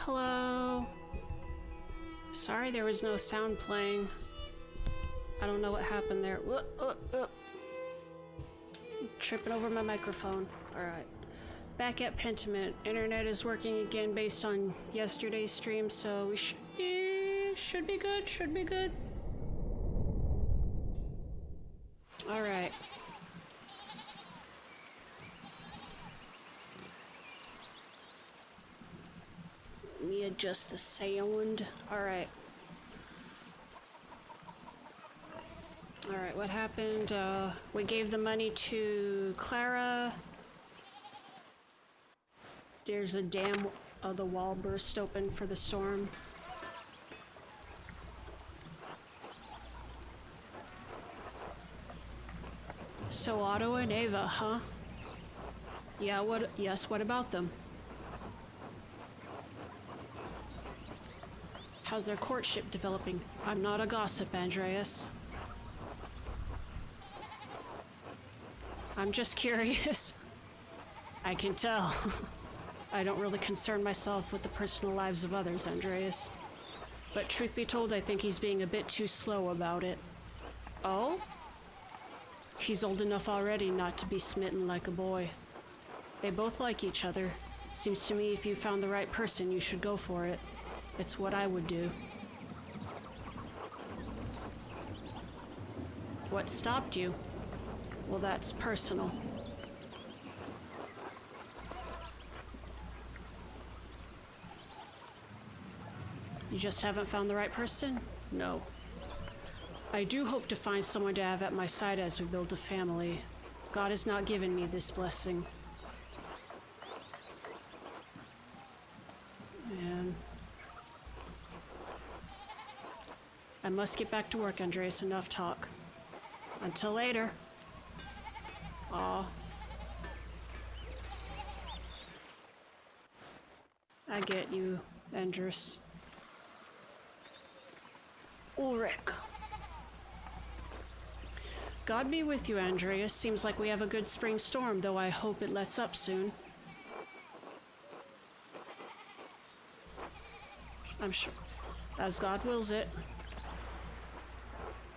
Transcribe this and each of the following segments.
Hello. Sorry there was no sound playing. I don't know what happened there. Tripping over my microphone. Alright. Back at Pentiment. Internet is working again based on yesterday's stream, so we should be good. Should be good. Alright. Let me adjust the sound. Alright. Alright, what happened? We gave the money to Clara. There's a dam. The wall burst open for the storm. So Otto and Ava, huh? Yeah, what about them? How's their courtship developing? I'm not a gossip, Andreas. I'm just curious. I can tell. I don't really concern myself with the personal lives of others, Andreas. But truth be told, I think he's being a bit too slow about it. Oh? He's old enough already not to be smitten like a boy. They both like each other. Seems to me if you found the right person, you should go for it. It's what I would do. What stopped you? Well, that's personal. You just haven't found the right person? No. I do hope to find someone to have at my side as we build a family. God has not given me this blessing. Man. I must get back to work, Andreas. Enough talk. Until later. Aw. I get you, Andres. Ulrich. God be with you, Andreas. Seems like we have a good spring storm, though I hope it lets up soon. I'm sure. As God wills it.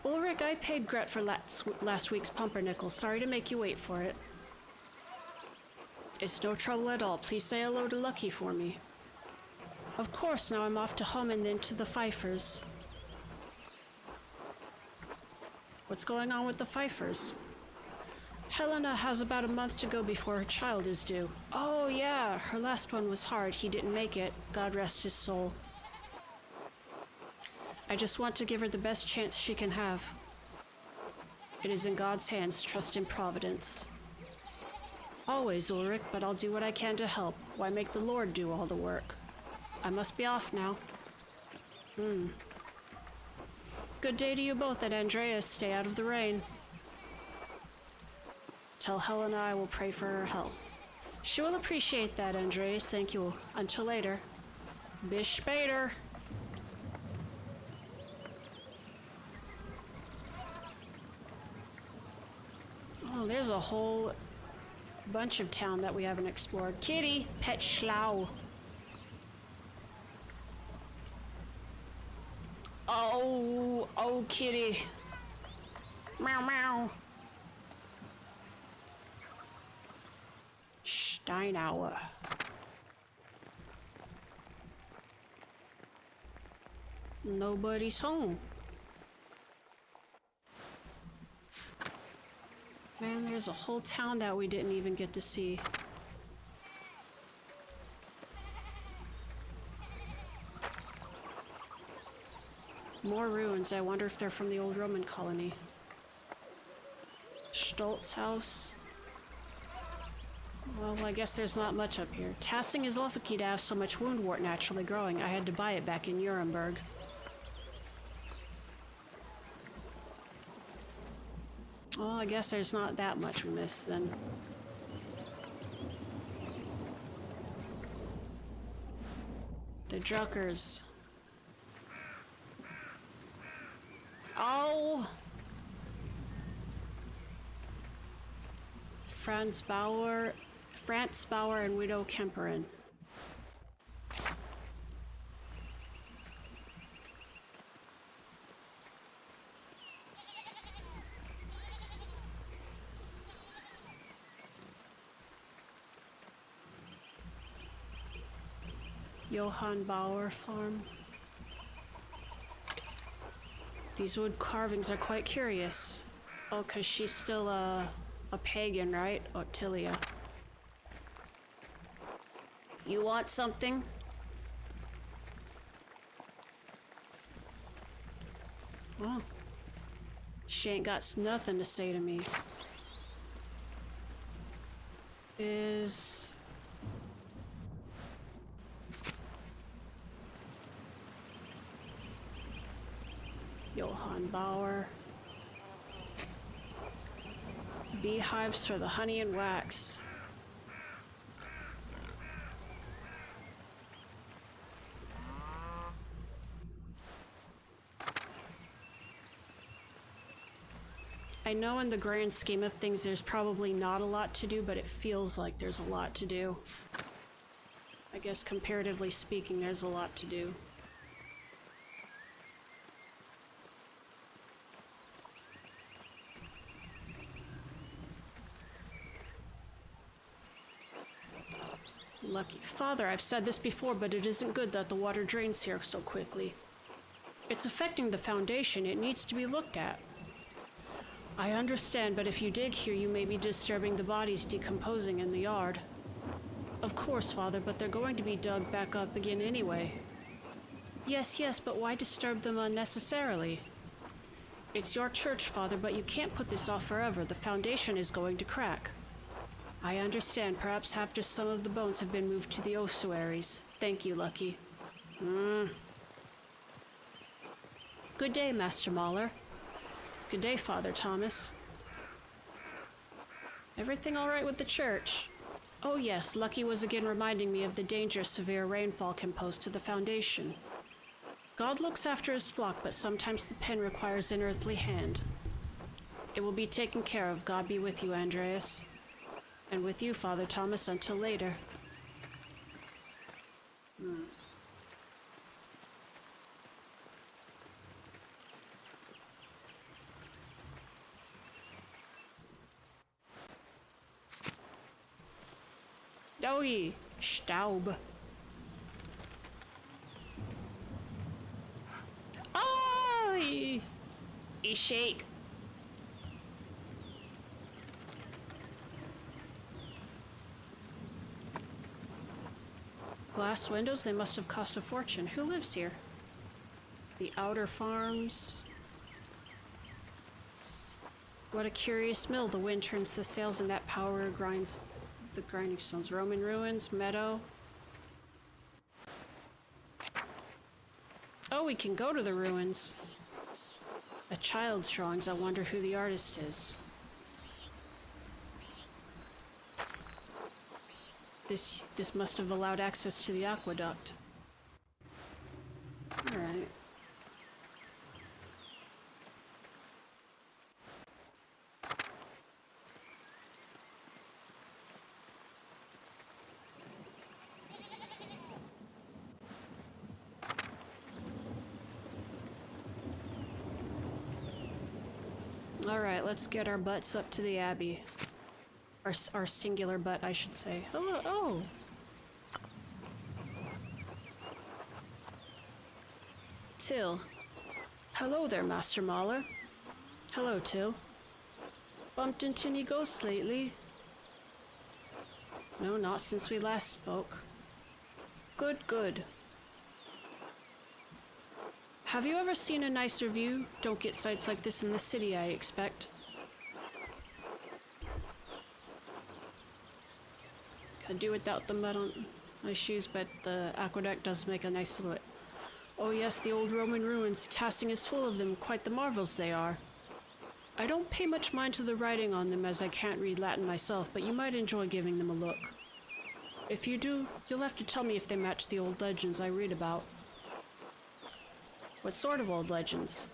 Ulrich, I paid Gret for last week's pumpernickel. Sorry to make you wait for it. It's no trouble at all. Please say hello to Lucky for me. Of course, now I'm off to home and then to the Pfeiffers. What's going on with the Pfeiffers? Helena has about a month to go before her child is due. Oh yeah, her last one was hard. He didn't make it. God rest his soul. I just want to give her the best chance she can have. It is in God's hands. Trust in Providence. Always, Ulrich, but I'll do what I can to help. Why make the Lord do all the work? I must be off now. Good day to you both, and Andreas, stay out of the rain. Tell Helena I will pray for her health. She will appreciate that, Andreas. Thank you. Until later. Bis später. Oh, there's a whole bunch of town that we haven't explored. Kitty, pet schlau. Oh, kitty. Meow, meow. Steinauer. Nobody's home. Man, there's a whole town that we didn't even get to see. More ruins. I wonder if they're from the old Roman colony. Stoltz house. Well, I guess there's not much up here. Tassing is lucky to have so much woundwort naturally growing. I had to buy it back in Nuremberg. Well, I guess there's not that much we missed then. The Druckers. Oh! Franz Bauer and Widow Kemperin. Johann Bauer farm. These wood carvings are quite curious. Oh, 'cause she's still a pagan, right? Ottilia. You want something? Oh. She ain't got nothing to say to me. Is... Johann Bauer. Beehives for the honey and wax. I know in the grand scheme of things there's probably not a lot to do, but it feels like there's a lot to do. I guess comparatively speaking, there's a lot to do. Lucky Father, I've said this before, but it isn't good that the water drains here so quickly. It's affecting the foundation. It needs to be looked at. I understand, but if you dig here, you may be disturbing the bodies decomposing in the yard. Of course, Father, but they're going to be dug back up again anyway. Yes, but why disturb them unnecessarily? It's your church, Father, but you can't put this off forever. The foundation is going to crack. I understand. Perhaps after some of the bones have been moved to the ossuaries. Thank you, Lucky. Good day, Master Mahler. Good day, Father Thomas. Everything all right with the church? Oh yes, Lucky was again reminding me of the danger severe rainfall can pose to the foundation. God looks after his flock, but sometimes the pen requires an earthly hand. It will be taken care of. God be with you, Andreas. And with you, Father Thomas, until later. Oi, Staub. Oh, he shake. Glass windows, they must have cost a fortune. Who lives here? The outer farms. What a curious mill. The wind turns the sails and that power grinds the grinding stones. Roman ruins, meadow. Oh, we can go to the ruins. A child's drawings. I wonder who the artist is. This must have allowed access to the aqueduct. All right. All right, let's get our butts up to the Abbey. Our singular butt, I should say. Hello, oh! Till. Hello there, Master Mahler. Hello, Till. Bumped into any ghosts lately? No, not since we last spoke. Good. Have you ever seen a nicer view? Don't get sights like this in the city, I expect. Could do without the mud on my shoes, but the aqueduct does make a nice silhouette. Oh yes, the old Roman ruins. Tassing is full of them. Quite the marvels they are. I don't pay much mind to the writing on them as I can't read Latin myself, but you might enjoy giving them a look. If you do, you'll have to tell me if they match the old legends I read about. What sort of old legends?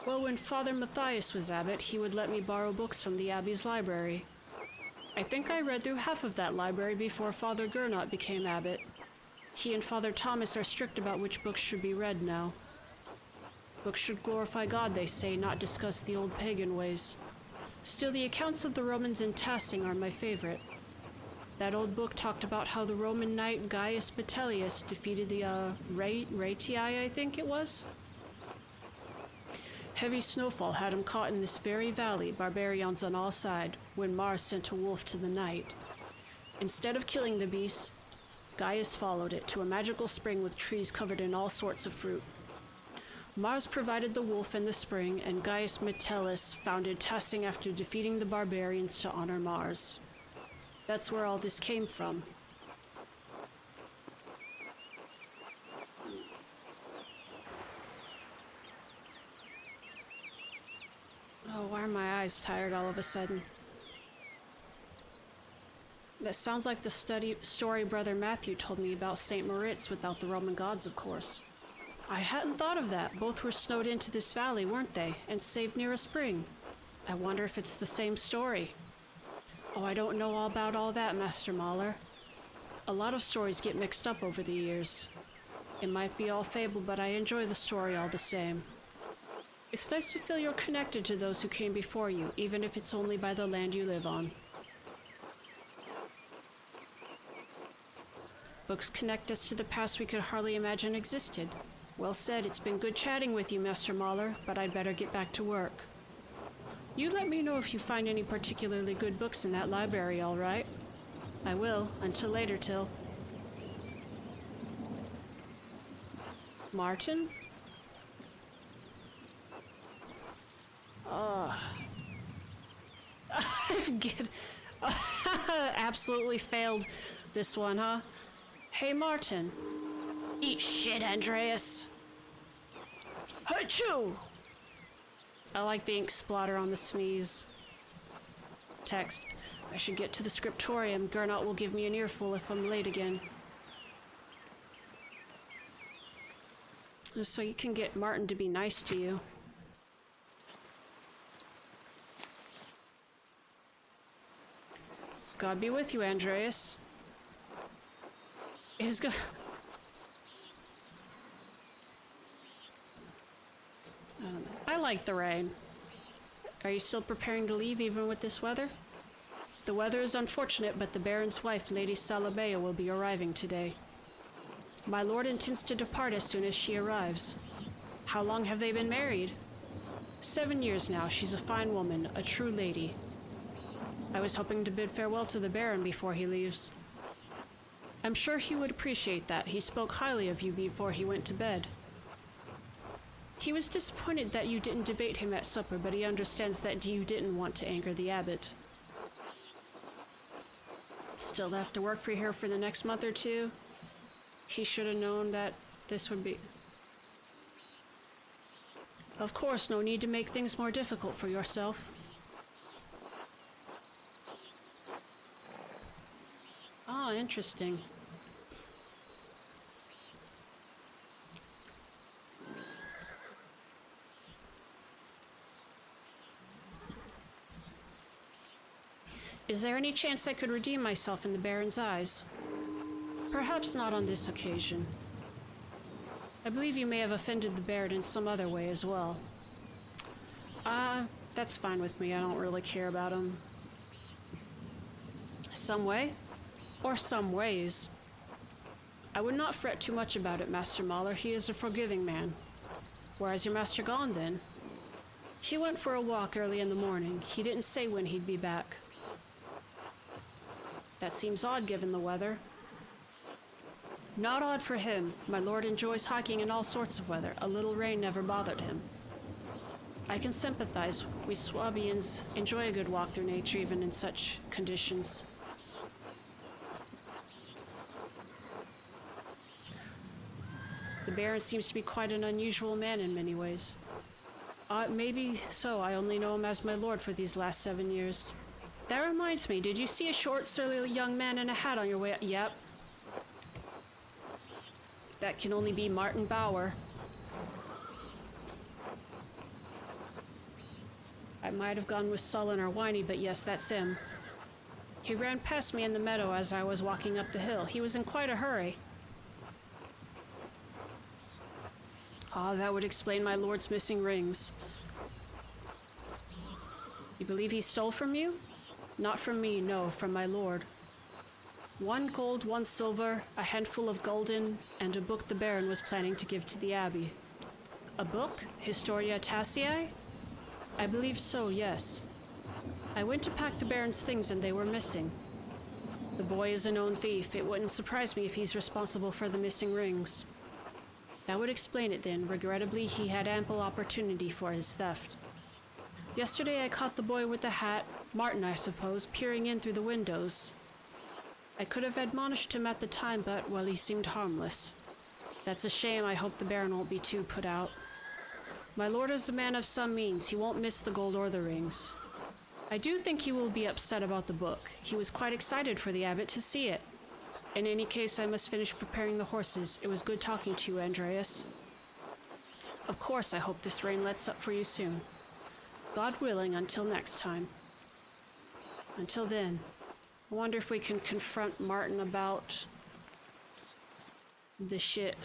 Well, when Father Matthias was abbot, he would let me borrow books from the abbey's library. I think I read through half of that library before Father Gernot became abbot. He and Father Thomas are strict about which books should be read now. Books should glorify God, they say, not discuss the old pagan ways. Still, the accounts of the Romans in Tassing are my favorite. That old book talked about how the Roman knight Gaius Vitellius defeated the Ratii, I think it was. Heavy snowfall had him caught in this very valley, barbarians on all sides, when Mars sent a wolf to the knight. Instead of killing the beast, Gaius followed it to a magical spring with trees covered in all sorts of fruit. Mars provided the wolf and the spring, and Gaius Metellus founded Tassing after defeating the barbarians to honor Mars. That's where all this came from. Oh, why are my eyes tired all of a sudden? That sounds like the story Brother Matthew told me about St. Moritz without the Roman gods, of course. I hadn't thought of that. Both were snowed into this valley, weren't they? And saved near a spring. I wonder if it's the same story. Oh, I don't know all about all that, Master Mahler. A lot of stories get mixed up over the years. It might be all fable, but I enjoy the story all the same. It's nice to feel you're connected to those who came before you, even if it's only by the land you live on. Books connect us to the past we could hardly imagine existed. Well said. It's been good chatting with you, Master Mahler, but I'd better get back to work. You let me know if you find any particularly good books in that library, all right? I will. Until later, Till. Martin? Absolutely failed this one, huh? Hey, Martin. Eat shit, Andreas. Achoo! I like the ink splatter on the sneeze. Text. I should get to the scriptorium. Gernot will give me an earful if I'm late again. So you can get Martin to be nice to you. God be with you, Andreas. I like the rain. Are you still preparing to leave even with this weather? The weather is unfortunate, but the Baron's wife, Lady Salabea, will be arriving today. My lord intends to depart as soon as she arrives. How long have they been married? 7 years now. She's a fine woman, a true lady. I was hoping to bid farewell to the Baron before he leaves. I'm sure he would appreciate that. He spoke highly of you before he went to bed. He was disappointed that you didn't debate him at supper, but he understands that you didn't want to anger the abbot. Still have to work for here for the next month or two. He should have known that this would be... Of course, no need to make things more difficult for yourself. Ah, interesting. Is there any chance I could redeem myself in the Baron's eyes? Perhaps not on this occasion. I believe you may have offended the Baron in some other way as well. That's fine with me. I don't really care about him. Some way? Or some ways. I would not fret too much about it, Master Mahler. He is a forgiving man. Where has your master gone, then? He went for a walk early in the morning. He didn't say when he'd be back. That seems odd, given the weather. Not odd for him. My lord enjoys hiking in all sorts of weather. A little rain never bothered him. I can sympathize. We Swabians enjoy a good walk through nature, even in such conditions. The Baron seems to be quite an unusual man in many ways. Maybe so. I only know him as my lord for these last 7 years. That reminds me, did you see a short, surly young man in a hat on your way? Yep. That can only be Martin Bauer. I might have gone with sullen or whiny, but yes, that's him. He ran past me in the meadow as I was walking up the hill. He was in quite a hurry. Ah, that would explain my lord's missing rings. You believe he stole from you? Not from me, no, from my lord. 1 gold, 1 silver, a handful of golden, and a book the Baron was planning to give to the Abbey. A book? Historia Tassiae? I believe so, yes. I went to pack the Baron's things and they were missing. The boy is a known thief. It wouldn't surprise me if he's responsible for the missing rings. That would explain it then. Regrettably, he had ample opportunity for his theft. Yesterday I caught the boy with the hat, Martin I suppose, peering in through the windows. I could have admonished him at the time, but, well, he seemed harmless. That's a shame. I hope the Baron won't be too put out. My lord is a man of some means. He won't miss the gold or the rings. I do think he will be upset about the book. He was quite excited for the abbot to see it. In any case, I must finish preparing the horses. It was good talking to you, Andreas. Of course, I hope this rain lets up for you soon. God willing, until next time. Until then, I wonder if we can confront Martin about the shit.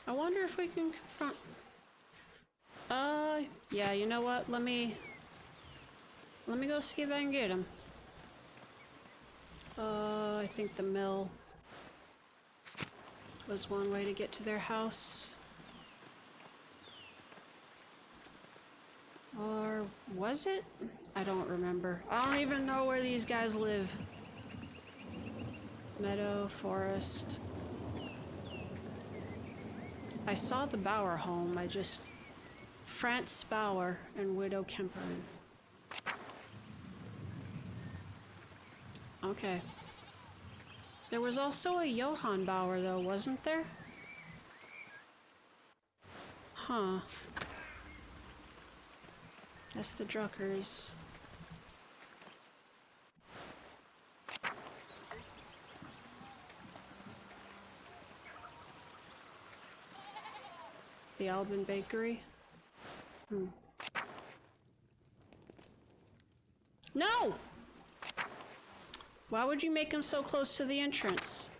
I wonder if we can confront... yeah, you know what? Let me go see if I can get him. I think the mill was one way to get to their house. Or was it? I don't remember. I don't even know where these guys live. Meadow, forest. I saw the Bauer home. France Bauer and Widow Kemperin. Okay. There was also a Johann Bauer, though, wasn't there? Huh. That's the Druckers. The Alban Bakery? No! Why would you make him so close to the entrance?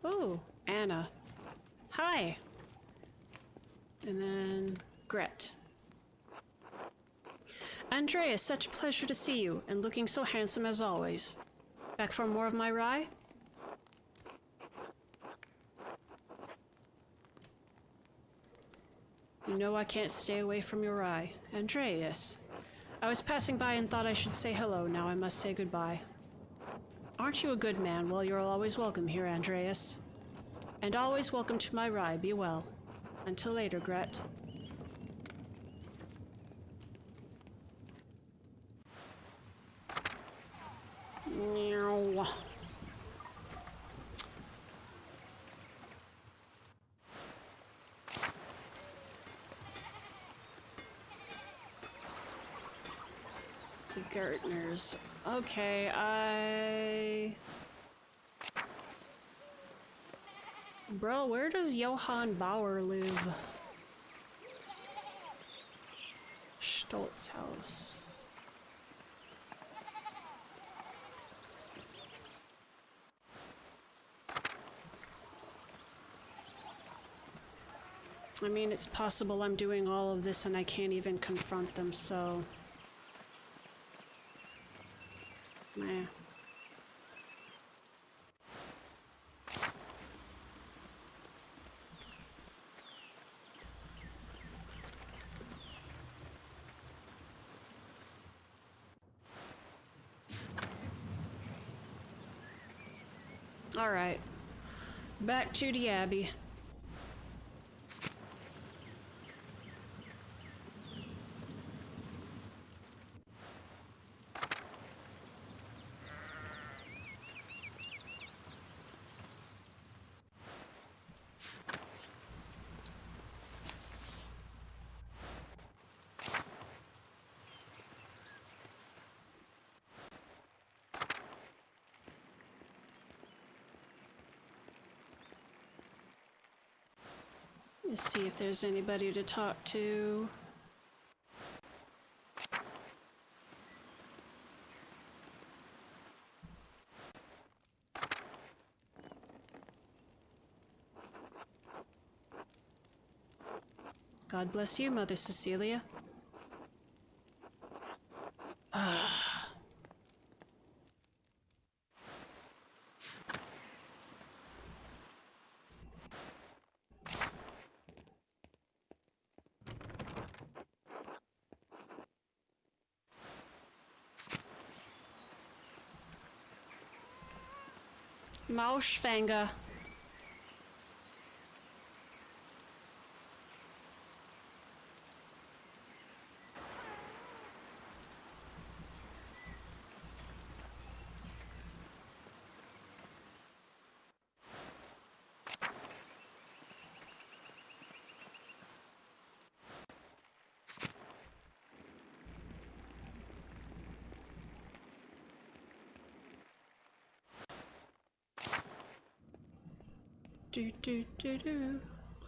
Ooh, Anna. Hi! And then Gret. Andreas, such a pleasure to see you, and looking so handsome as always. Back for more of my rye? You know I can't stay away from your rye. Andreas. I was passing by and thought I should say hello. Now I must say goodbye. Aren't you a good man? Well, you're always welcome here, Andreas. And always welcome to my rye. Be well. Until later, Gret. Meow. The Gertners. Okay, Bro, where does Johann Bauer live? Stoltz house. I mean, it's possible I'm doing all of this and I can't even confront them, so... Meh. All right. Back to the Abbey. Let's see if there's anybody to talk to. God bless you, Mother Cecilia. Mauschfanger.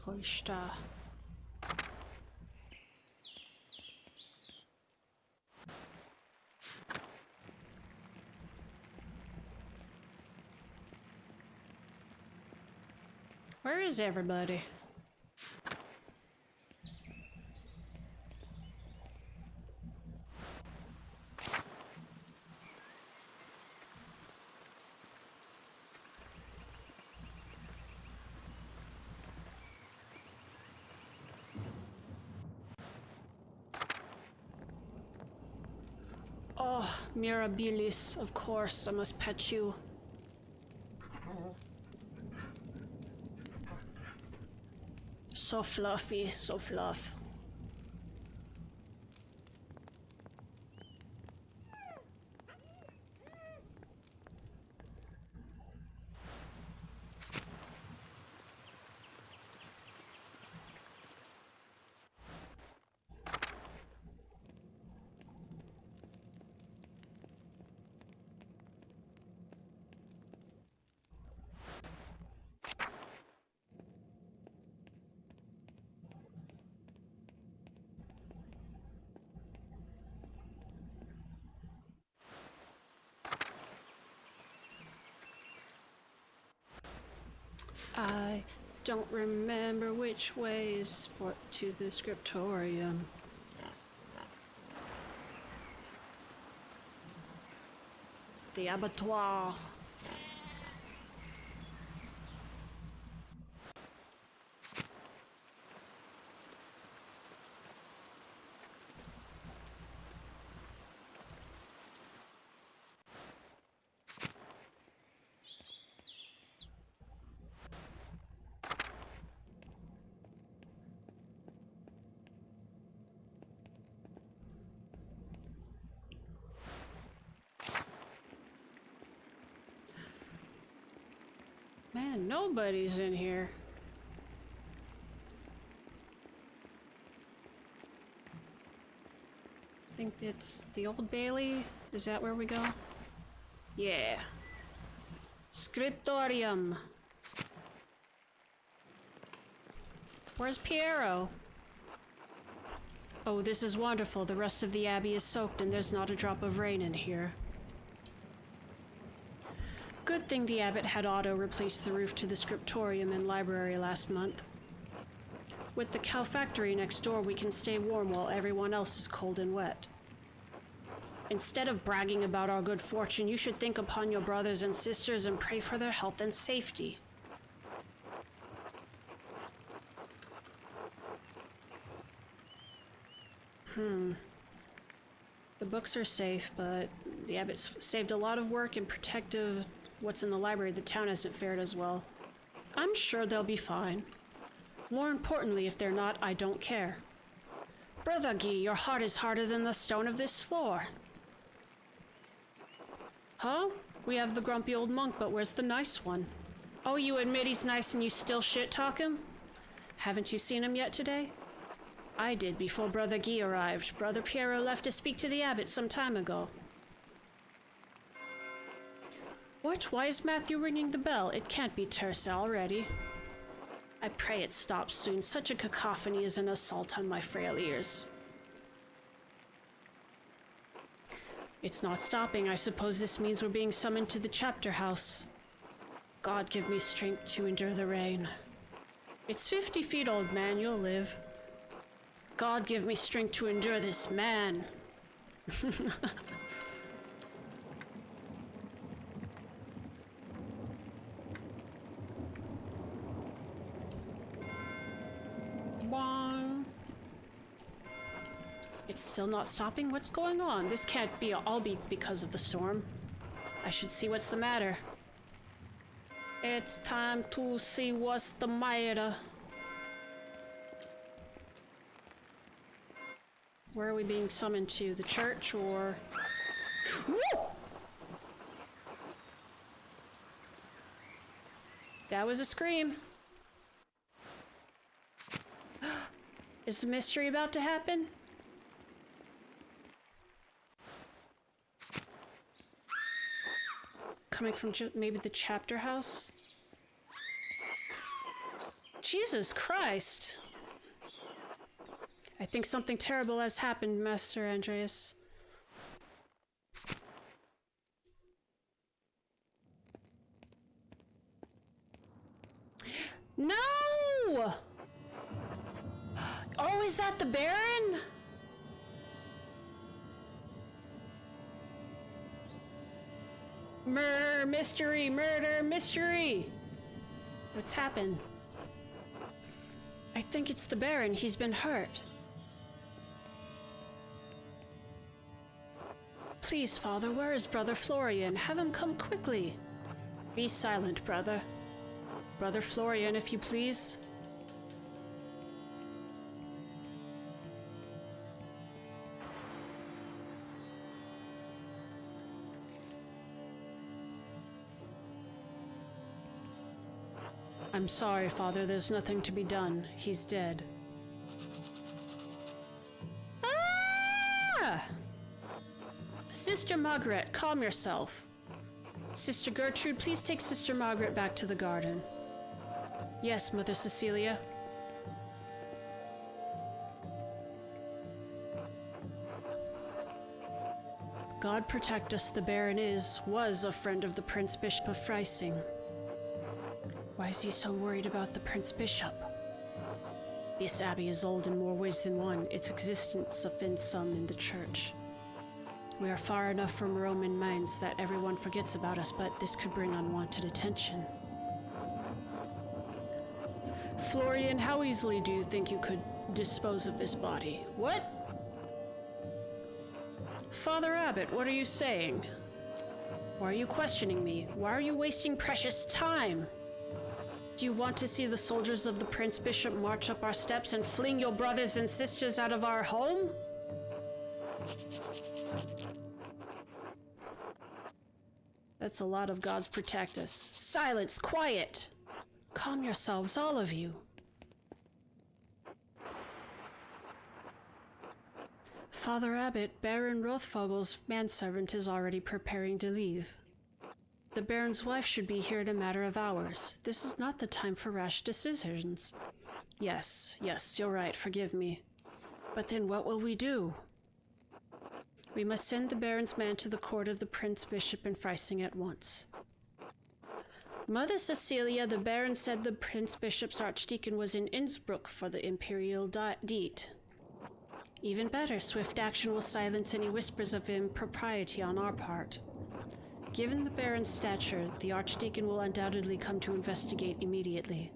Cloister. Where is everybody? Oh, Mirabilis, of course, I must pet you. So fluffy, so fluff. I don't remember which way is to the scriptorium. The abattoir. Man, nobody's in here. I think it's the Old Bailey. Is that where we go? Yeah. Scriptorium. Where's Piero? Oh, this is wonderful. The rest of the abbey is soaked and there's not a drop of rain in here. Good thing the abbot had Otto replace the roof to the scriptorium and library last month. With the cow factory next door, we can stay warm while everyone else is cold and wet. Instead of bragging about our good fortune, you should think upon your brothers and sisters and pray for their health and safety. The books are safe, but the abbot's saved a lot of work in protective what's in the library. The town hasn't fared as well. I'm sure they'll be fine. More importantly, if they're not, I don't care. Brother Guy, your heart is harder than the stone of this floor. Huh? We have the grumpy old monk, but where's the nice one? Oh, you admit he's nice and you still shit-talk him? Haven't you seen him yet today? I did before Brother Guy arrived. Brother Piero left to speak to the abbot some time ago. What? Why is Matthew ringing the bell? It can't be Tersa already. I pray it stops soon. Such a cacophony is an assault on my frail ears. It's not stopping. I suppose this means we're being summoned to the chapter house. God give me strength to endure the rain. It's 50 feet, old man. You'll live. God give me strength to endure this man. Bong. It's still not stopping? What's going on? This can't be all because of the storm. I should see what's the matter. It's time to see what's the matter. Where are we being summoned to? The church or... Woo! That was a scream. Is the mystery about to happen? Coming from maybe the chapter house? Jesus Christ! I think something terrible has happened, Master Andreas. No! Oh, is that the Baron? Murder, mystery, murder, mystery! What's happened? I think it's the Baron. He's been hurt. Please, Father, where is Brother Florian? Have him come quickly. Be silent, brother. Brother Florian, if you please. I'm sorry, Father, there's nothing to be done. He's dead. Ah! Sister Margaret, calm yourself. Sister Gertrude, please take Sister Margaret back to the garden. Yes, Mother Cecilia. God protect us, the Baron was a friend of the Prince Bishop of Freising. Why is he so worried about the Prince Bishop? This abbey is old in more ways than one. Its existence offends some in the church. We are far enough from Roman minds that everyone forgets about us, but this could bring unwanted attention. Florian, how easily do you think you could dispose of this body? What? Father Abbot, what are you saying? Why are you questioning me? Why are you wasting precious time? Do you want to see the soldiers of the Prince Bishop march up our steps and fling your brothers and sisters out of our home? That's a lot of gods protect us. Silence, quiet! Calm yourselves, all of you. Father Abbot, Baron Rothfogel's manservant is already preparing to leave. The Baron's wife should be here in a matter of hours. This is not the time for rash decisions. Yes, you're right, forgive me. But then what will we do? We must send the Baron's man to the court of the Prince Bishop in Freising at once. Mother Cecilia, the Baron said the Prince Bishop's archdeacon was in Innsbruck for the imperial diet. Even better, swift action will silence any whispers of impropriety on our part. Given the Baron's stature, the archdeacon will undoubtedly come to investigate immediately.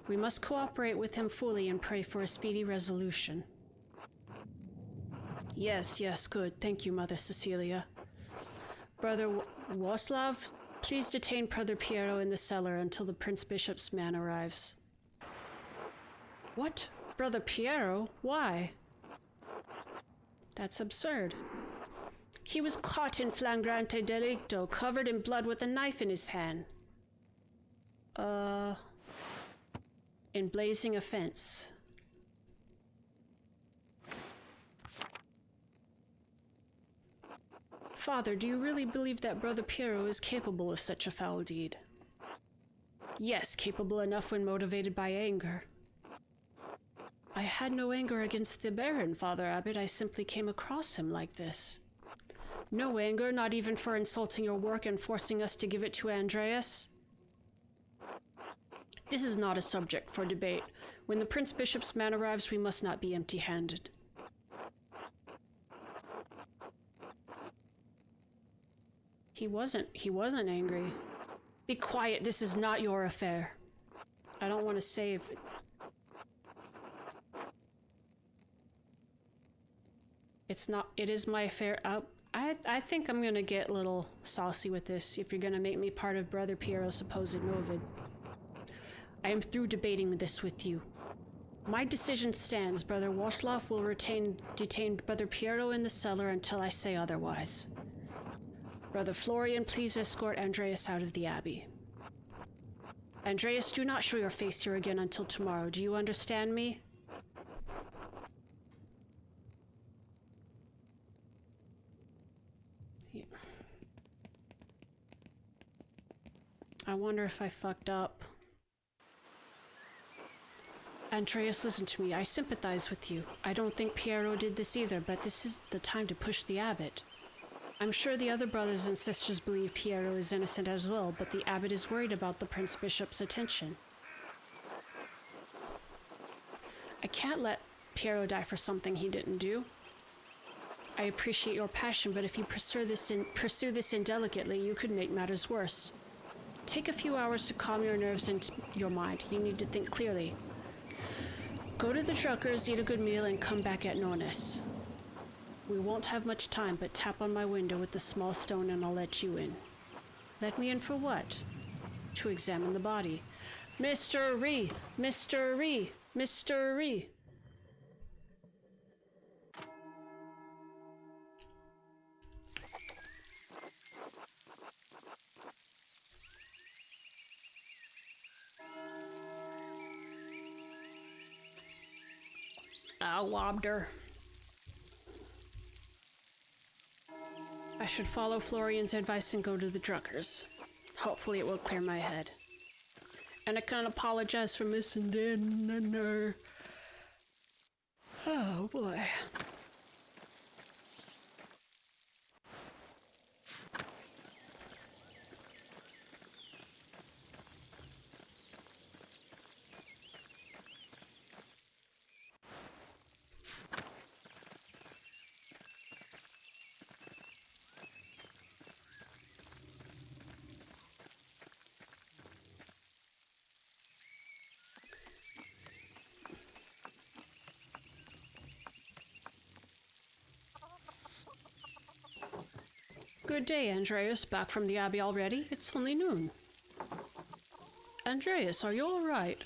We must cooperate with him fully and pray for a speedy resolution. Yes, good. Thank you, Mother Cecilia. Brother Waslav, please detain Brother Piero in the cellar until the Prince Bishop's man arrives. What? Brother Piero? Why? That's absurd. He was caught in flagrante delicto, covered in blood with a knife in his hand. In blazing offense. Father, do you really believe that Brother Piero is capable of such a foul deed? Yes, capable enough when motivated by anger. I had no anger against the Baron, Father Abbot. I simply came across him like this. No anger, not even for insulting your work and forcing us to give it to Andreas. This is not a subject for debate. When the Prince Bishop's man arrives, we must not be empty-handed. He wasn't angry. Be quiet, this is not your affair. I don't want to say if it's... It's not, it is my affair. I think I'm gonna get a little saucy with this if you're gonna make me part of Brother Piero's supposed Novid. I am through debating this with you. My decision stands. Brother Washloff will detain Brother Piero in the cellar until I say otherwise. Brother Florian, please escort Andreas out of the Abbey. Andreas, do not show your face here again until tomorrow. Do you understand me? Yeah. I wonder if I fucked up. Andreas, listen to me. I sympathize with you. I don't think Piero did this either, but this is the time to push the abbot. I'm sure the other brothers and sisters believe Piero is innocent as well, but the abbot is worried about the Prince Bishop's attention. I can't let Piero die for something he didn't do. I appreciate your passion, but if you pursue this indelicately, you could make matters worse. Take a few hours to calm your nerves and your mind. You need to think clearly. Go to the truckers, eat a good meal, and come back at Nornis. We won't have much time, but tap on my window with the small stone and I'll let you in. Let me in for what? To examine the body. Mystery! Mystery! Mystery! I wobbed her. I should follow Florian's advice and go to the Druckers. Hopefully it will clear my head. And I can't apologize for missing dinner. Oh boy. Good day, Andreas. Back from the Abbey already? It's only noon. Andreas, are you all right?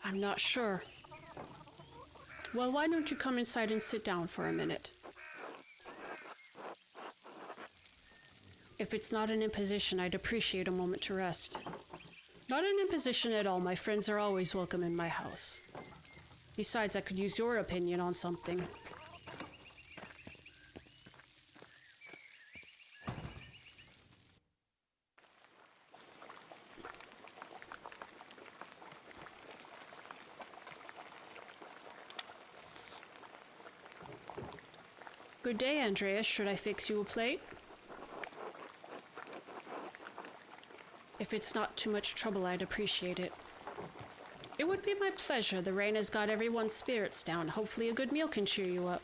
I'm not sure. Well, why don't you come inside and sit down for a minute? If it's not an imposition, I'd appreciate a moment to rest. Not an imposition at all. My friends are always welcome in my house. Besides, I could use your opinion on something. Good day, Andreas. Should I fix you a plate? If it's not too much trouble, I'd appreciate it. It would be my pleasure. The rain has got everyone's spirits down. Hopefully a good meal can cheer you up.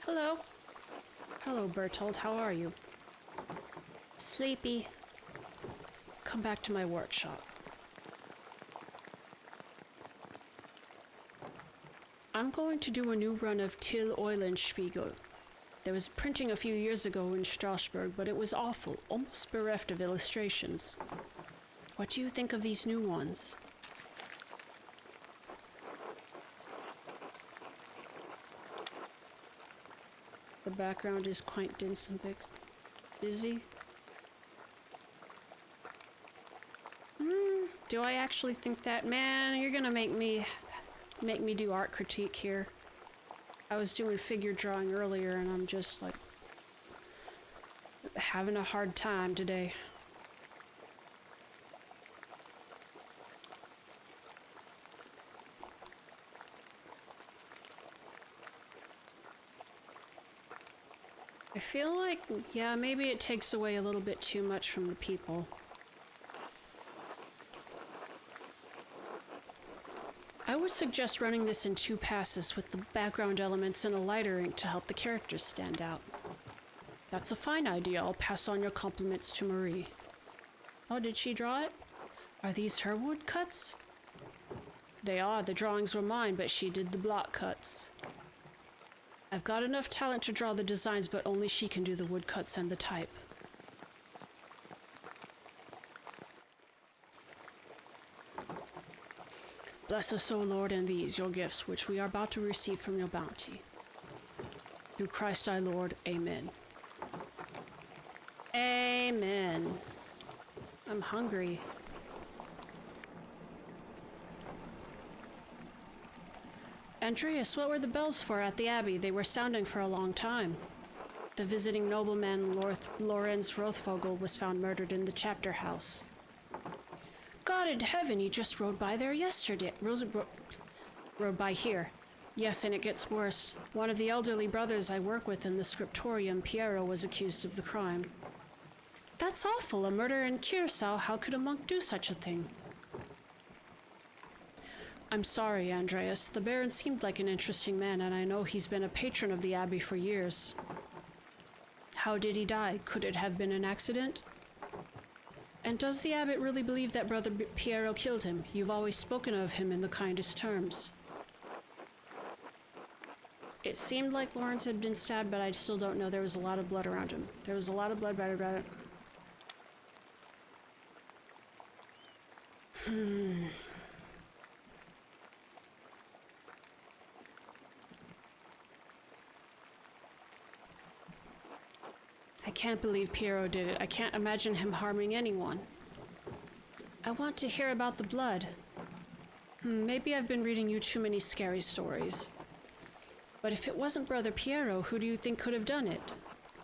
Hello. Hello, Bertold. How are you? Sleepy. Come back to my workshop. I'm going to do a new run of Till Eulenspiegel. There was printing a few years ago in Strasbourg, but it was awful, almost bereft of illustrations. What do you think of these new ones? The background is quite dense and busy. Do I actually think that? Man, you're gonna make me do art critique here. I was doing figure drawing earlier and I'm just like... having a hard time today. I feel like, yeah, maybe it takes away a little bit too much from the people. I would suggest running this in 2 passes with the background elements and a lighter ink to help the characters stand out. That's a fine idea. I'll pass on your compliments to Marie. Oh, did she draw it? Are these her woodcuts? They are. The drawings were mine, but she did the block cuts. I've got enough talent to draw the designs, but only she can do the woodcuts and the type. Bless us, O Lord, and these, your gifts, which we are about to receive from your bounty. Through Christ our Lord, amen. Amen. I'm hungry. Andreas, what were the bells for at the Abbey? They were sounding for a long time. The visiting nobleman Lorenz Rothvogel was found murdered in the chapter house. God in heaven, he just rode by there yesterday. Rode by here. Yes, and it gets worse. One of the elderly brothers I work with in the scriptorium, Piero, was accused of the crime. That's awful. A murder in Curacao. How could a monk do such a thing? I'm sorry, Andreas. The Baron seemed like an interesting man, and I know he's been a patron of the Abbey for years. How did he die? Could it have been an accident? And does the abbot really believe that Brother Piero killed him? You've always spoken of him in the kindest terms. It seemed like Lawrence had been stabbed, but I still don't know. There was a lot of blood around him. There was a lot of blood around him. I can't believe Piero did it. I can't imagine him harming anyone. I want to hear about the blood. Maybe I've been reading you too many scary stories. But if it wasn't Brother Piero, who do you think could have done it?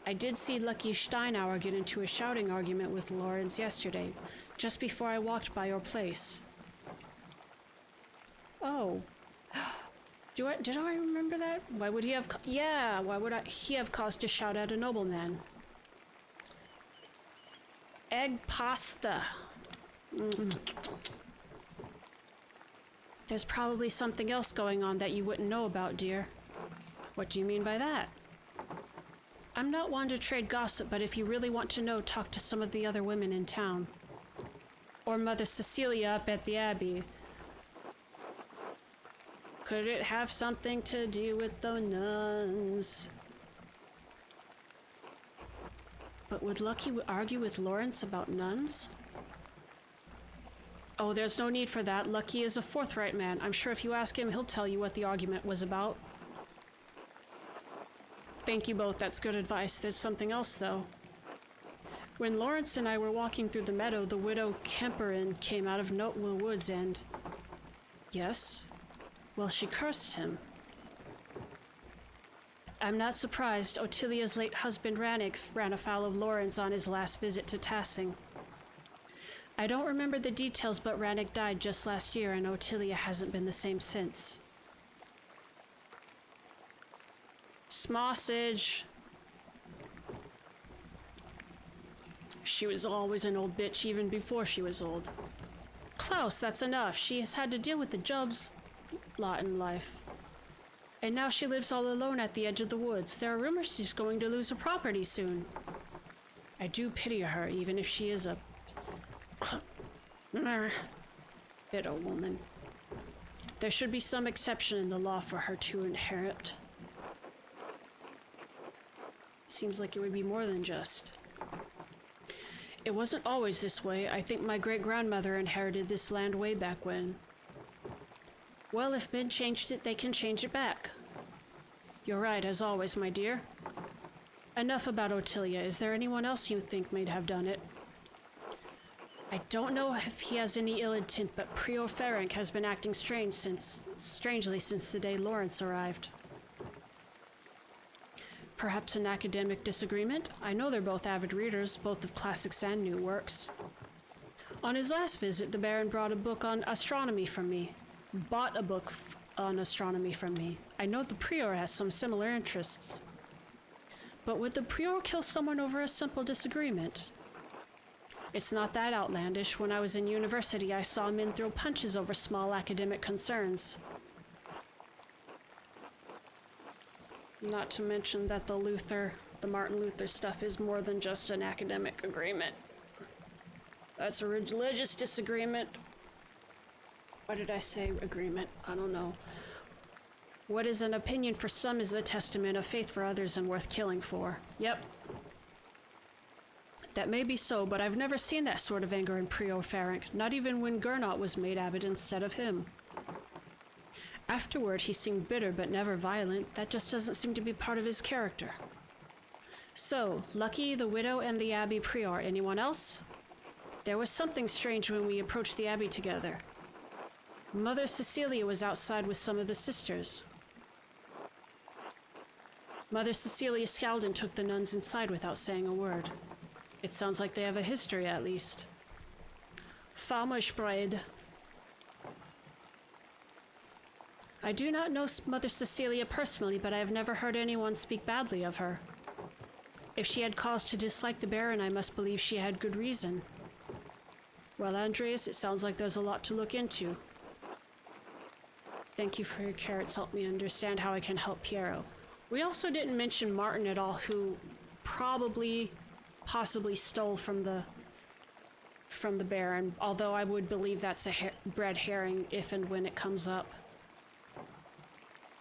I did see Lucky Steinauer get into a shouting argument with Lawrence yesterday, just before I walked by your place. Oh. Did I remember that? Why would he have... why would he have caused a shout at a nobleman? Egg pasta. There's probably something else going on that you wouldn't know about, dear. What do you mean by that? I'm not one to trade gossip, but if you really want to know, talk to some of the other women in town. Or Mother Cecilia up at the Abbey. Could it have something to do with the nuns? But would Lucky argue with Lawrence about nuns? Oh, there's no need for that. Lucky is a forthright man. I'm sure if you ask him, he'll tell you what the argument was about. Thank you both. That's good advice. There's something else, though. When Lawrence and I were walking through the meadow, the widow Kemperin came out of Notewell Woods and... Yes? Well, she cursed him. I'm not surprised. Ottilia's late husband Rannick ran afoul of Lawrence on his last visit to Tassing. I don't remember the details, but Rannick died just last year, and Ottilia hasn't been the same since. Smossage. She was always an old bitch, even before she was old. Klaus, that's enough. She has had to deal with the Jobs lot in life. And now she lives all alone at the edge of the woods. There are rumors she's going to lose her property soon. I do pity her, even if she is a... bitter woman. There should be some exception in the law for her to inherit. Seems like it would be more than just. It wasn't always this way. I think my great-grandmother inherited this land way back when. Well, if men changed it, they can change it back. You're right, as always, my dear. Enough about Ottilia. Is there anyone else you think may have done it? I don't know if he has any ill intent, but Prior Ferenc has been acting strangely since the day Lawrence arrived. Perhaps an academic disagreement? I know they're both avid readers, both of classics and new works. On his last visit, the Baron brought a book on astronomy from me. Bought a book on astronomy from me. I know the Prior has some similar interests. But would the Prior kill someone over a simple disagreement? It's not that outlandish. When I was in university, I saw men throw punches over small academic concerns. Not to mention that the Martin Luther stuff is more than just an academic agreement. That's a religious disagreement. Why did I say agreement? I don't know. What is an opinion for some is a testament of faith for others and worth killing for. Yep. That may be so, but I've never seen that sort of anger in Prior Ferenc, not even when Gernot was made abbot instead of him. Afterward, he seemed bitter but never violent. That just doesn't seem to be part of his character. So, Lucky, the widow, and the Abbey Prior. Anyone else? There was something strange when we approached the Abbey together. Mother Cecilia was outside with some of the sisters. Mother Cecilia scowled and took the nuns inside without saying a word. It sounds like they have a history, at least. Famospread. I do not know Mother Cecilia personally, but I have never heard anyone speak badly of her. If she had cause to dislike the Baron, I must believe she had good reason. Well, Andreas, it sounds like there's a lot to look into. Thank you for your care. It's helped me understand how I can help Piero. We also didn't mention Martin at all, who possibly stole from the Baron, although I would believe that's a red herring if and when it comes up.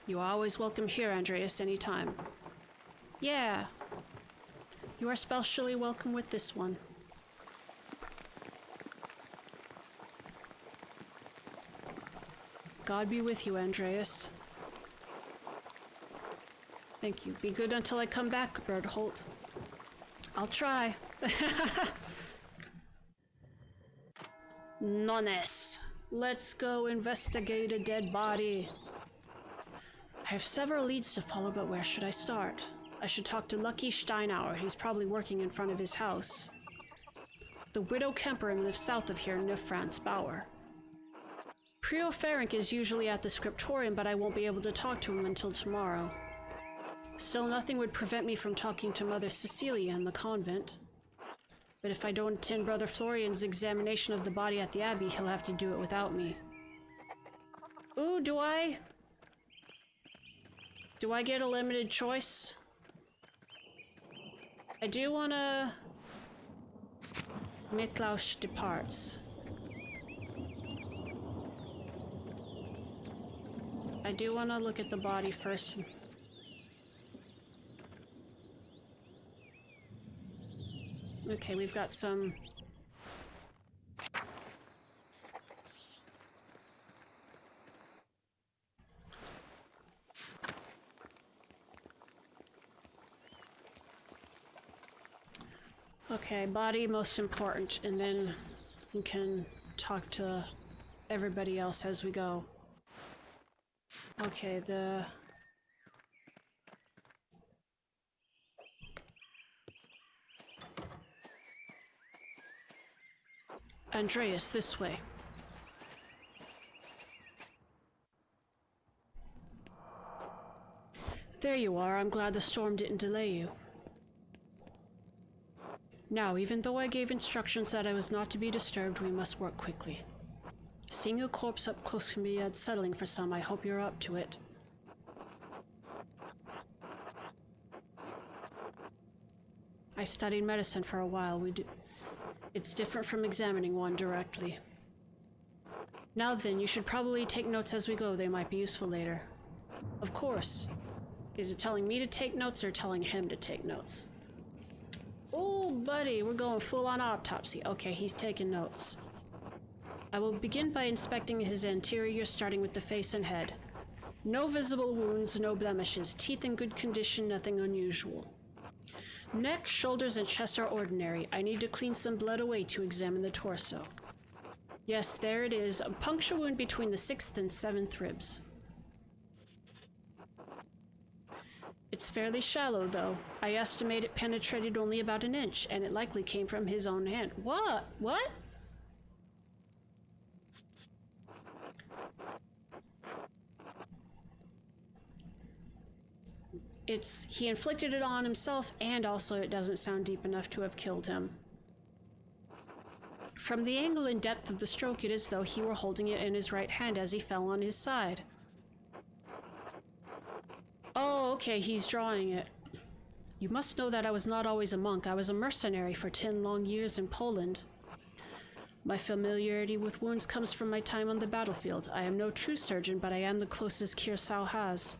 You are always welcome here, Andreas, anytime. Yeah. You are especially welcome with this one. God be with you, Andreas. Thank you. Be good until I come back, Berthold. I'll try. Nones. Let's go investigate a dead body. I have several leads to follow, but where should I start? I should talk to Lucky Steinauer. He's probably working in front of his house. The widow Kemperin lives south of here near Franz Bauer. Prior Ferenc is usually at the scriptorium, but I won't be able to talk to him until tomorrow. Still, nothing would prevent me from talking to Mother Cecilia in the convent. But if I don't attend Brother Florian's examination of the body at the Abbey, he'll have to do it without me. Ooh, do I get a limited choice? I do wanna... Miklaus departs. I do want to look at the body first. Okay, we've got some... Okay, body most important, and then we can talk to everybody else as we go. Okay, Andreas, this way. There you are. I'm glad the storm didn't delay you. Now, even though I gave instructions that I was not to be disturbed, we must work quickly. Seeing a corpse up close can be unsettling for some. I hope you're up to it. I studied medicine for a while. It's different from examining one directly. Now then, you should probably take notes as we go. They might be useful later. Of course. Is it telling me to take notes or telling him to take notes? Oh, buddy, we're going full-on autopsy. Okay, he's taking notes. I will begin by inspecting his anterior, starting with the face and head. No visible wounds, no blemishes. Teeth in good condition, nothing unusual. Neck, shoulders, and chest are ordinary. I need to clean some blood away to examine the torso. Yes, there it is. A puncture wound between the 6th and 7th ribs. It's fairly shallow, though. I estimate it penetrated only about an inch, and it likely came from his own hand. What? What? He inflicted it on himself, and also it doesn't sound deep enough to have killed him. From the angle and depth of the stroke, it is though he were holding it in his right hand as he fell on his side. Oh, okay, he's drawing it. You must know that I was not always a monk. I was a mercenary for 10 long years in Poland. My familiarity with wounds comes from my time on the battlefield. I am no true surgeon, but I am the closest Curacao has.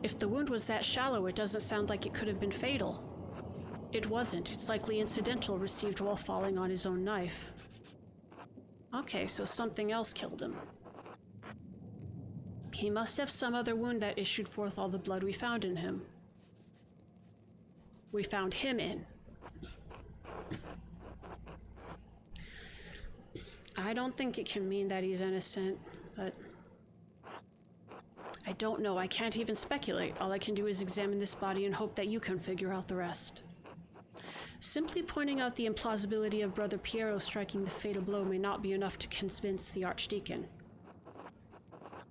If the wound was that shallow, it doesn't sound like it could have been fatal. It wasn't. It's likely incidental, received while falling on his own knife. Okay, so something else killed him. He must have some other wound that issued forth all the blood we found in him. We found him in. I don't think it can mean that he's innocent, but I don't know. I can't even speculate. All I can do is examine this body and hope that you can figure out the rest. Simply pointing out the implausibility of Brother Piero striking the fatal blow may not be enough to convince the Archdeacon.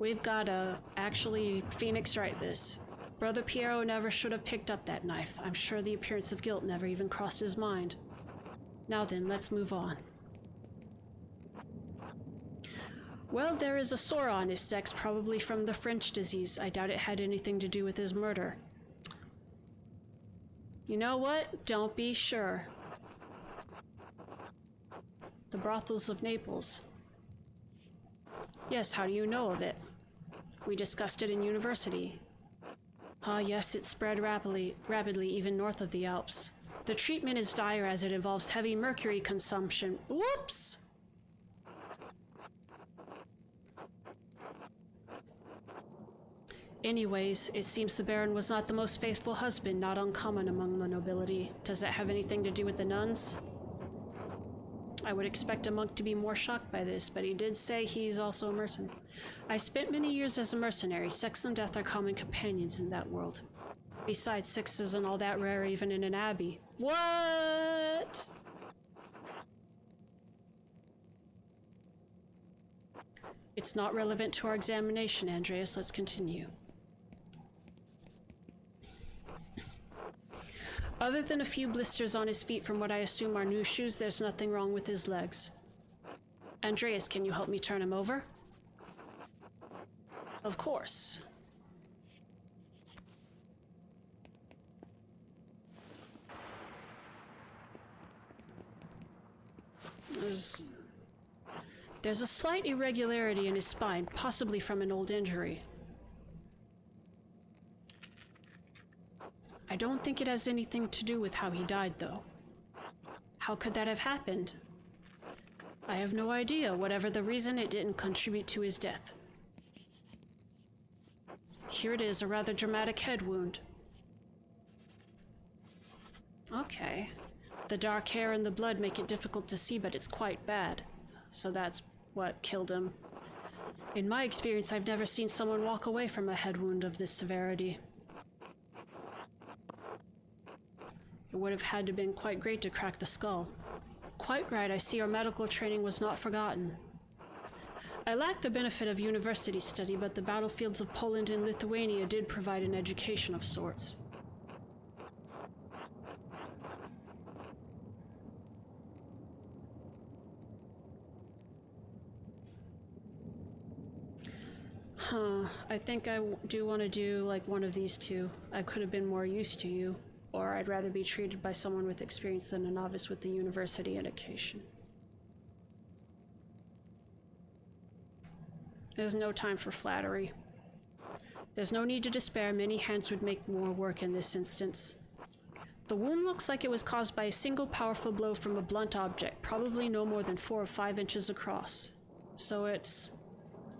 We've gotta actually Phoenix write this. Brother Piero never should have picked up that knife. I'm sure the appearance of guilt never even crossed his mind. Now then, let's move on. Well, there is a sore on his sex, probably from the French disease. I doubt it had anything to do with his murder. You know what? Don't be sure. The brothels of Naples. Yes, how do you know of it? We discussed it in university. Ah, yes, it spread rapidly, even north of the Alps. The treatment is dire as it involves heavy mercury consumption. Whoops! Anyways, it seems the Baron was not the most faithful husband, not uncommon among the nobility. Does that have anything to do with the nuns? I would expect a monk to be more shocked by this, but he did say he's also a mercenary. I spent many years as a mercenary. Sex and death are common companions in that world. Besides, sex isn't all that rare even in an abbey. What? It's not relevant to our examination, Andreas. Let's continue. Other than a few blisters on his feet from what I assume are new shoes, there's nothing wrong with his legs. Andreas, can you help me turn him over? Of course. There's a slight irregularity in his spine, possibly from an old injury. I don't think it has anything to do with how he died, though. How could that have happened? I have no idea. Whatever the reason, it didn't contribute to his death. Here it is, a rather dramatic head wound. Okay. The dark hair and the blood make it difficult to see, but it's quite bad. So that's what killed him. In my experience, I've never seen someone walk away from a head wound of this severity. It would have had to have been quite great to crack the skull. Quite right, I see our medical training was not forgotten. I lacked the benefit of university study, but the battlefields of Poland and Lithuania did provide an education of sorts. I think I do want to do like one of these two. I could have been more used to you, or I'd rather be treated by someone with experience than a novice with the university education. There's no time for flattery. There's no need to despair. Many hands would make more work in this instance. The wound looks like it was caused by a single powerful blow from a blunt object, probably no more than 4 or 5 inches across. So it's...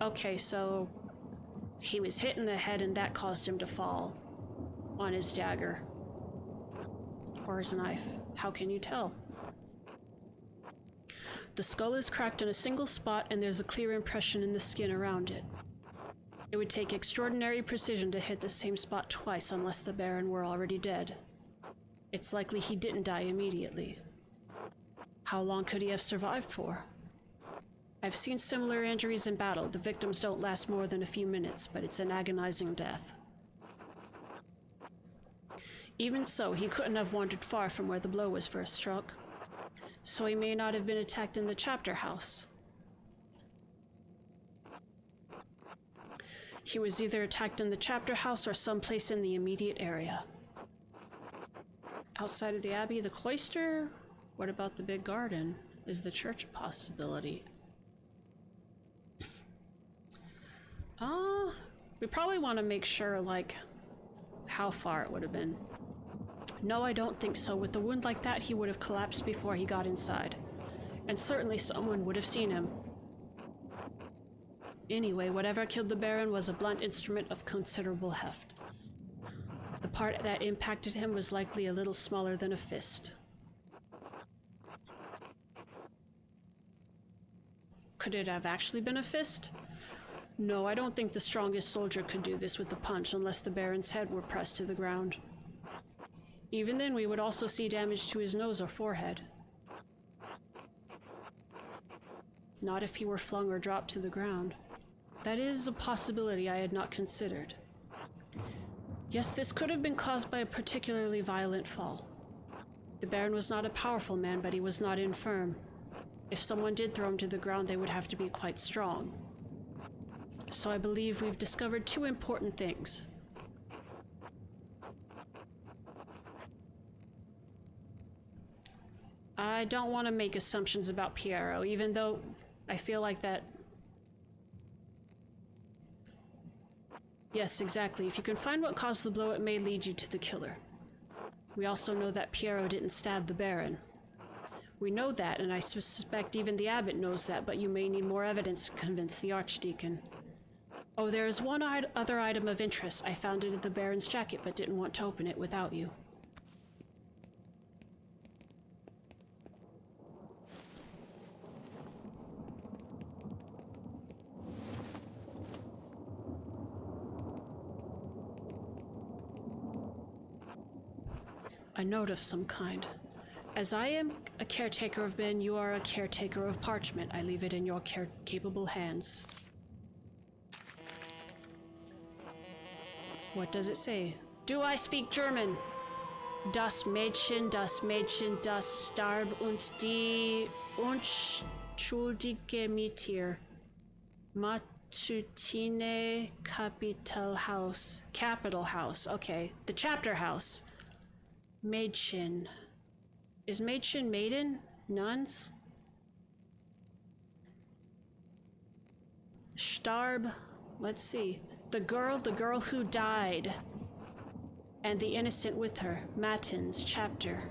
Okay, so he was hit in the head and that caused him to fall on his dagger. Or his knife. How can you tell? The skull is cracked in a single spot and there's a clear impression in the skin around it. It would take extraordinary precision to hit the same spot twice unless the Baron were already dead. It's likely he didn't die immediately. How long could he have survived for? I've seen similar injuries in battle. The victims don't last more than a few minutes, but it's an agonizing death. Even so, he couldn't have wandered far from where the blow was first struck, so he may not have been attacked in the chapter house. He was either attacked in the chapter house or someplace in the immediate area. Outside of the abbey, the cloister? What about the big garden? Is the church a possibility? We probably want to make sure, like, how far it would have been. No, I don't think so. With a wound like that, he would have collapsed before he got inside. And certainly someone would have seen him. Anyway, whatever killed the Baron was a blunt instrument of considerable heft. The part that impacted him was likely a little smaller than a fist. Could it have actually been a fist? No, I don't think the strongest soldier could do this with a punch unless the Baron's head were pressed to the ground. Even then, we would also see damage to his nose or forehead. Not if he were flung or dropped to the ground. That is a possibility I had not considered. Yes, this could have been caused by a particularly violent fall. The Baron was not a powerful man, but he was not infirm. If someone did throw him to the ground, they would have to be quite strong. So I believe we've discovered two important things. I don't want to make assumptions about Piero, even though I feel like that... Yes, exactly. If you can find what caused the blow, it may lead you to the killer. We also know that Piero didn't stab the Baron. We know that, and I suspect even the abbot knows that, but you may need more evidence to convince the archdeacon. Oh, there is one other item of interest. I found it in the Baron's jacket, but didn't want to open it without you. A note of some kind. As I am a caretaker of men, you are a caretaker of parchment. I leave it in your capable hands. What does it say? Do I speak German? Das Mädchen, das starb und die unschuldige Mieter. Matutine Capital House. Capital House, okay. The chapter house. Mädchen. Is Mädchen maiden? Nuns? Starb. Let's see. The girl who died. And the innocent with her. Matins, chapter.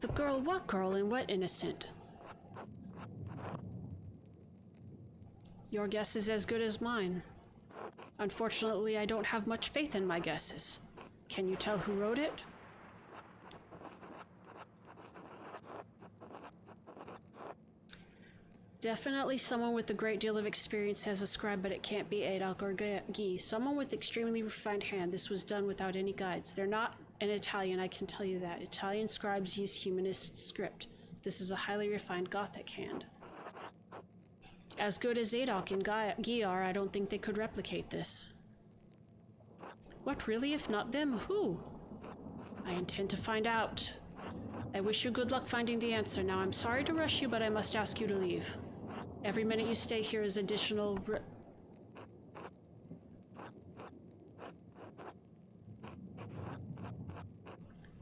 The girl, what girl and what innocent? Your guess is as good as mine. Unfortunately, I don't have much faith in my guesses. Can you tell who wrote it? Definitely someone with a great deal of experience as a scribe, but it can't be Adolf or Guy. Someone with extremely refined hand. This was done without any guides. They're not an Italian, I can tell you that. Italian scribes use humanist script. This is a highly refined Gothic hand. As good as Adolf and Guy are, I don't think they could replicate this. What, really? If not them, who? I intend to find out. I wish you good luck finding the answer. Now, I'm sorry to rush you, but I must ask you to leave. Every minute you stay here is additional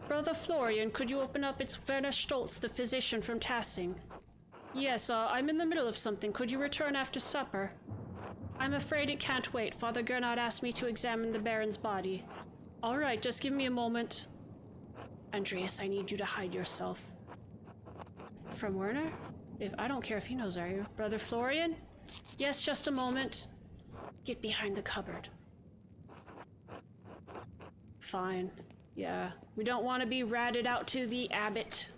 Brother Florian, could you open up? It's Werner Stolz, the physician from Tassing. Yes, I'm in the middle of something. Could you return after supper? I'm afraid it can't wait. Father Gernot asked me to examine the Baron's body. All right, just give me a moment. Andreas, I need you to hide yourself. From Werner? I don't care if he knows, are you? Brother Florian? Yes, just a moment. Get behind the cupboard. Fine. Yeah, we don't want to be ratted out to the abbot.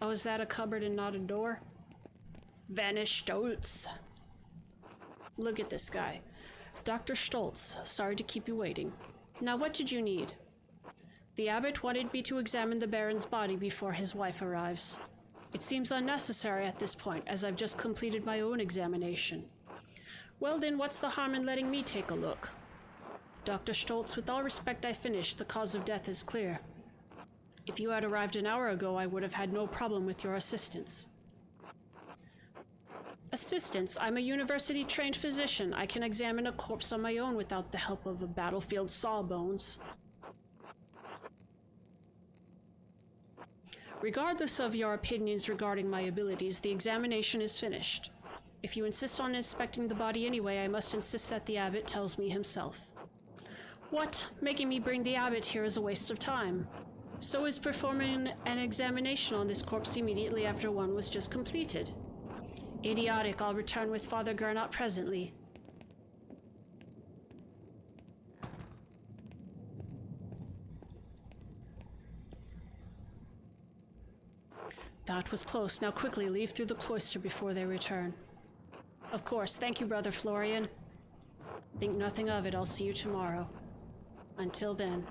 Oh, is that a cupboard and not a door? Vanish Stoltz. Look at this guy. Dr. Stoltz, sorry to keep you waiting. Now what did you need? The abbot wanted me to examine the Baron's body before his wife arrives. It seems unnecessary at this point, as I've just completed my own examination. Well then, what's the harm in letting me take a look? Dr. Stoltz, with all respect, I finished. The cause of death is clear. If you had arrived an hour ago, I would have had no problem with your assistance. Assistance? I'm a university-trained physician. I can examine a corpse on my own without the help of a battlefield sawbones. Regardless of your opinions regarding my abilities, the examination is finished. If you insist on inspecting the body anyway, I must insist that the abbot tells me himself. What? Making me bring the abbot here is a waste of time. So is performing an examination on this corpse immediately after one was just completed. Idiotic. I'll return with Father Gernot presently. That was close. Now quickly leave through the cloister before they return. Of course. Thank you, Brother Florian. Think nothing of it. I'll see you tomorrow. Until then.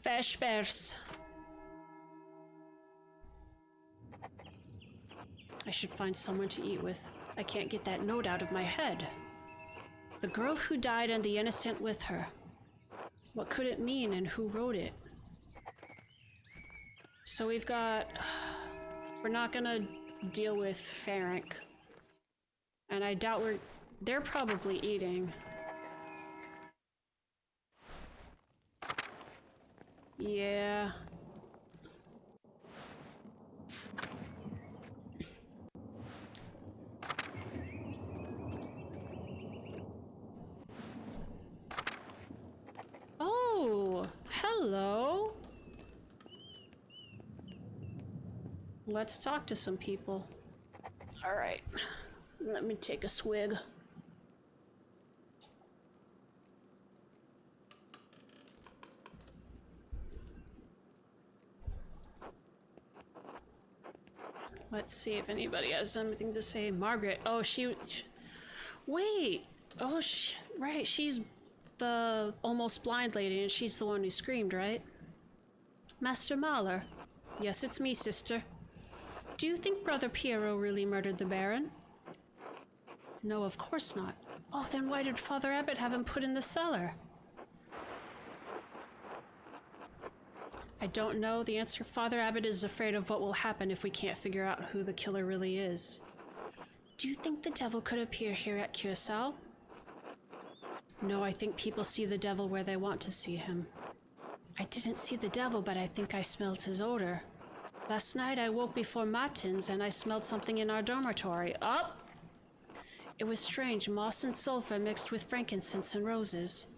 Vespers. I should find someone to eat with. I can't get that note out of my head. The girl who died and the innocent with her. What could it mean and who wrote it? So we've got... We're not gonna deal with Ferenc. And I doubt they're probably eating. Yeah. Oh, hello. Let's talk to some people. All right. Let me take a swig. Let's see if anybody has something to say. Margaret. Oh, wait. Oh, right. She's the almost blind lady, and she's the one who screamed, right? Master Mahler. Yes, it's me, sister. Do you think Brother Piero really murdered the Baron? No, of course not. Oh, then why did Father Abbot have him put in the cellar? I don't know the answer. Father Abbot is afraid of what will happen if we can't figure out who the killer really is. Do you think the devil could appear here at Curacao? No, I think people see the devil where they want to see him. I didn't see the devil, but I think I smelled his odor. Last night I woke before matins and I smelled something in our dormitory. Oh! It was strange, moss and sulfur mixed with frankincense and roses.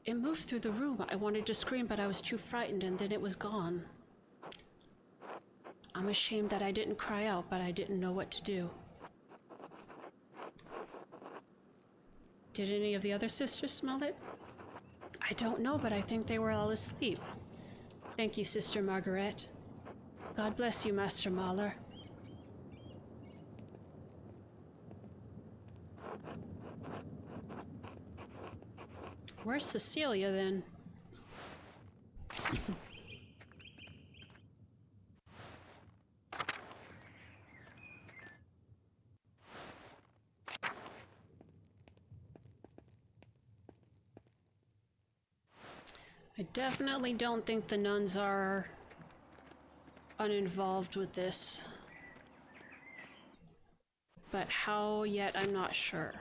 It moved through the room. I wanted to scream, but I was too frightened, and then it was gone. I'm ashamed that I didn't cry out, but I didn't know what to do. Did any of the other sisters smell it? I don't know, but I think they were all asleep. Thank you, Sister Margaret. God bless you, Master Mahler. Where's Cecilia, then? I definitely don't think the nuns are uninvolved with this. But how yet, I'm not sure.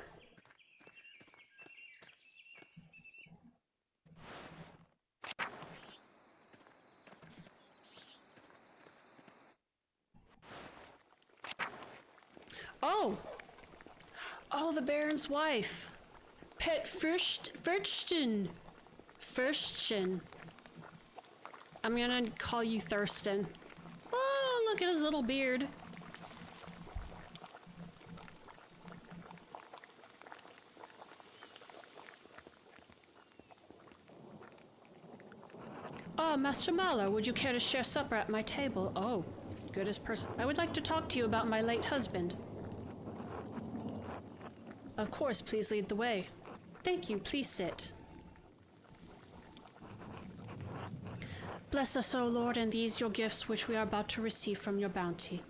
Oh! Oh, the Baron's wife! Pet Fürsten! I'm gonna call you Thurston. Oh, look at his little beard. Oh, Master Mahler, would you care to share supper at my table? Oh, goodest person. I would like to talk to you about my late husband. Of course, please lead the way. Thank you, please sit. Bless us, O Lord, and these your gifts which we are about to receive from your bounty.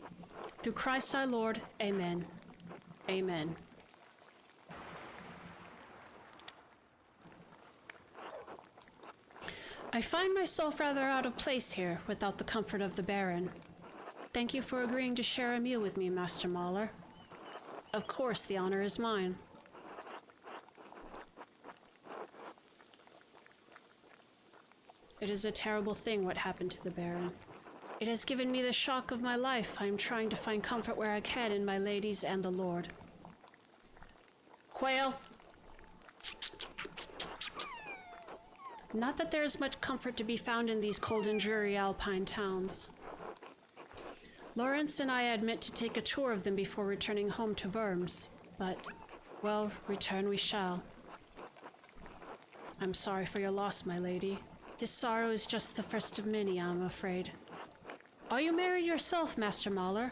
Through Christ our Lord, amen. Amen. I find myself rather out of place here, without the comfort of the Baron. Thank you for agreeing to share a meal with me, Master Mahler. Of course, the honor is mine. It is a terrible thing what happened to the Baron. It has given me the shock of my life. I am trying to find comfort where I can in my ladies and the Lord. Quail! Not that there is much comfort to be found in these cold and dreary alpine towns. Lawrence and I had meant to take a tour of them before returning home to Worms, but, well, return we shall. I'm sorry for your loss, my lady. This sorrow is just the first of many, I'm afraid. Are you married yourself, Master Mahler?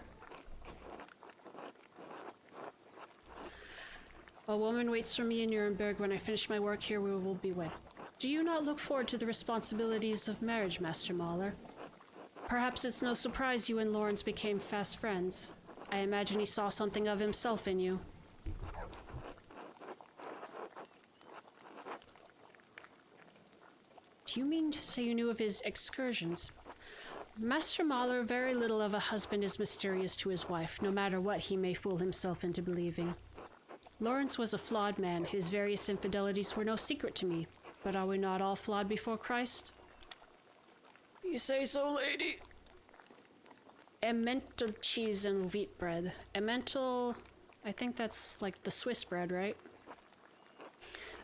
A woman waits for me in Nuremberg. When I finish my work here, we will be wed. Do you not look forward to the responsibilities of marriage, Master Mahler? Perhaps it's no surprise you and Lawrence became fast friends. I imagine he saw something of himself in you. Do you mean to say you knew of his excursions? Master Mahler, very little of a husband is mysterious to his wife, no matter what he may fool himself into believing. Lawrence was a flawed man. His various infidelities were no secret to me. But are we not all flawed before Christ? You say so, lady. Emmental cheese and wheat bread. Emmental, I think that's like the Swiss bread, right?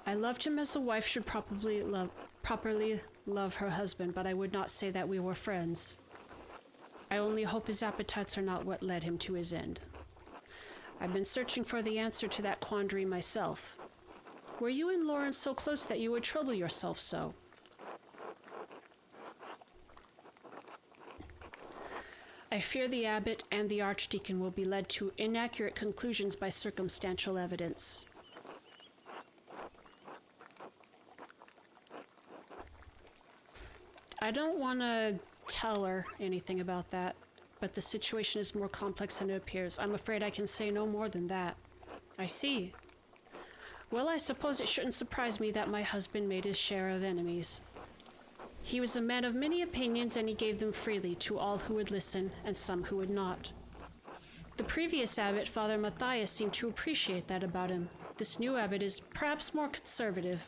I loved him as a wife should properly love her husband, but I would not say that we were friends. I only hope his appetites are not what led him to his end. I've been searching for the answer to that quandary myself. Were you and Lawrence so close that you would trouble yourself so? I fear the abbot and the archdeacon will be led to inaccurate conclusions by circumstantial evidence. I don't want to tell her anything about that, but the situation is more complex than it appears. I'm afraid I can say no more than that. I see. Well, I suppose it shouldn't surprise me that my husband made his share of enemies. He was a man of many opinions, and he gave them freely to all who would listen and some who would not. The previous abbot, Father Matthias, seemed to appreciate that about him. This new abbot is perhaps more conservative.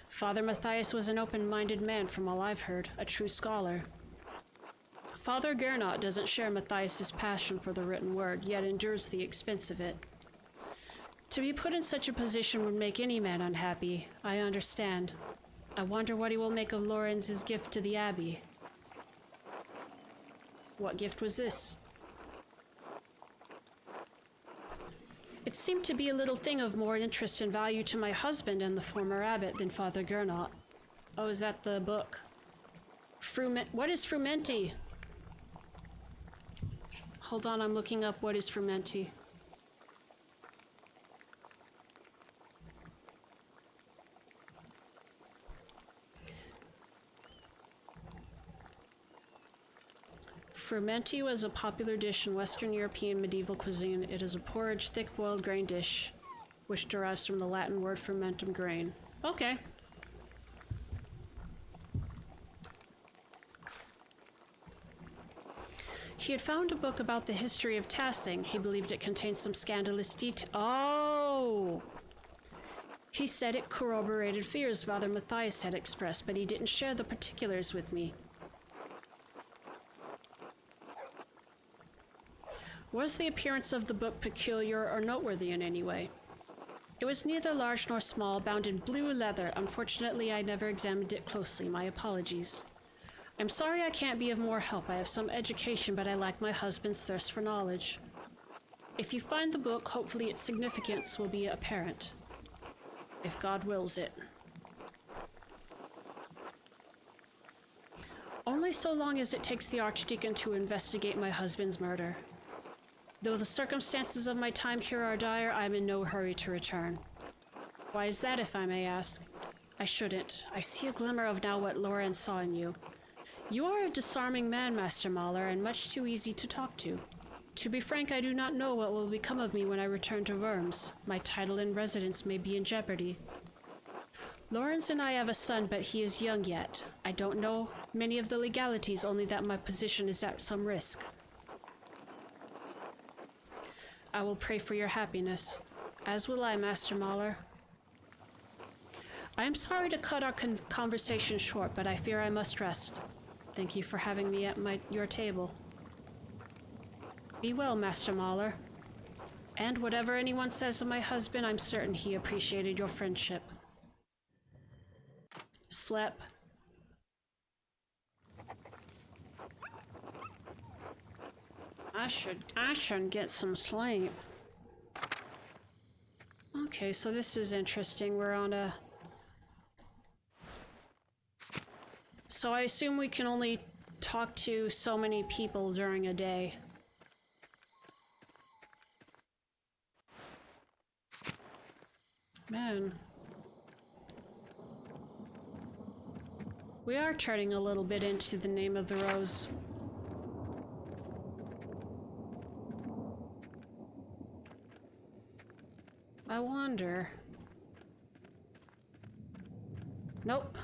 Father Matthias was an open-minded man from all I've heard, a true scholar. Father Gernot doesn't share Matthias's passion for the written word, yet endures the expense of it. To be put in such a position would make any man unhappy, I understand. I wonder what he will make of Lawrence's gift to the abbey. What gift was this? It seemed to be a little thing of more interest and value to my husband and the former abbot than Father Gernot. Oh, is that the book? What is frumenti? Hold on, I'm looking up what is frumenti. Frumenti was a popular dish in Western European medieval cuisine. It is a porridge, thick-boiled grain dish, which derives from the Latin word fermentum, grain. Okay. He had found a book about the history of Tassing. He believed it contained some scandalous detail. Oh! He said it corroborated fears Father Matthias had expressed, but he didn't share the particulars with me. Was the appearance of the book peculiar or noteworthy in any way? It was neither large nor small, bound in blue leather. Unfortunately, I never examined it closely. My apologies. I'm sorry I can't be of more help. I have some education, but I lack my husband's thirst for knowledge. If you find the book, hopefully its significance will be apparent. If God wills it. Only so long as it takes the Archdeacon to investigate my husband's murder. Though the circumstances of my time here are dire, I'm in no hurry to return. Why is that, if I may ask? I shouldn't. I see a glimmer of now what Loren saw in you. You are a disarming man, Master Mahler, and much too easy to talk to. To be frank, I do not know what will become of me when I return to Worms. My title and residence may be in jeopardy. Lawrence and I have a son, but he is young yet. I don't know many of the legalities, only that my position is at some risk. I will pray for your happiness. As will I, Master Mahler. I am sorry to cut our conversation short, but I fear I must rest. Thank you for having me at your table. Be well, Master Mahler. And whatever anyone says of my husband, I'm certain he appreciated your friendship. Slep. I should get some sleep. Okay, so this is interesting. We're on a... So I assume we can only talk to so many people during a day. Man. We are turning a little bit into the Name of the Rose. I wonder... Nope.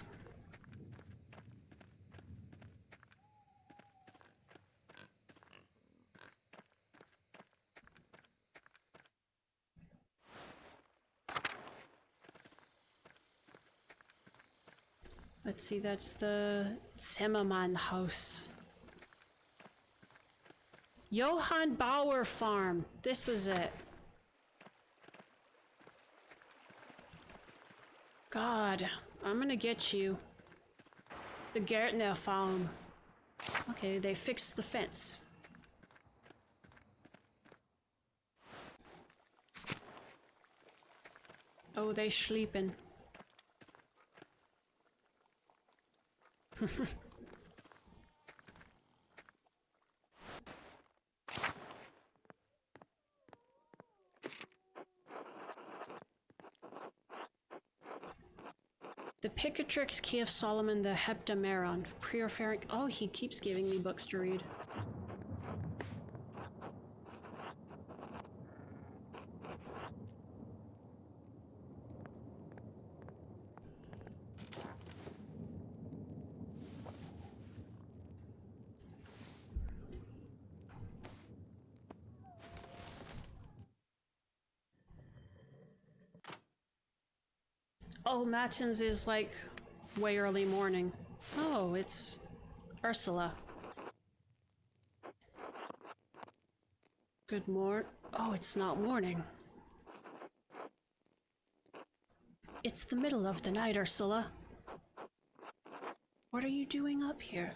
Let's see, that's the Zimmermann house. Johann Bauer Farm. This is it. God, I'm gonna get you. The Gärtner Farm. Okay, they fixed the fence. Oh, they sleeping. The Picatrix Key of Solomon, the Heptameron, Preferring. Oh, he keeps giving me books to read. Oh, Matins is like way early morning. Oh, it's Ursula. Good morning. Oh, it's not morning. It's the middle of the night, Ursula. What are you doing up here?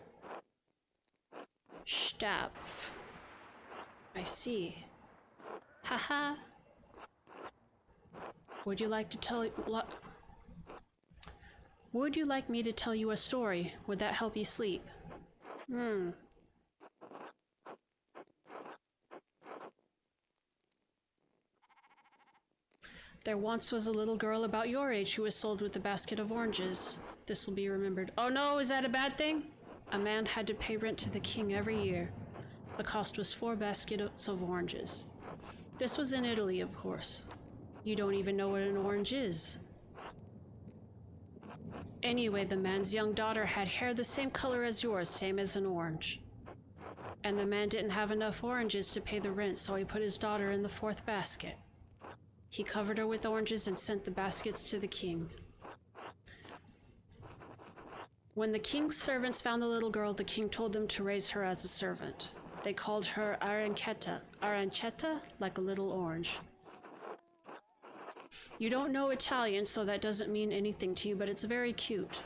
Stapf. I see. Haha. Would you like me to tell you a story? Would that help you sleep? There once was a little girl about your age who was sold with a basket of oranges. This will be remembered. Oh no, is that a bad thing? A man had to pay rent to the king every year. The cost was 4 baskets of oranges. This was in Italy, of course. You don't even know what an orange is. Anyway, the man's young daughter had hair the same color as yours, same as an orange. And the man didn't have enough oranges to pay the rent, so he put his daughter in the 4th basket. He covered her with oranges and sent the baskets to the king. When the king's servants found the little girl, the king told them to raise her as a servant. They called her Arancetta. Arancetta, like a little orange. You don't know Italian, so that doesn't mean anything to you, but it's very cute.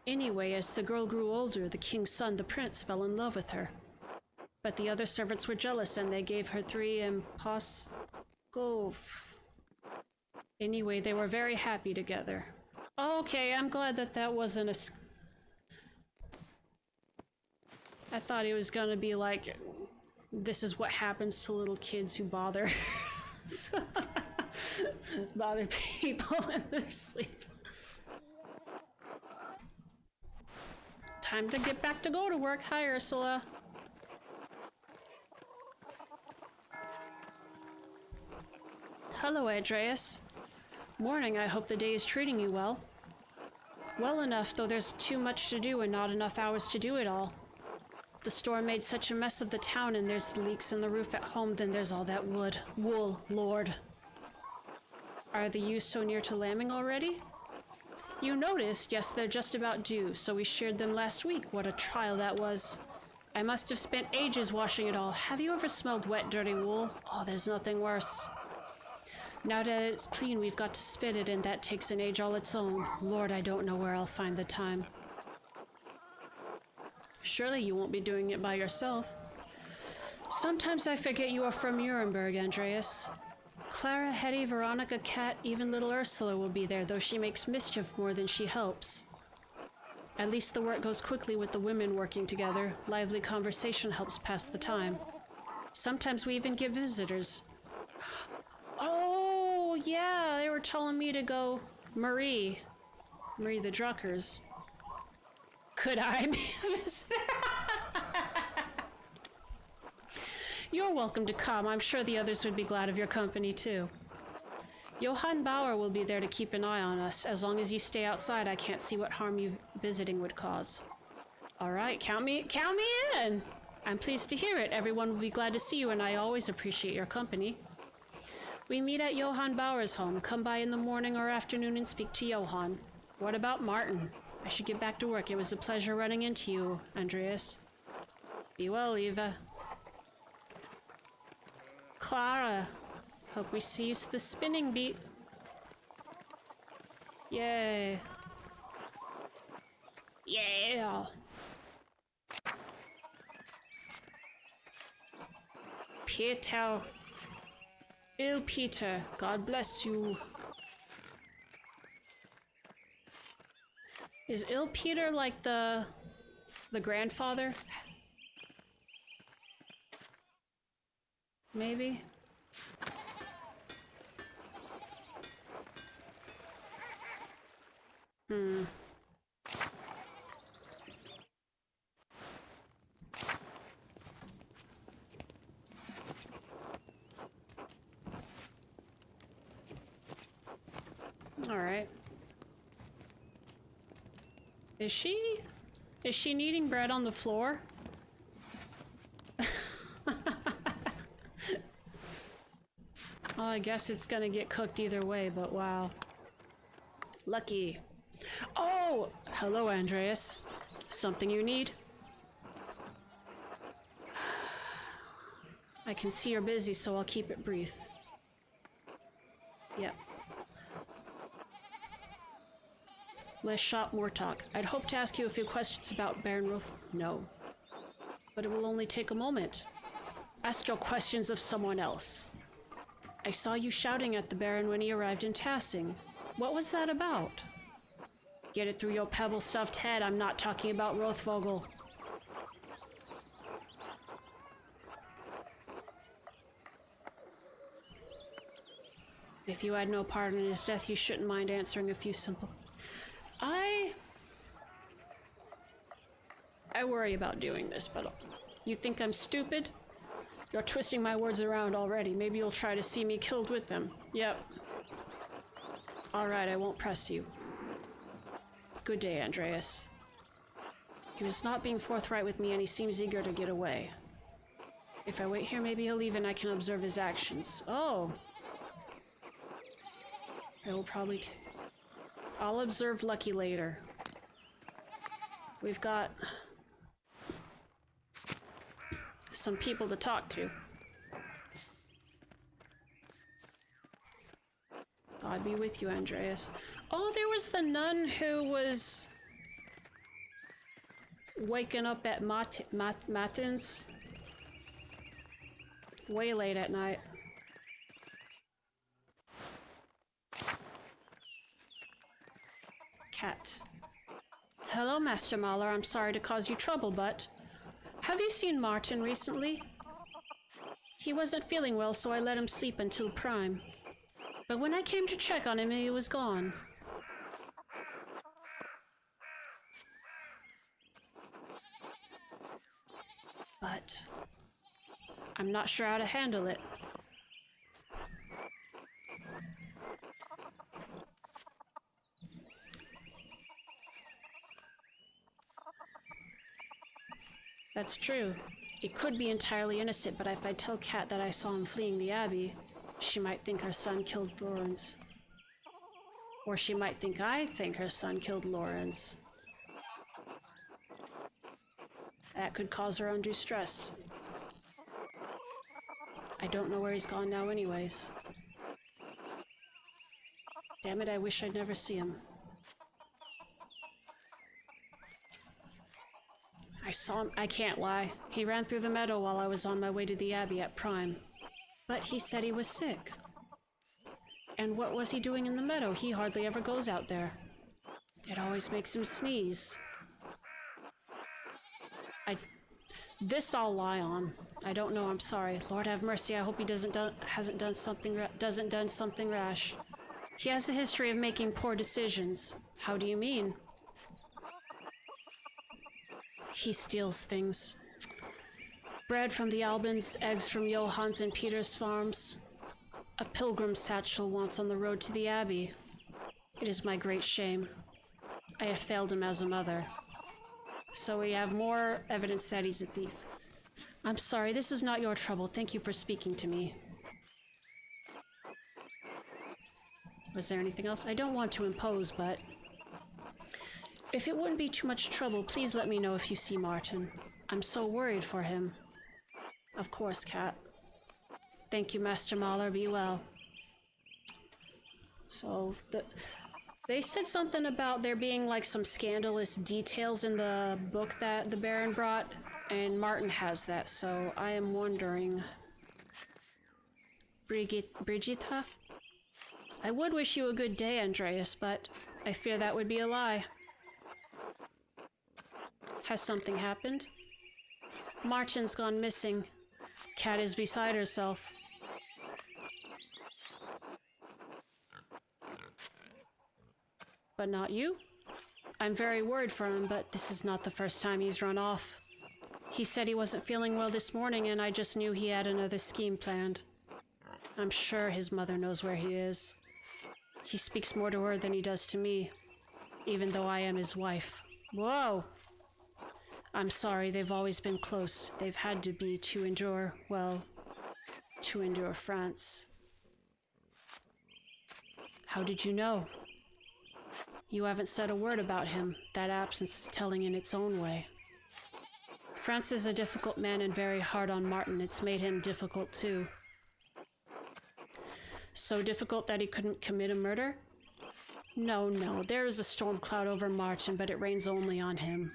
Anyway, as the girl grew older, the king's son, the prince, fell in love with her. But the other servants were jealous, and they gave her 3 impossibles. Anyway, they were very happy together. Okay, I'm glad that wasn't I thought it was gonna be like, this is what happens to little kids who bother bother people in their sleep. Time to get back to go to work. Hi, Ursula. Hello, Andreas. Morning, I hope the day is treating you well. Well enough, though there's too much to do and not enough hours to do it all. The storm made such a mess of the town, and there's the leaks in the roof at home, then there's all that wool, Lord. Are the ewes so near to lambing already? You noticed, yes, they're just about due, so we sheared them last week. What a trial that was. I must have spent ages washing it all. Have you ever smelled wet, dirty wool? Oh, there's nothing worse. Now that it's clean, we've got to spit it, and that takes an age all its own. Lord, I don't know where I'll find the time. Surely you won't be doing it by yourself. Sometimes I forget you are from Nuremberg, Andreas. Clara, Hetty, Veronica, Kat, even little Ursula will be there, though she makes mischief more than she helps. At least the work goes quickly with the women working together. Lively conversation helps pass the time. Sometimes we even get visitors. Oh, yeah, they were telling me to go Marie the Druckers. Could I be a visitor? You're welcome to come. I'm sure the others would be glad of your company, too. Johann Bauer will be there to keep an eye on us. As long as you stay outside, I can't see what harm you visiting would cause. All right, count me in. I'm pleased to hear it. Everyone will be glad to see you, and I always appreciate your company. We meet at Johann Bauer's home. Come by in the morning or afternoon and speak to Johann. What about Martin? I should get back to work. It was a pleasure running into you, Andreas. Be well, Eva. Clara. Hope we see you to the spinning beat. Yay. Yeah. Peter. Il Peter, God bless you. Is Il Peter like the grandfather? Maybe? Alright. Is she kneading bread on the floor? Oh, I guess it's gonna get cooked either way, but wow. Lucky. Oh! Hello, Andreas. Something you need? I can see you're busy, so I'll keep it brief. Yep. Less shop, more talk. I'd hope to ask you a few questions about Baron Rolf. No. But it will only take a moment. Ask your questions of someone else. I saw you shouting at the Baron when he arrived in Tassing. What was that about? Get it through your pebble-stuffed head. I'm not talking about Rothvogel. If you had no part in his death, you shouldn't mind answering a few simple... I worry about doing this, but you think I'm stupid? You're twisting my words around already. Maybe you'll try to see me killed with them. Yep. Alright, I won't press you. Good day, Andreas. He was not being forthright with me, and he seems eager to get away. If I wait here, maybe he'll leave and I can observe his actions. Oh. I will probably I'll observe Lucky later. We've got some people to talk to. God be with you, Andreas. Oh, there was the nun who was waking up at matins way late at night. Cat. Hello, Master Mahler. I'm sorry to cause you trouble, but Have you seen Martin recently? He wasn't feeling well, so I let him sleep until prime. But when I came to check on him, he was gone. But I'm not sure how to handle it. That's true. It could be entirely innocent, but if I tell Kat that I saw him fleeing the Abbey, she might think her son killed Lawrence. Or she might think I think her son killed Lawrence. That could cause her undue stress. I don't know where he's gone now anyways. Damn it, I wish I'd never see him. I saw him, I can't lie. He ran through the meadow while I was on my way to the Abbey at Prime. But he said he was sick. And what was he doing in the meadow? He hardly ever goes out there. It always makes him sneeze. This I'll lie on. I don't know, I'm sorry. Lord have mercy, I hope he hasn't done something rash. He has a history of making poor decisions. How do you mean? He steals things. Bread from the Albans, eggs from Johann's and Peter's farms. A pilgrim satchel once on the road to the Abbey. It is my great shame. I have failed him as a mother. So we have more evidence that he's a thief. I'm sorry, this is not your trouble. Thank you for speaking to me. Was there anything else? I don't want to impose, but if it wouldn't be too much trouble, please let me know if you see Martin. I'm so worried for him. Of course, Kat. Thank you, Master Mahler. Be well. So, they said something about there being like some scandalous details in the book that the Baron brought, and Martin has that, so I am wondering... Brigitta? I would wish you a good day, Andreas, but I fear that would be a lie. Has something happened? Martin's gone missing. Kat is beside herself. But not you? I'm very worried for him, but this is not the first time he's run off. He said he wasn't feeling well this morning, and I just knew he had another scheme planned. I'm sure his mother knows where he is. He speaks more to her than he does to me, even though I am his wife. Whoa! I'm sorry, they've always been close. They've had to be to endure, well, to endure France. How did you know? You haven't said a word about him. That absence is telling in its own way. France is a difficult man and very hard on Martin. It's made him difficult too. So difficult that he couldn't commit a murder? No, there is a storm cloud over Martin, but it rains only on him.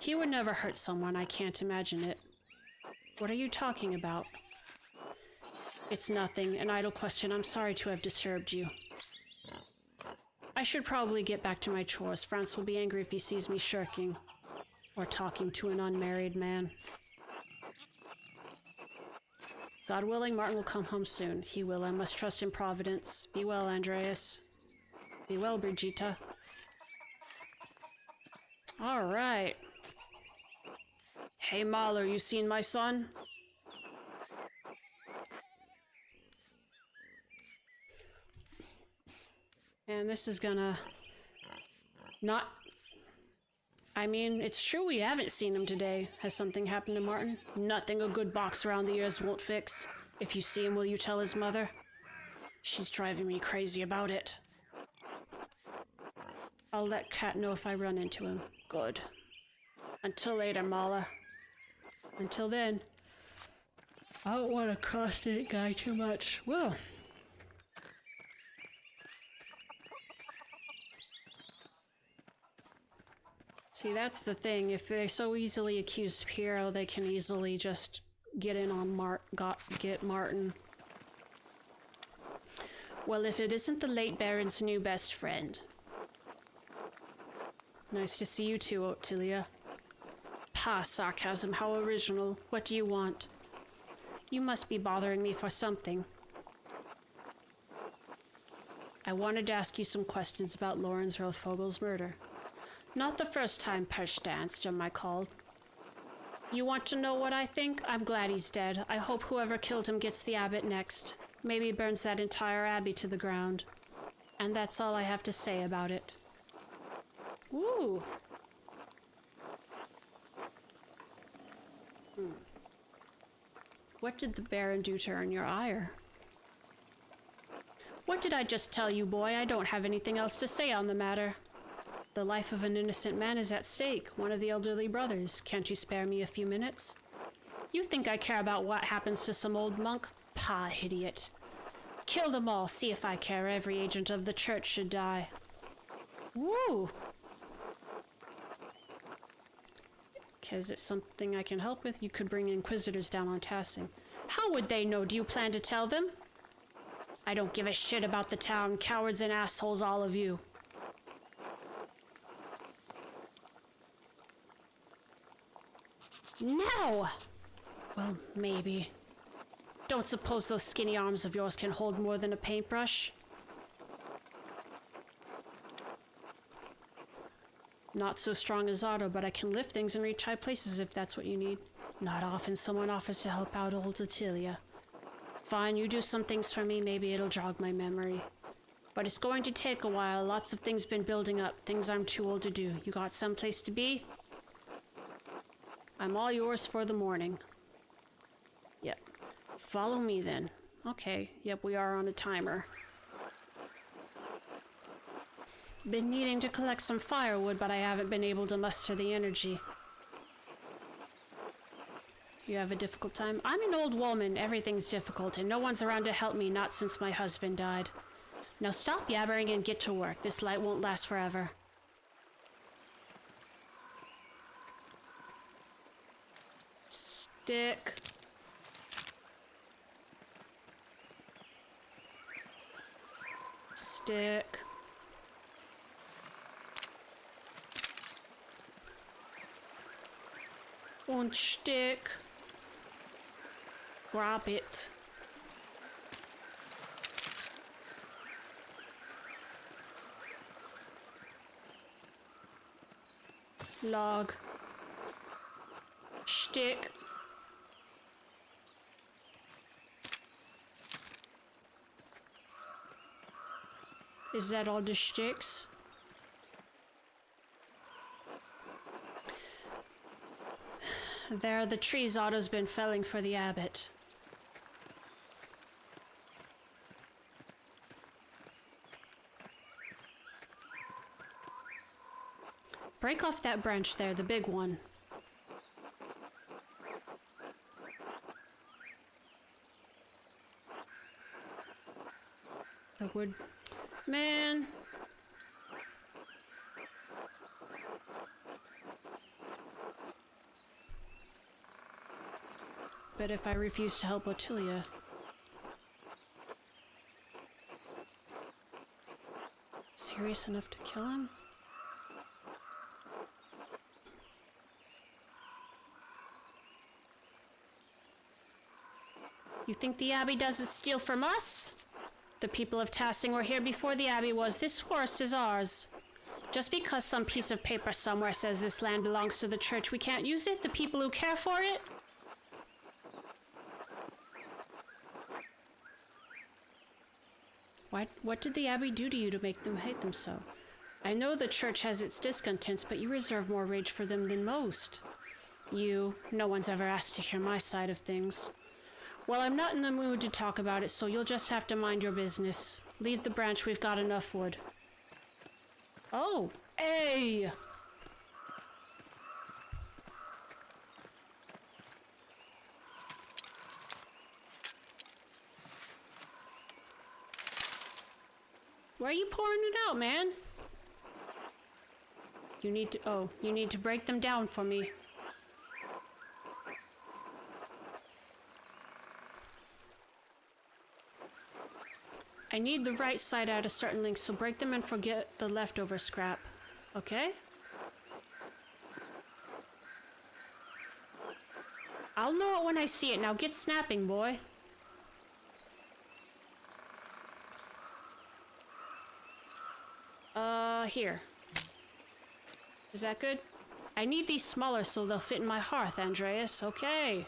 He would never hurt someone, I can't imagine it. What are you talking about? It's nothing, an idle question. I'm sorry to have disturbed you. I should probably get back to my chores. France will be angry if he sees me shirking or talking to an unmarried man. God willing, Martin will come home soon. He will. I must trust in Providence. Be well, Andreas. Be well, Brigitta. All right. Hey, Mahler, you seen my son? And this is gonna not... I mean, it's true we haven't seen him today. Has something happened to Martin? Nothing a good box around the ears won't fix. If you see him, will you tell his mother? She's driving me crazy about it. I'll let Kat know if I run into him. Good. Until later, Mahler. Until then, I don't want to cross that guy too much. Well... See, that's the thing. If they so easily accuse Piero, they can easily just get in on get Martin. Well, if it isn't the late Baron's new best friend. Nice to see you too, Ottilia. Ha, sarcasm, how original. What do you want? You must be bothering me for something. I wanted to ask you some questions about Lawrence Rothfogel's murder. Not the first time Perch danced, am I called? You want to know what I think? I'm glad he's dead. I hope whoever killed him gets the abbot next. Maybe burns that entire abbey to the ground. And that's all I have to say about it. Woo! What did the Baron do to earn your ire? What did I just tell you, boy? I don't have anything else to say on the matter. The life of an innocent man is at stake, one of the elderly brothers. Can't you spare me a few minutes? You think I care about what happens to some old monk? Pah, idiot. Kill them all, see if I care. Every agent of the church should die. Woo! Is it something I can help with? You could bring inquisitors down on Tassing. How would they know? Do you plan to tell them? I don't give a shit about the town. Cowards and assholes, all of you. No! Well, maybe. Don't suppose those skinny arms of yours can hold more than a paintbrush? Not so strong as Otto, but I can lift things and reach high places if that's what you need. Not often someone offers to help out old Attilia. Fine, you do some things for me, maybe it'll jog my memory. But it's going to take a while. Lots of things been building up, things I'm too old to do. You got someplace to be? I'm all yours for the morning. Yep. Follow me then. Okay, yep, we are on a timer. Been needing to collect some firewood, but I haven't been able to muster the energy. You have a difficult time? I'm an old woman, everything's difficult, and no one's around to help me, not since my husband died. Now stop yabbering and get to work. This light won't last forever. Stick. Stick. Und Stick. Grab it. Log. Stick. Is that all the sticks? There are the trees Otto's been felling for the abbot. Break off that branch there, the big one. The wood. Man. But if I refuse to help Ottilia... Serious enough to kill him? You think the Abbey doesn't steal from us? The people of Tassing were here before the Abbey was. This forest is ours. Just because some piece of paper somewhere says this land belongs to the church, we can't use it? The people who care for it? What did the Abbey do to you to make them hate them so? I know the church has its discontents, but you reserve more rage for them than most. No one's ever asked to hear my side of things. Well, I'm not in the mood to talk about it, so you'll just have to mind your business. Leave the branch, we've got enough wood. Oh, hey! Why are you pouring it out, man? You need to break them down for me. I need the right side at a certain length, so break them and forget the leftover scrap. Okay? I'll know it when I see it. Now get snapping, boy. Here. Is that good? I need these smaller so they'll fit in my hearth, Andreas. Okay.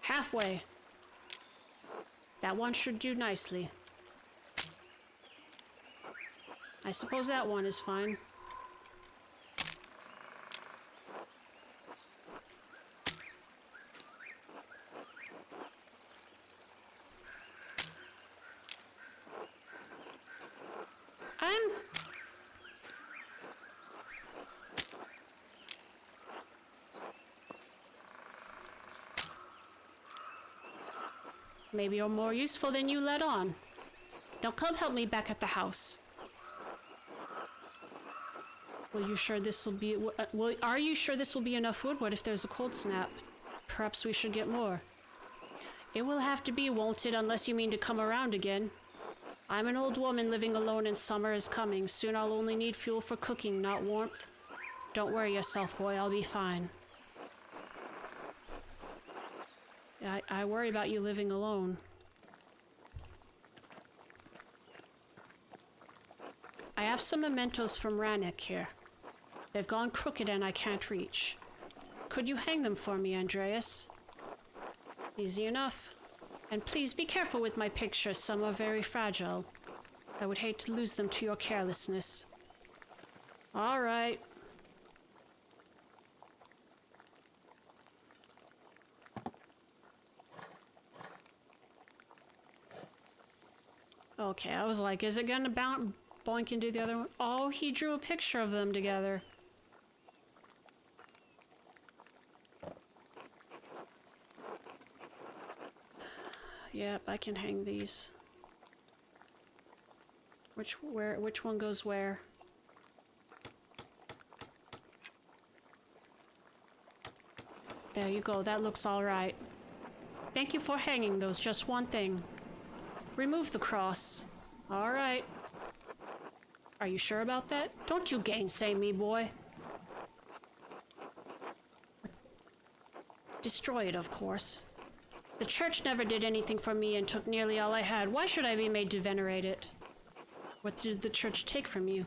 Halfway. That one should do nicely. I suppose that one is fine. Maybe you're more useful than you let on. Now come help me back at the house. Are you sure this will be enough wood? What if there's a cold snap? Perhaps we should get more. It will have to be, won't it, unless you mean to come around again. I'm an old woman living alone and summer is coming. Soon I'll only need fuel for cooking, not warmth. Don't worry yourself, boy, I'll be fine. I worry about you living alone. I have some mementos from Rannick here. They've gone crooked and I can't reach. Could you hang them for me, Andreas? Easy enough. And please be careful with my pictures, some are very fragile. I would hate to lose them to your carelessness. All right. Okay, I was like, is it gonna boink into the other one? Oh, he drew a picture of them together. Yep, I can hang these. Which one goes where? There you go, that looks all right. Thank you for hanging those, just one thing. Remove the cross. All right. Are you sure about that? Don't you gainsay me, boy. Destroy it, of course. The church never did anything for me and took nearly all I had. Why should I be made to venerate it? What did the church take from you?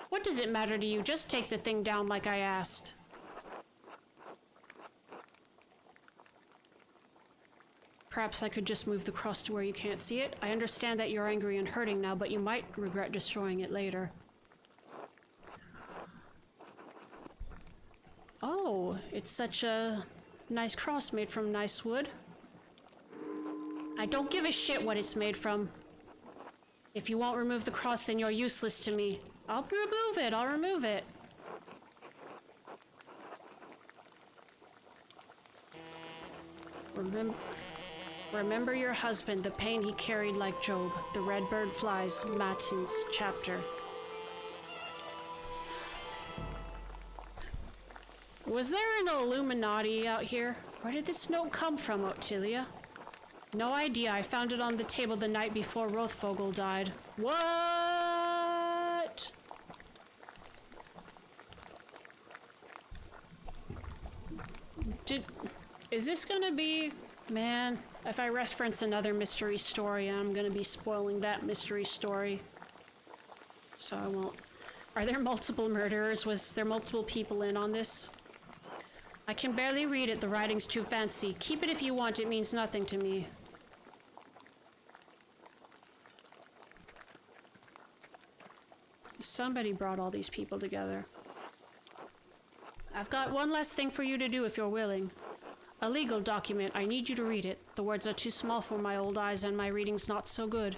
What does it matter to you? Just take the thing down like I asked. Perhaps I could just move the cross to where you can't see it. I understand that you're angry and hurting now, but you might regret destroying it later. Oh, it's such a nice cross made from nice wood. I don't give a shit what it's made from. If you won't remove the cross, then you're useless to me. I'll remove it, I'll remove it. Remember your husband, the pain he carried like Job. The red bird flies, Matins chapter. Was there an Illuminati out here? Where did this note come from, Ottilia? No idea. I found it on the table the night before Rothvogel died. What? Is this gonna be... Man, if I reference another mystery story, I'm gonna be spoiling that mystery story. So I won't. Are there multiple murderers? Was there multiple people in on this? I can barely read it. The writing's too fancy. Keep it if you want. It means nothing to me. Somebody brought all these people together. I've got one last thing for you to do if you're willing. A legal document. I need you to read it. The words are too small for my old eyes and my reading's not so good.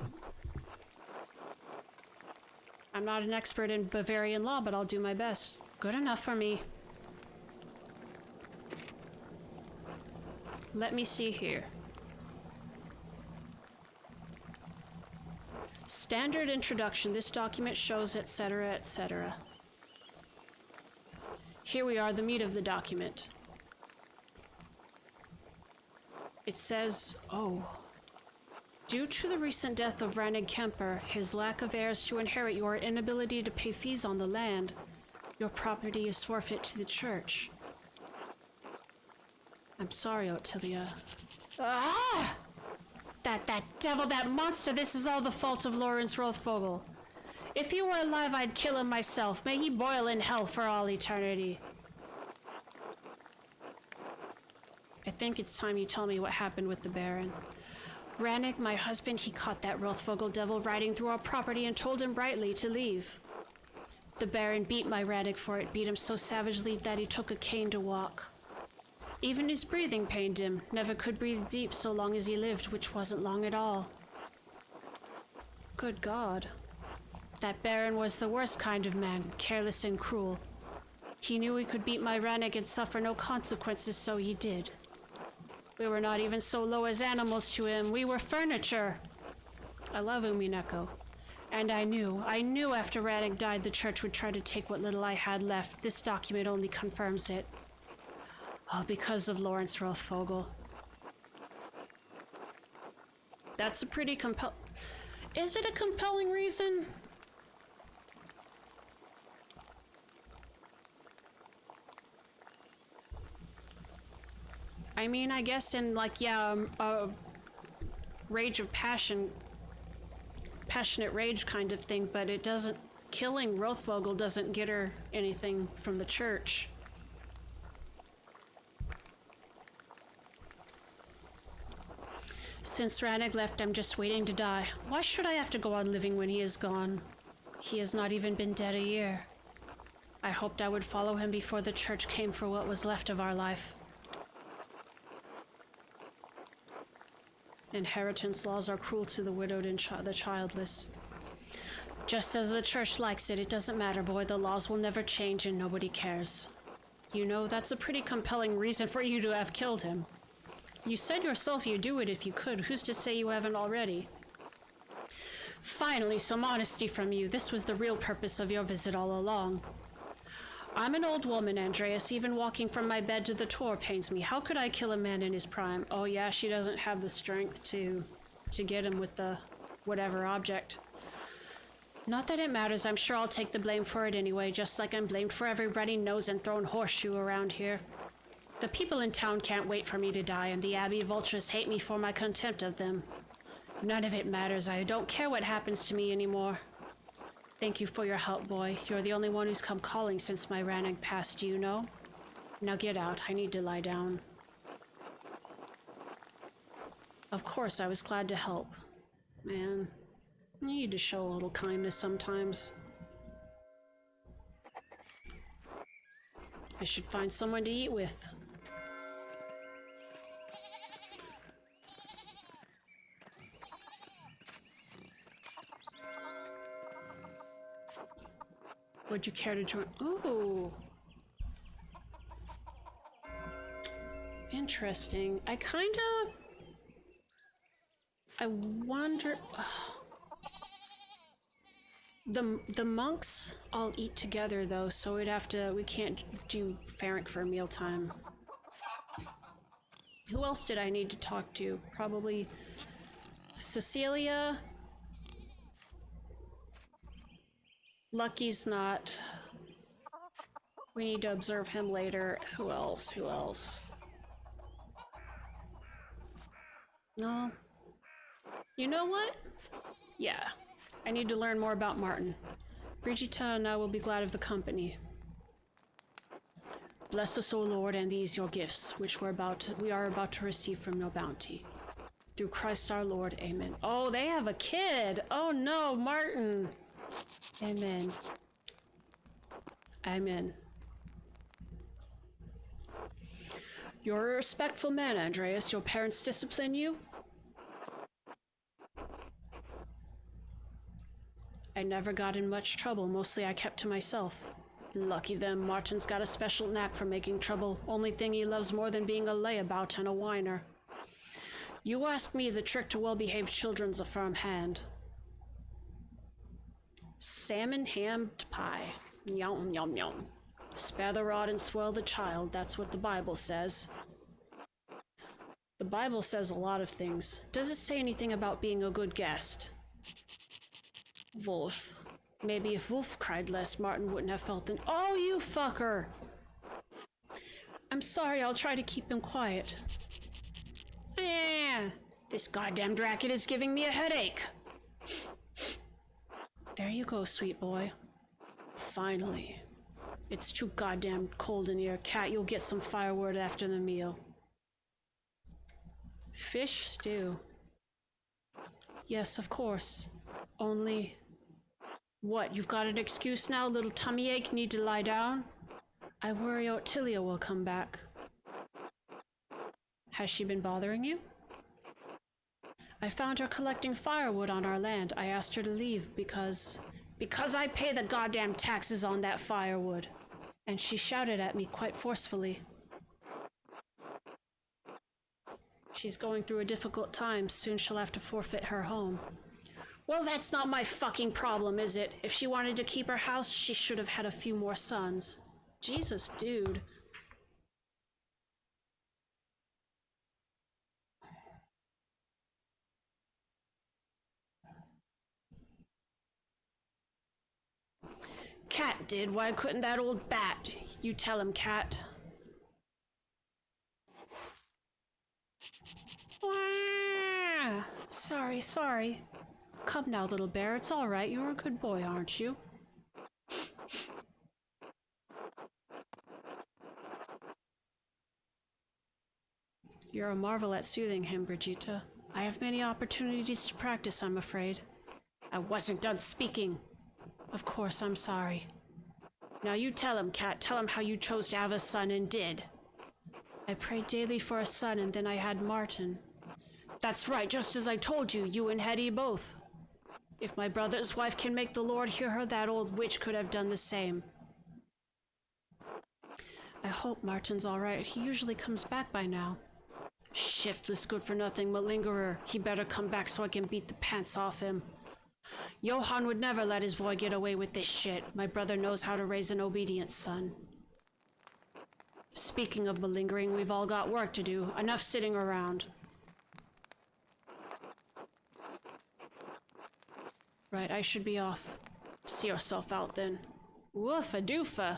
I'm not an expert in Bavarian law, but I'll do my best. Good enough for me. Let me see here. Standard introduction. This document shows, etc., etc. Here we are, the meat of the document. It says, oh, Due to the recent death of Rannig Kemper, his lack of heirs to inherit your inability to pay fees on the land, your property is forfeit to the church. I'm sorry, Ottilia. Ah! That devil, that monster, this is all the fault of Lawrence Rothvogel. If he were alive, I'd kill him myself. May he boil in hell for all eternity. I think it's time you tell me what happened with the Baron. Rannig, my husband, he caught that Rothvogel devil riding through our property and told him rightly to leave. The Baron beat my Rannig for it, beat him so savagely that he took a cane to walk. Even his breathing pained him, never could breathe deep so long as he lived, which wasn't long at all. Good God. That Baron was the worst kind of man, careless and cruel. He knew he could beat my Rannig and suffer no consequences, so he did. We were not even so low as animals to him. We were furniture. I love Umineko. And I knew after Rannig died, the church would try to take what little I had left. This document only confirms it. All because of Lawrence Rothvogel. That's a pretty Is it a compelling reason? I mean, I guess in a rage of passion, passionate rage kind of thing, but it doesn't, killing Rothvogel doesn't get her anything from the church. Since Rannig left, I'm just waiting to die. Why should I have to go on living when he is gone? He has not even been dead a year. I hoped I would follow him before the church came for what was left of our life. Inheritance laws are cruel to the widowed and the childless. Just as the church likes it, it doesn't matter, boy. The laws will never change and nobody cares. You know, that's a pretty compelling reason for you to have killed him. You said yourself you'd do it if you could. Who's to say you haven't already? Finally, some honesty from you. This was the real purpose of your visit all along. I'm an old woman, Andreas. Even walking from my bed to the Tor pains me. How could I kill a man in his prime? Oh yeah, she doesn't have the strength to get him with the whatever object. Not that it matters. I'm sure I'll take the blame for it anyway, just like I'm blamed for every runny nose and thrown horseshoe around here. The people in town can't wait for me to die, and the Abbey Vultures hate me for my contempt of them. None of it matters. I don't care what happens to me anymore. Thank you for your help, boy. You're the only one who's come calling since my Rannig passed, you know? Now get out. I need to lie down. Of course, I was glad to help. Man, you need to show a little kindness sometimes. I should find someone to eat with. Would you care to join? Ooh. Interesting. I wonder... The monks all eat together though, so we can't do Ferenc for mealtime. Who else did I need to talk to? Probably Cecilia. Lucky's not. We need to observe him later. Who else? No. You know what? Yeah. I need to learn more about Martin. Brigitte and I will be glad of the company. Bless us, O Lord, and these your gifts, which we are about to receive from your bounty. Through Christ our Lord, amen. Oh, they have a kid! Oh no, Martin! Amen. Amen. You're a respectful man, Andreas. Your parents discipline you? I never got in much trouble. Mostly I kept to myself. Lucky them. Martin's got a special knack for making trouble. Only thing he loves more than being a layabout and a whiner. You ask me, the trick to well-behaved children's a firm hand. Salmon hammed pie. Yum, yum, yum. Spare the rod and spoil the child. That's what the Bible says. The Bible says a lot of things. Does it say anything about being a good guest? Wolf. Maybe if Wolf cried less, Martin wouldn't have felt an— Oh, you fucker! I'm sorry, I'll try to keep him quiet. This goddamn racket is giving me a headache. There you go, sweet boy. Finally. It's too goddamn cold in here, Cat. You'll get some firewood after the meal. Fish stew. Yes, of course. Only... What, you've got an excuse now? Little tummy ache, need to lie down? I worry Ottilia will come back. Has she been bothering you? I found her collecting firewood on our land. I asked her to leave because I pay the goddamn taxes on that firewood. And she shouted at me quite forcefully. She's going through a difficult time. Soon she'll have to forfeit her home. Well, that's not my fucking problem, is it? If she wanted to keep her house, she should have had a few more sons. Jesus, dude. Cat did. Why couldn't that old bat? You tell him, Cat. Wah! Sorry. Come now, little bear. It's all right. You're a good boy, aren't you? You're a marvel at soothing him, Brigitte. I have many opportunities to practice, I'm afraid. I wasn't done speaking. Of course, I'm sorry. Now you tell him, Cat. Tell him how you chose to have a son and did. I prayed daily for a son, and then I had Martin. That's right, just as I told you, you and Hetty both. If my brother's wife can make the Lord hear her, that old witch could have done the same. I hope Martin's all right. He usually comes back by now. Shiftless, good-for-nothing malingerer. He better come back so I can beat the pants off him. Johann would never let his boy get away with this shit. My brother knows how to raise an obedient son. Speaking of malingering, we've all got work to do. Enough sitting around. Right, I should be off. See yourself out then. Woofa-doofa.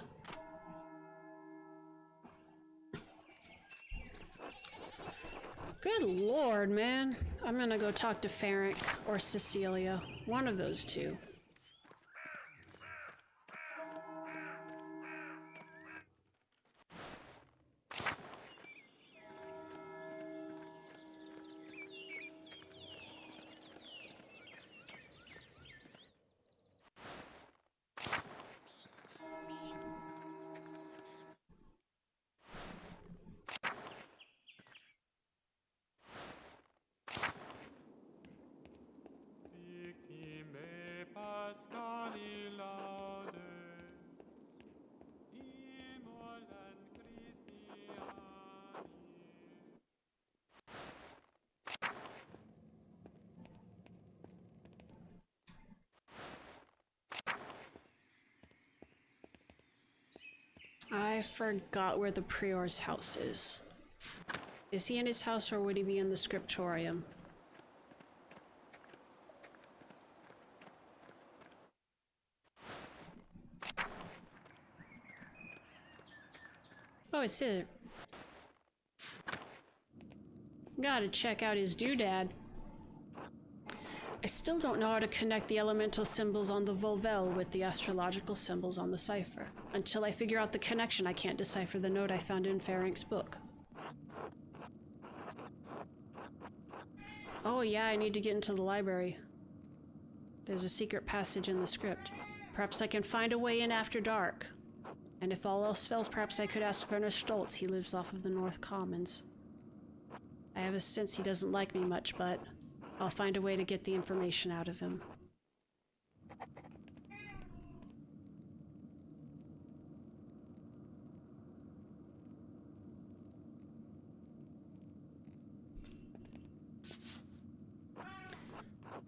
Good lord, man. I'm gonna go talk to Ferenc or Cecilia. One of those two. I forgot where the Prior's house is. Is he in his house or would he be in the scriptorium? Oh, it's it. Gotta check out his doodad. I still don't know how to connect the elemental symbols on the Volvel with the astrological symbols on the cipher. Until I figure out the connection, I can't decipher the note I found in Ferenc's book. Oh yeah, I need to get into the library. There's a secret passage in the script. Perhaps I can find a way in after dark. And if all else fails, perhaps I could ask Werner Stoltz. He lives off of the North Commons. I have a sense he doesn't like me much, but I'll find a way to get the information out of him.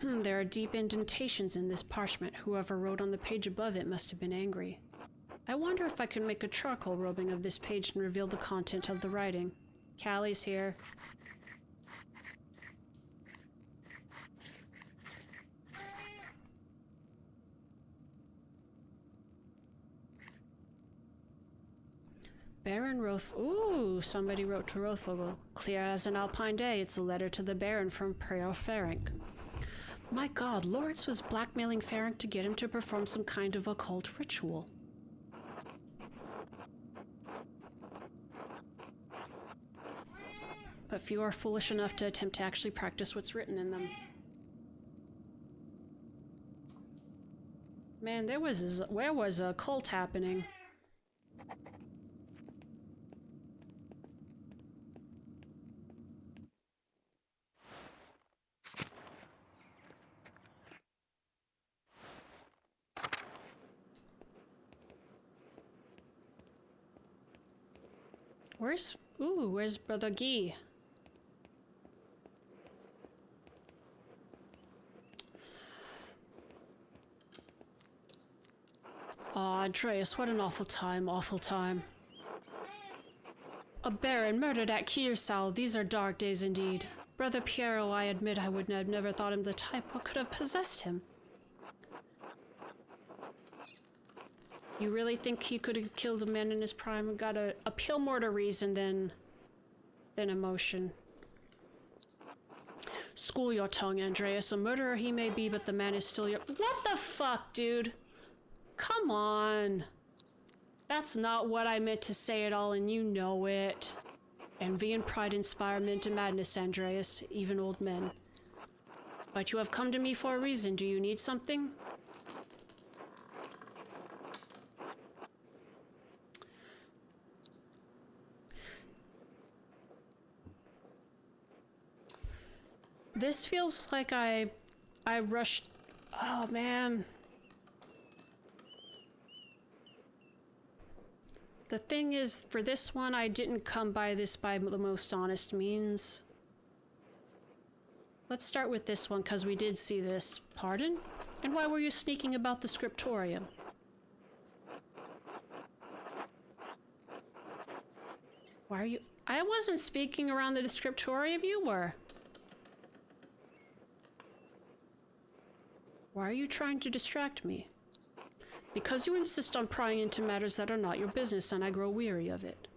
There are deep indentations in this parchment. Whoever wrote on the page above it must have been angry. I wonder if I can make a charcoal rubbing of this page and reveal the content of the writing. Callie's here. Baron Roth. Ooh, somebody wrote to Rothvogel. Clear as an alpine day, it's a letter to the Baron from Prior Ferenc. My god, Lawrence was blackmailing Ferenc to get him to perform some kind of occult ritual. But few are foolish enough to attempt to actually practice what's written in them. Man, where was a cult happening? Where's Brother Guy? Aw, Andreas, what an awful time, awful time. A baron murdered at Kiersau. These are dark days indeed. Brother Piero, I admit I would have never thought him the type. What could have possessed him? You really think he could have killed a man in his prime and got a appeal more to reason than emotion? School your tongue, Andreas. A murderer he may be, but the man is still your— What the fuck, dude? Come on. That's not what I meant to say at all, and you know it. Envy and pride inspire men to madness, Andreas, even old men. But you have come to me for a reason. Do you need something? This feels like I rushed. Oh, man. The thing is, for this one, I didn't come by this by the most honest means. Let's start with this one, because we did see this. Pardon? And why were you sneaking about the scriptorium? Why are you— I wasn't speaking around the scriptorium, you were. Why are you trying to distract me? Because you insist on prying into matters that are not your business, and I grow weary of it.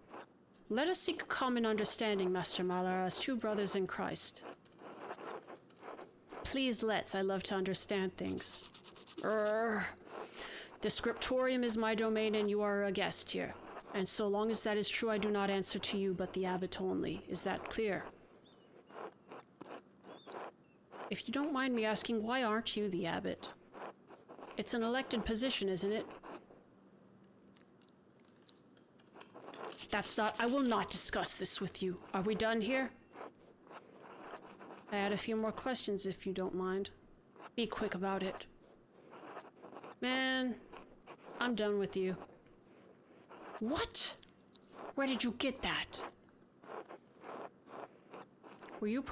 Let us seek a common understanding, Master Malar, as two brothers in Christ. Please let's. I love to understand things. The scriptorium is my domain, and you are a guest here. And so long as that is true, I do not answer to you, but the abbot only. Is that clear? If you don't mind me asking, why aren't you the abbot? It's an elected position, isn't it? That's not— I will not discuss this with you. Are we done here? I had a few more questions, if you don't mind. Be quick about it. Man, I'm done with you. What? Where did you get that? Were you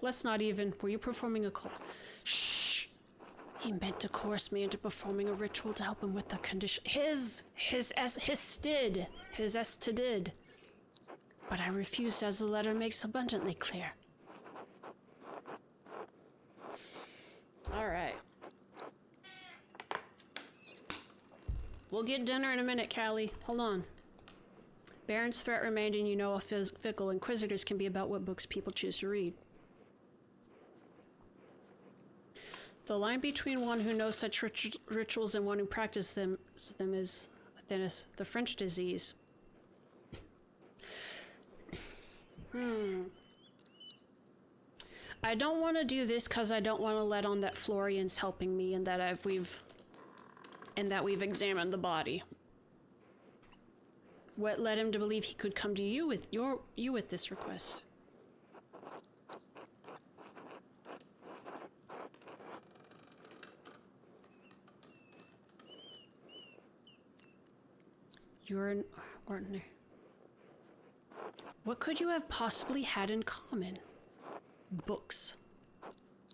Let's not even— Were you performing a cult? Shh! He meant to coerce me into performing a ritual to help him with the condition— His stid. His estidid. But I refused, as the letter makes abundantly clear. Alright. We'll get dinner in a minute, Callie. Hold on. Baron's threat remained, and you know how fickle inquisitors can be about what books people choose to read. The line between one who knows such rituals and one who practices them is thin as the French disease. I don't want to do this because I don't want to let on that Florian's helping me and that we've examined the body. What led him to believe he could come to you with this request? You're an ordinary. What could you have possibly had in common? Books.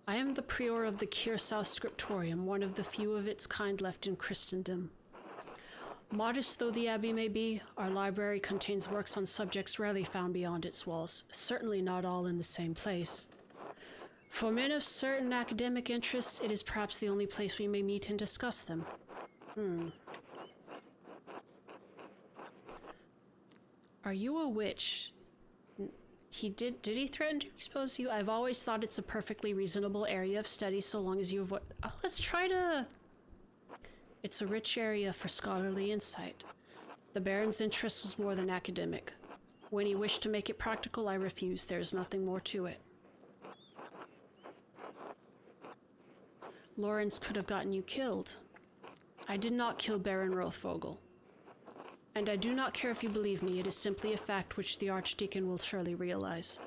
I am the prior of the Kiersau Scriptorium, one of the few of its kind left in Christendom. Modest though the abbey may be, our library contains works on subjects rarely found beyond its walls, certainly not all in the same place. For men of certain academic interests, it is perhaps the only place we may meet and discuss them. Are you a witch? Did he threaten to expose you? I've always thought it's a perfectly reasonable area of study so long as you avoid... Oh, let's try to... It's a rich area for scholarly insight. The Baron's interest was more than academic. When he wished to make it practical, I refused. There's nothing more to it. Lawrence could have gotten you killed. I did not kill Baron Rothvogel. And I do not care if you believe me, it is simply a fact which the Archdeacon will surely realize.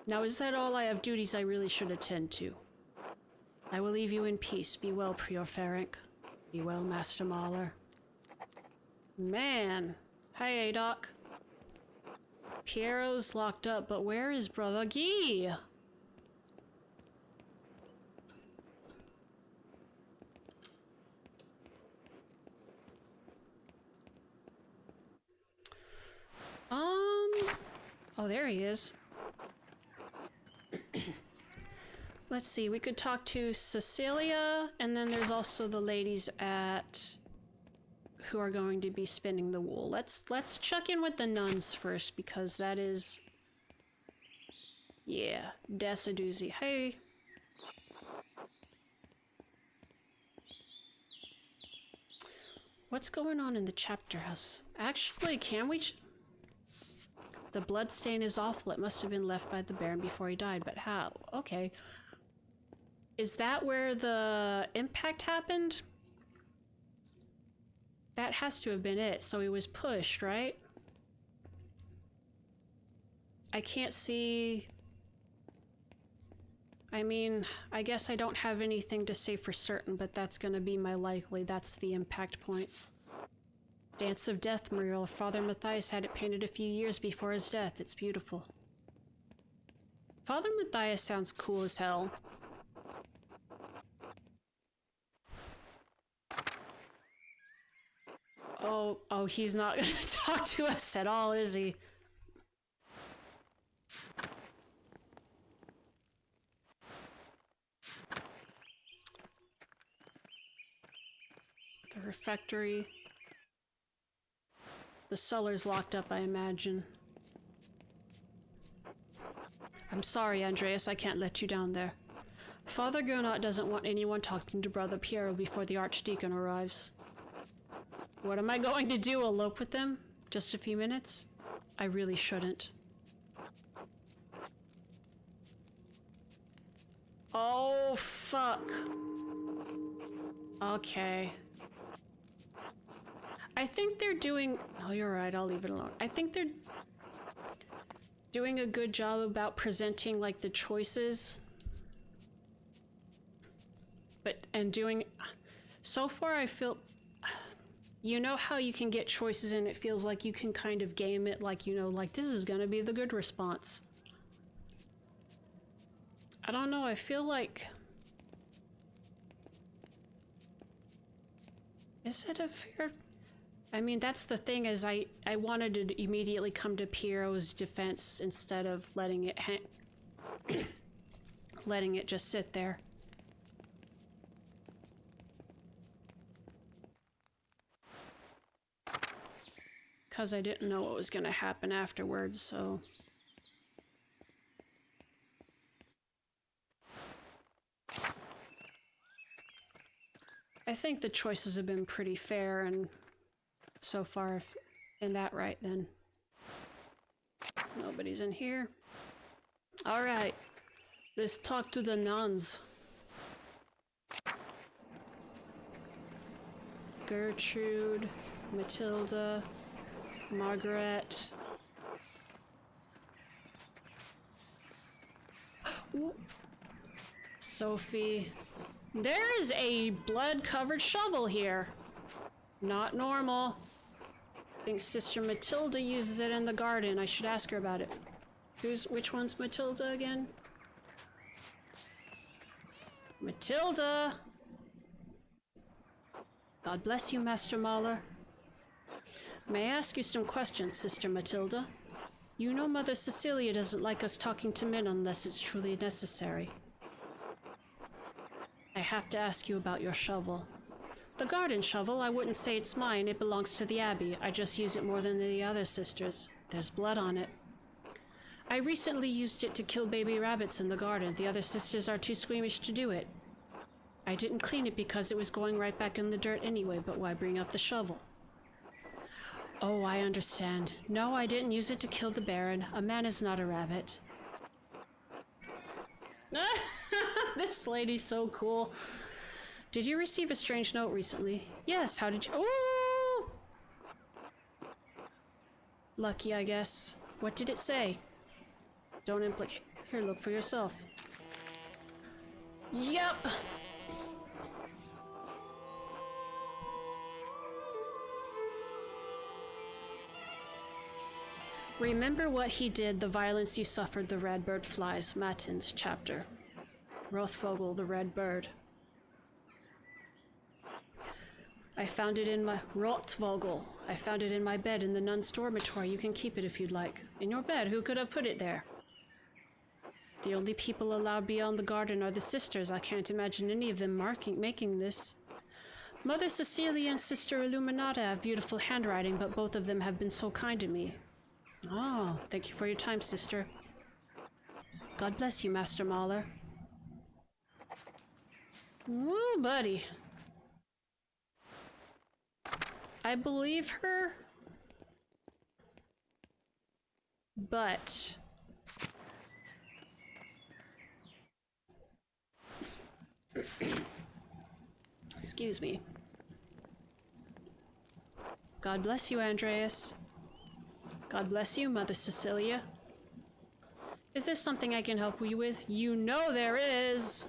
Now is that all? I have duties I really should attend to. I will leave you in peace. Be well, Prior Ferenc. Be well, Master Mahler. Man. Hey, Adoc. Piero's locked up, but where is Brother Guy? Oh, there he is. Let's see, we could talk to Cecilia, and then there's also the ladies who are going to be spinning the wool. Let's check in with the nuns first, because that is... Yeah, that's a doozy. Hey. What's going on in the chapter house? Actually, can we... The blood stain is awful. It must have been left by the Baron before he died, but how? Okay. Is that where the impact happened? That has to have been it. So he was pushed, right? I can't see... I mean, I guess I don't have anything to say for certain, but that's gonna be my likely. That's the impact point. Dance of Death mural. Father Matthias had it painted a few years before his death. It's beautiful. Father Matthias sounds cool as hell. Oh, he's not gonna talk to us at all, is he? The refectory. The cellar's locked up, I imagine. I'm sorry, Andreas, I can't let you down there. Father Gernot doesn't want anyone talking to Brother Piero before the Archdeacon arrives. What am I going to do, elope with them? Just a few minutes? I really shouldn't. Oh, fuck. Okay. I think they're doing... Oh, you're right, I'll leave it alone. I think they're doing a good job about presenting, like, the choices. And doing... So far, I feel... You know how you can get choices and it feels like you can kind of game it, like, you know, like, this is gonna be the good response. I don't know, I feel like... Is it a fair... I mean, that's the thing, is I wanted to immediately come to Piero's defense instead of letting it letting it just sit there. Because I didn't know what was going to happen afterwards, so... I think the choices have been pretty fair, and so far, if in that right, then nobody's in here. All right, let's talk to the nuns. Gertrude, Matilda, Margaret. Sophie. There is a blood-covered shovel here. Not normal. I think Sister Matilda uses it in the garden. I should ask her about it. Which one's Matilda again? Matilda! God bless you, Master Mahler. May I ask you some questions, Sister Matilda? You know Mother Cecilia doesn't like us talking to men unless it's truly necessary. I have to ask you about your shovel. The garden shovel, I wouldn't say it's mine. It belongs to the Abbey. I just use it more than the other sisters. There's blood on it. I recently used it to kill baby rabbits in the garden. The other sisters are too squeamish to do it. I didn't clean it because it was going right back in the dirt anyway, but why bring up the shovel? Oh, I understand. No, I didn't use it to kill the Baron. A man is not a rabbit. This lady's so cool. Did you receive a strange note recently? Yes, how did you— Oh! Lucky, I guess. What did it say? Don't implicate. Here, look for yourself. Yep! Remember what he did, the violence you suffered, the red bird flies. Matins, chapter. Rothvogel, the red bird. I found it in my— Rothvogel. I found it in my bed in the nun's dormitory. You can keep it if you'd like. In your bed? Who could have put it there? The only people allowed beyond the garden are the sisters. I can't imagine any of them making this. Mother Cecilia and Sister Illuminata have beautiful handwriting, but both of them have been so kind to me. Oh, thank you for your time, sister. God bless you, Master Mahler. Woo, buddy. I believe her, but excuse me. God bless you, Andreas. God bless you, Mother Cecilia. Is there something I can help you with? You know there is!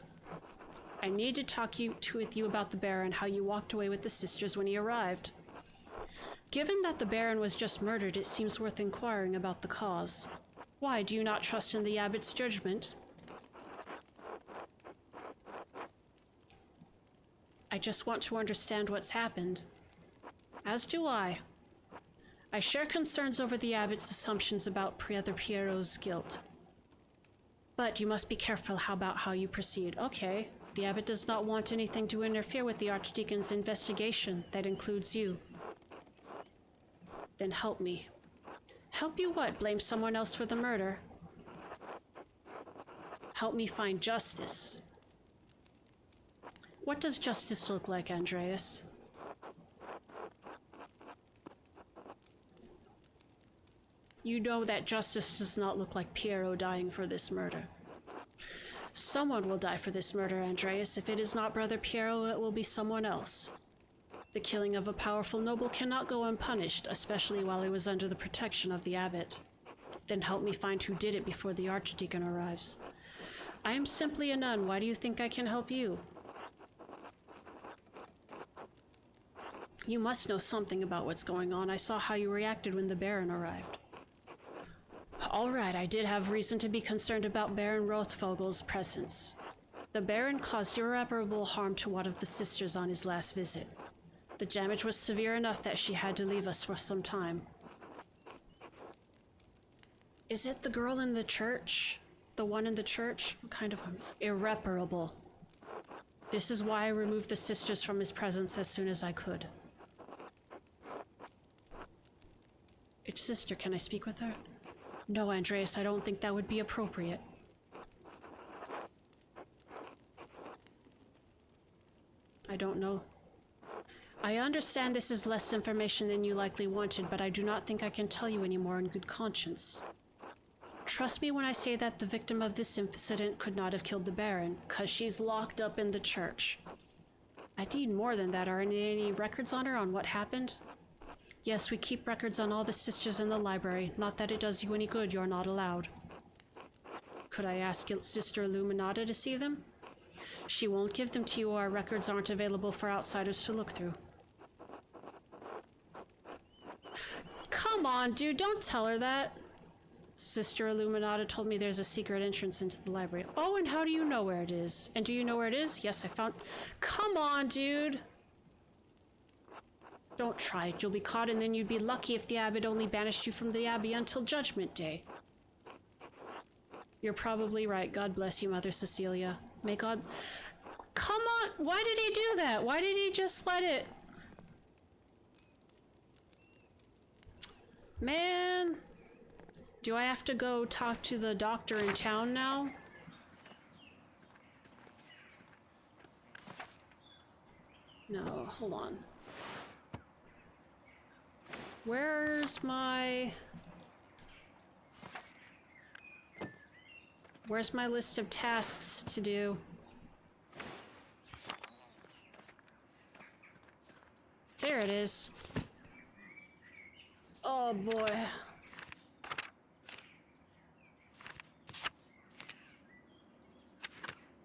I need to talk with you about the Baron, how you walked away with the sisters when he arrived. Given that the Baron was just murdered, it seems worth inquiring about the cause. Why, do you not trust in the abbot's judgment? I just want to understand what's happened. As do I. I share concerns over the abbot's assumptions about Brother Piero's guilt. But you must be careful about how you proceed. Okay, the abbot does not want anything to interfere with the Archdeacon's investigation. That includes you. Then help me. Help you what? Blame someone else for the murder? Help me find justice. What does justice look like, Andreas? You know that justice does not look like Piero dying for this murder. Someone will die for this murder, Andreas. If it is not Brother Piero, it will be someone else. The killing of a powerful noble cannot go unpunished, especially while he was under the protection of the abbot. Then help me find who did it before the Archdeacon arrives. I am simply a nun. Why do you think I can help you? You must know something about what's going on. I saw how you reacted when the Baron arrived. All right, I did have reason to be concerned about Baron Rothvogel's presence. The Baron caused irreparable harm to one of the sisters on his last visit. The damage was severe enough that she had to leave us for some time. Is it the girl in the church? The one in the church? What kind of harm? Irreparable. This is why I removed the sisters from his presence as soon as I could. Which sister? Can I speak with her? No, Andreas, I don't think that would be appropriate. I don't know. I understand this is less information than you likely wanted, but I do not think I can tell you anymore in good conscience. Trust me when I say that the victim of this incident could not have killed the Baron, 'cause she's locked up in the church. I need more than that. Are any records on her on what happened? Yes, we keep records on all the sisters in the library. Not that it does you any good, you're not allowed. Could I ask Sister Illuminata to see them? She won't give them to you. Our records aren't available for outsiders to look through. Come on, dude, don't tell her that. Sister Illuminata told me there's a secret entrance into the library. Oh, and how do you know where it is? And do you know where it is? Yes, I found— Come on, dude! Don't try it. You'll be caught, and then you'd be lucky if the abbot only banished you from the abbey until Judgment Day. You're probably right. God bless you, Mother Cecilia. May God— Come on! Why did he do that? Why did he just let it— Man... Do I have to go talk to the doctor in town now? No, hold on. Where's my list of tasks to do? There it is. Oh boy.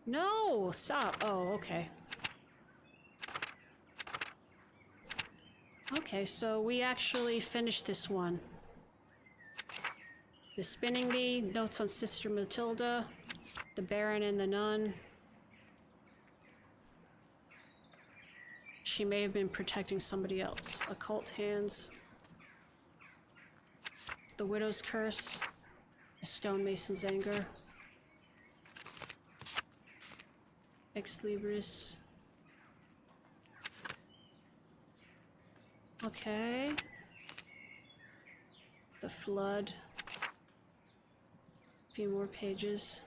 No, stop. Oh, okay. Okay, so we actually finished this one. The spinning bee, notes on Sister Matilda, the Baron and the nun. She may have been protecting somebody else. Occult hands. The widow's curse. A stonemason's anger. Ex Libris. Okay. The flood. A few more pages.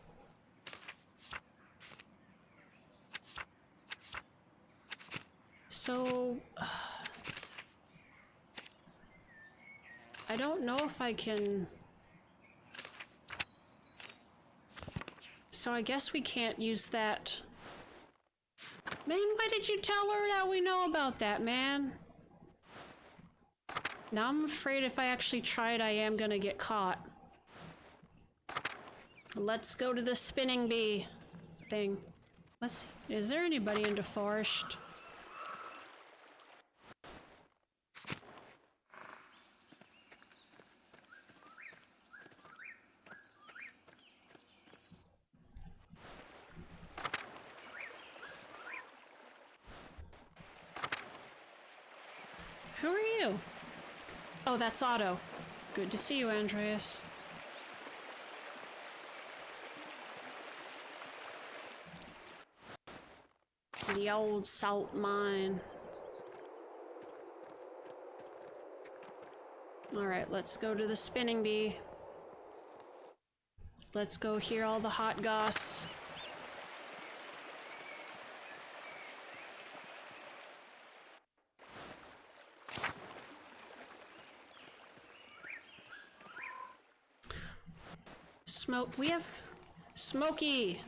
So I don't know if I can. So I guess we can't use that. Man, why did you tell her that we know about that, man? Now I'm afraid if I actually try it, I am gonna get caught. Let's go to the spinning bee thing. Let's see. Is there anybody in the forest? Who are you? Oh, that's Otto. Good to see you, Andreas. The old salt mine. Alright, let's go to the spinning bee. Let's go hear all the hot goss. We have Smokey.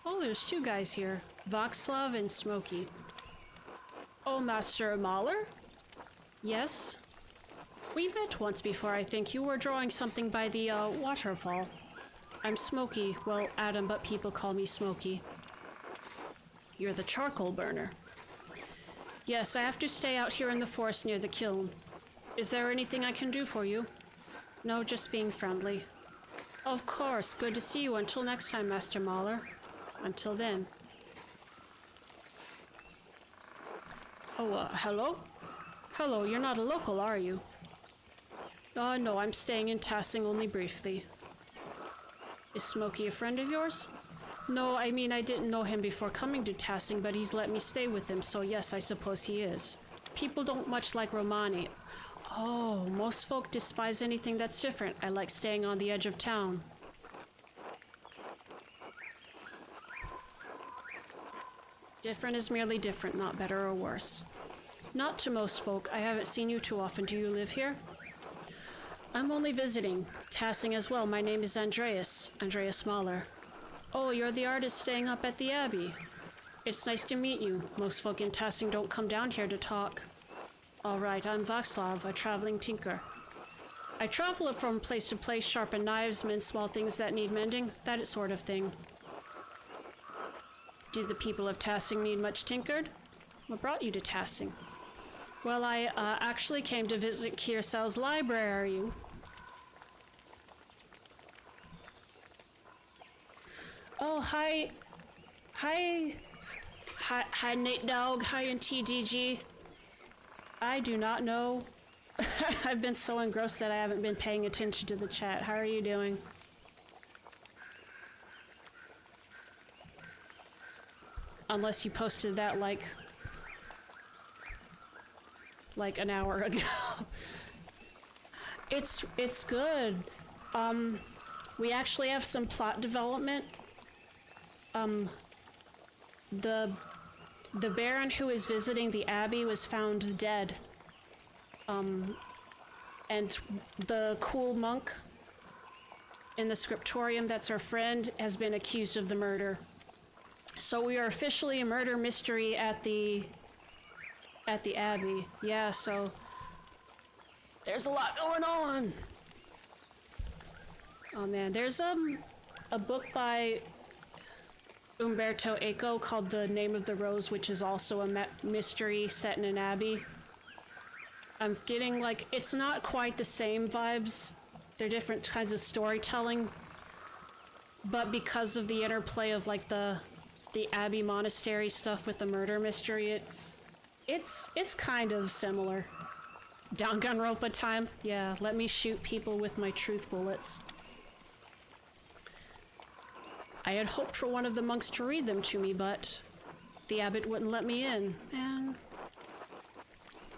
Oh, there's two guys here. Václav and Smokey. Oh, Master Mahler? Yes? We met once before, I think. You were drawing something by the, waterfall. I'm Smokey. Well, Adam, but people call me Smokey. You're the charcoal burner. Yes, I have to stay out here in the forest near the kiln. Is there anything I can do for you? No, just being friendly. Of course. Good to see you. Until next time, Master Mahler. Until then. Oh, hello? Hello, you're not a local, are you? No, I'm staying in Tassing only briefly. Is Smokey a friend of yours? No, I mean, I didn't know him before coming to Tassing, but he's let me stay with him, so yes, I suppose he is. People don't much like Romani. Oh, most folk despise anything that's different. I like staying on the edge of town. Different is merely different, not better or worse. Not to most folk. I haven't seen you too often. Do you live here? I'm only visiting. Tassing as well. My name is Andreas Mahler. Oh, you're the artist staying up at the Abbey. It's nice to meet you. Most folk in Tassing don't come down here to talk. All right, I'm Václav, a traveling tinker. I travel from place to place, sharpen knives, mend small things that need mending, that sort of thing. Do the people of Tassing need much tinkered? What brought you to Tassing? Well, I actually came to visit Kiersau's library. Oh, hi, Nate Dog. Hi, NTDG. I do not know. I've been so engrossed that I haven't been paying attention to the chat. How are you doing? Unless you posted that like an hour ago. It's good. We actually have some plot development. The Baron who is visiting the Abbey was found dead. And the cool monk in the scriptorium that's our friend has been accused of the murder. So we are officially a murder mystery at the Abbey. Yeah, so there's a lot going on. Oh man, there's a book by Umberto Eco called The Name of the Rose, which is also a mystery set in an abbey. I'm getting like, it's not quite the same vibes. They're different kinds of storytelling, but because of the interplay of like the abbey monastery stuff with the murder mystery, it's kind of similar. Danganronpa time? Yeah, let me shoot people with my truth bullets. I had hoped for one of the monks to read them to me, but the abbot wouldn't let me in, man.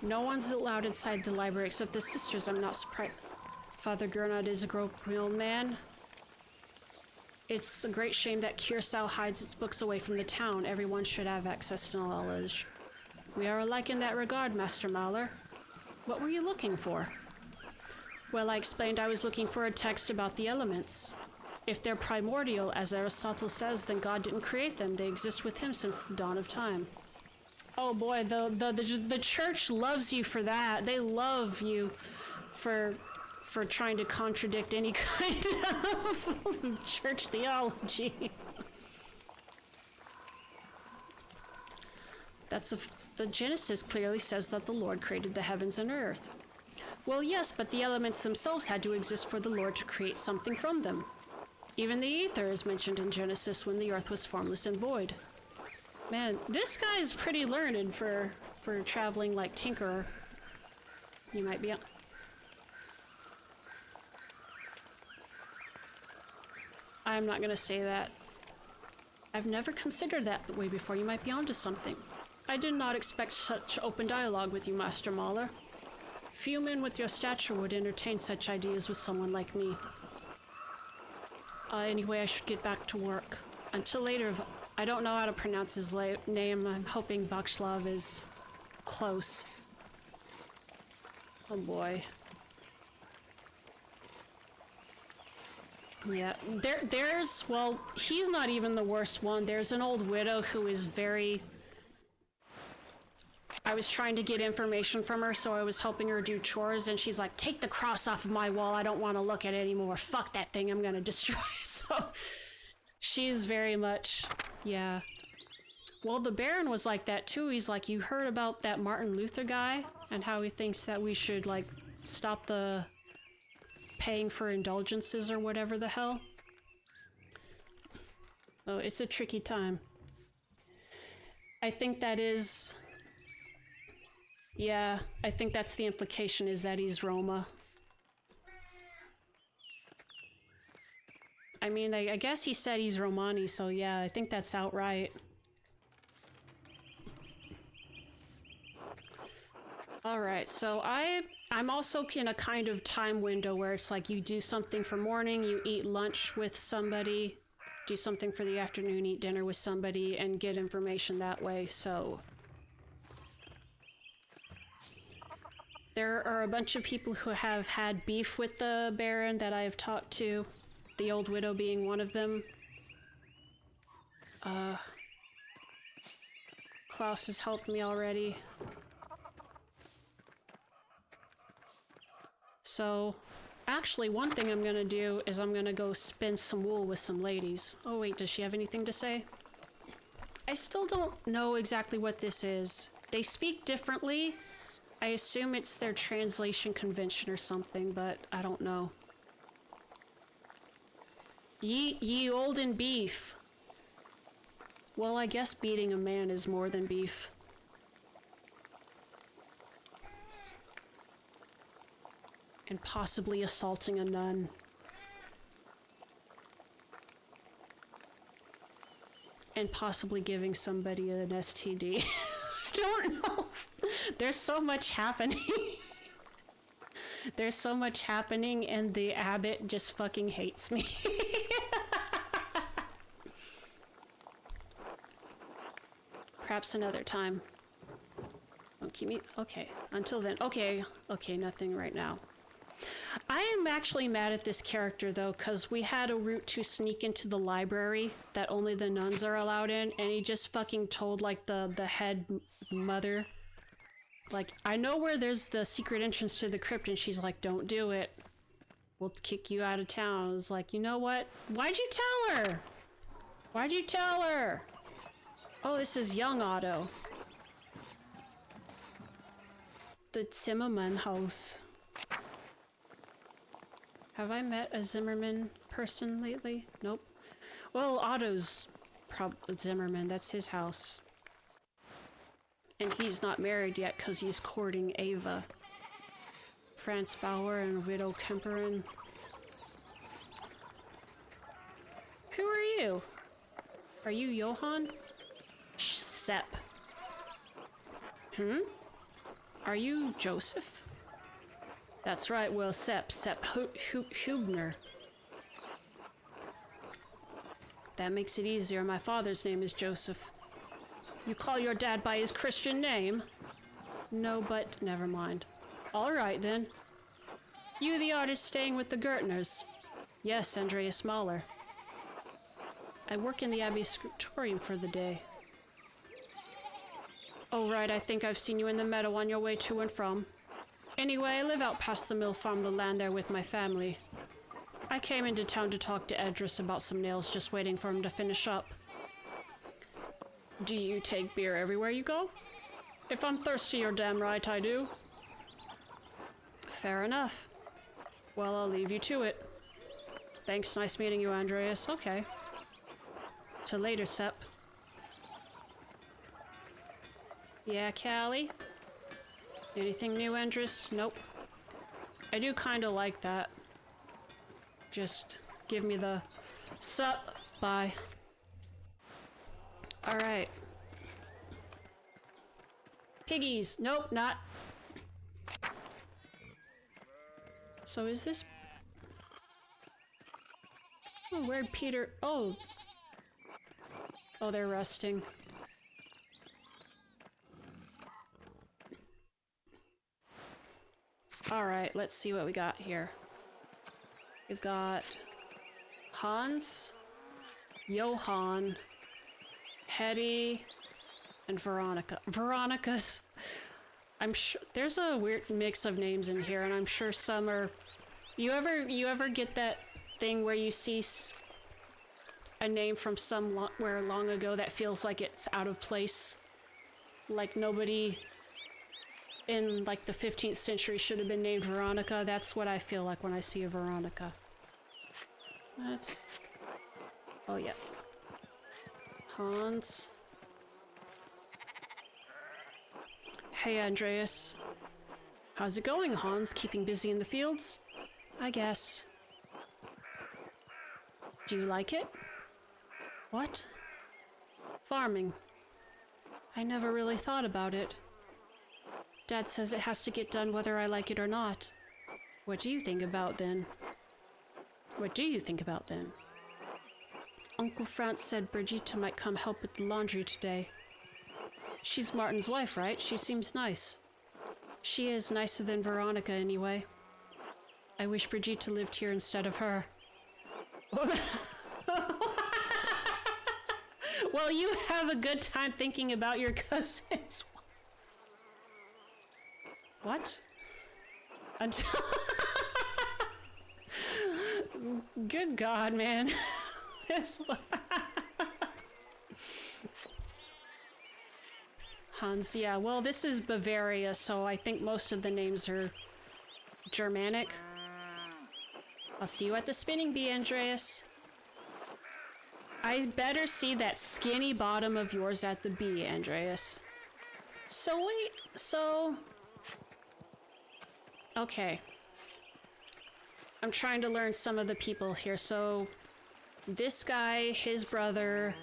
No one's allowed inside the library except the sisters. I'm not surprised. Father Gernot is a grumpy old man. It's a great shame that Curacao hides its books away from the town. Everyone should have access to knowledge. We are alike in that regard, Master Mahler. What were you looking for? Well, I explained I was looking for a text about the elements. If they're primordial, as Aristotle says, then God didn't create them. They exist with him since the dawn of time. Oh boy, the church loves you for that. They love you for trying to contradict any kind of church theology. The Genesis clearly says that the Lord created the heavens and earth. Well, yes, but the elements themselves had to exist for the Lord to create something from them. Even the ether is mentioned in Genesis when the earth was formless and void. Man, this guy's pretty learned for traveling like Tinkerer. You might be... I'm not gonna say that. I've never considered that way before. You might be onto something. I did not expect such open dialogue with you, Master Mahler. Few men with your stature would entertain such ideas with someone like me. Anyway, I should get back to work. Until later, I don't know how to pronounce his name. I'm hoping Vakslav is close. Oh boy. Yeah, well, he's not even the worst one. There's an old widow who is very... I was trying to get information from her, so I was helping her do chores, and she's like, take the cross off of my wall, I don't want to look at it anymore. Fuck that thing, I'm gonna destroy it. So, she is very much, yeah. Well, the Baron was like that too. He's like, you heard about that Martin Luther guy, and how he thinks that we should, like, stop the paying for indulgences or whatever the hell? Oh, it's a tricky time. I think that is... Yeah, I think that's the implication, is that he's Roma. I mean, I guess he said he's Romani, so yeah, I think that's outright. Alright, so I'm also in a kind of time window where it's like you do something for morning, you eat lunch with somebody, do something for the afternoon, eat dinner with somebody, and get information that way, so... There are a bunch of people who have had beef with the Baron that I have talked to, the old widow being one of them. Klaus has helped me already. So, actually, one thing I'm gonna do is I'm gonna go spin some wool with some ladies. Oh wait, does she have anything to say? I still don't know exactly what this is. They speak differently. I assume it's their translation convention or something, but I don't know. Ye olden beef. Well, I guess beating a man is more than beef. And possibly assaulting a nun. And possibly giving somebody an STD. I don't know. There's so much happening. There's so much happening and the abbot just fucking hates me. Perhaps another time. Don't keep me... Okay, until then. Okay, nothing right now. I am actually mad at this character, though, because we had a route to sneak into the library that only the nuns are allowed in, and he just fucking told, like, the head mother, like, I know where there's the secret entrance to the crypt, and she's like, don't do it. We'll kick you out of town. I was like, you know what? Why'd you tell her? Why'd you tell her? Oh, this is young Otto. The Zimmerman house. Have I met a Zimmerman person lately? Nope. Well, Otto's Zimmerman. That's his house. And he's not married yet because he's courting Ava. Franz Bauer and Widow Kemperin. Who are you? Are you Johann? Sepp. Are you Joseph? That's right, well, Sepp Hubner. That makes it easier. My father's name is Joseph. You call your dad by his Christian name? No, but never mind. All right, then. You the artist staying with the Gertners? Yes, Andreas Mahler. I work in the Abbey scriptorium for the day. Oh, right, I think I've seen you in the meadow on your way to and from. Anyway, I live out past the mill farm, the land there with my family. I came into town to talk to Edris about some nails, just waiting for him to finish up. Do you take beer everywhere you go? If I'm thirsty, you're damn right I do. Fair enough. Well, I'll leave you to it. Thanks, nice meeting you, Andreas. Okay. Till later, Sepp. Yeah, Callie? Anything new, Andres? Nope. I do kind of like that. Just give me the sup. Bye. Alright. Piggies. Nope, not. So is this... Oh, where'd Peter... Oh. Oh, they're resting. Alright, let's see what we got here. We've got Hans, Johann, Hetty, and Veronica. Veronica's... I'm sure... There's a weird mix of names in here, and I'm sure some are... You ever get that thing where you see a name from somewhere long ago that feels like it's out of place? Like nobody... in like the 15th century should have been named Veronica. That's what I feel like when I see a Veronica. That's... Oh yeah. Hans. Hey Andreas. How's it going, Hans? Keeping busy in the fields? I guess. Do you like it? What? Farming. I never really thought about it. Dad says it has to get done whether I like it or not. What do you think about then? What do you think about then? Uncle Franz said Brigitte might come help with the laundry today. She's Martin's wife, right? She seems nice. She is nicer than Veronica anyway. I wish Brigitte lived here instead of her. Well, you have a good time thinking about your cousins. What? Until... Good God, man. Hans, yeah, well, this is Bavaria, so I think most of the names are Germanic. I'll see you at the spinning bee, Andreas. I better see that skinny bottom of yours at the bee, Andreas. So wait, so... Okay. I'm trying to learn some of the people here. So this guy, his brother,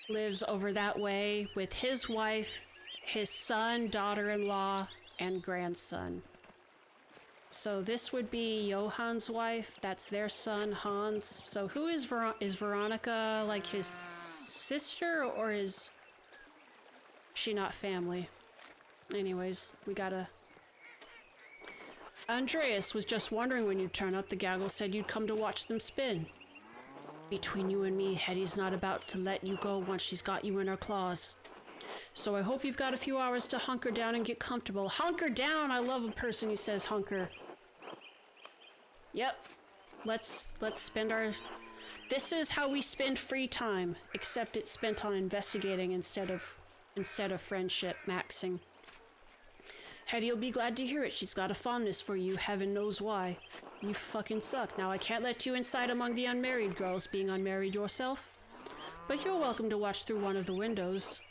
lives over that way with his wife, his son, daughter-in-law, and grandson. So this would be Johann's wife. That's their son, Hans. So who is Veronica, like his sister, or is she not family? Anyways, we gotta... Andreas was just wondering when you'd turn up. The gaggle said you'd come to watch them spin. Between you and me, Hetty's not about to let you go once she's got you in her claws. So I hope you've got a few hours to hunker down and get comfortable. Hunker down! I love a person who says hunker. Yep. Let's spend our... This is how we spend free time, except it's spent on investigating instead of friendship maxing. Hetty'll be glad to hear it. She's got a fondness for you, heaven knows why. You fucking suck. Now I can't let you inside among the unmarried girls, being unmarried yourself. But you're welcome to watch through one of the windows.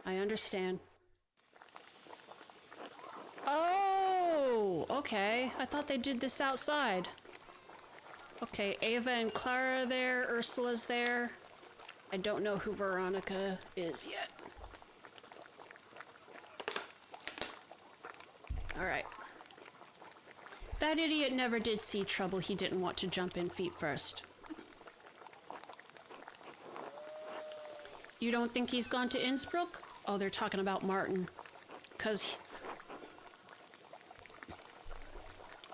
I understand. Oh, okay. I thought they did this outside. Okay, Ava and Clara are there. Ursula's there. I don't know who Veronica is yet. Alright. That idiot never did see trouble. He didn't want to jump in feet first. You don't think he's gone to Innsbruck? Oh, they're talking about Martin. 'Cause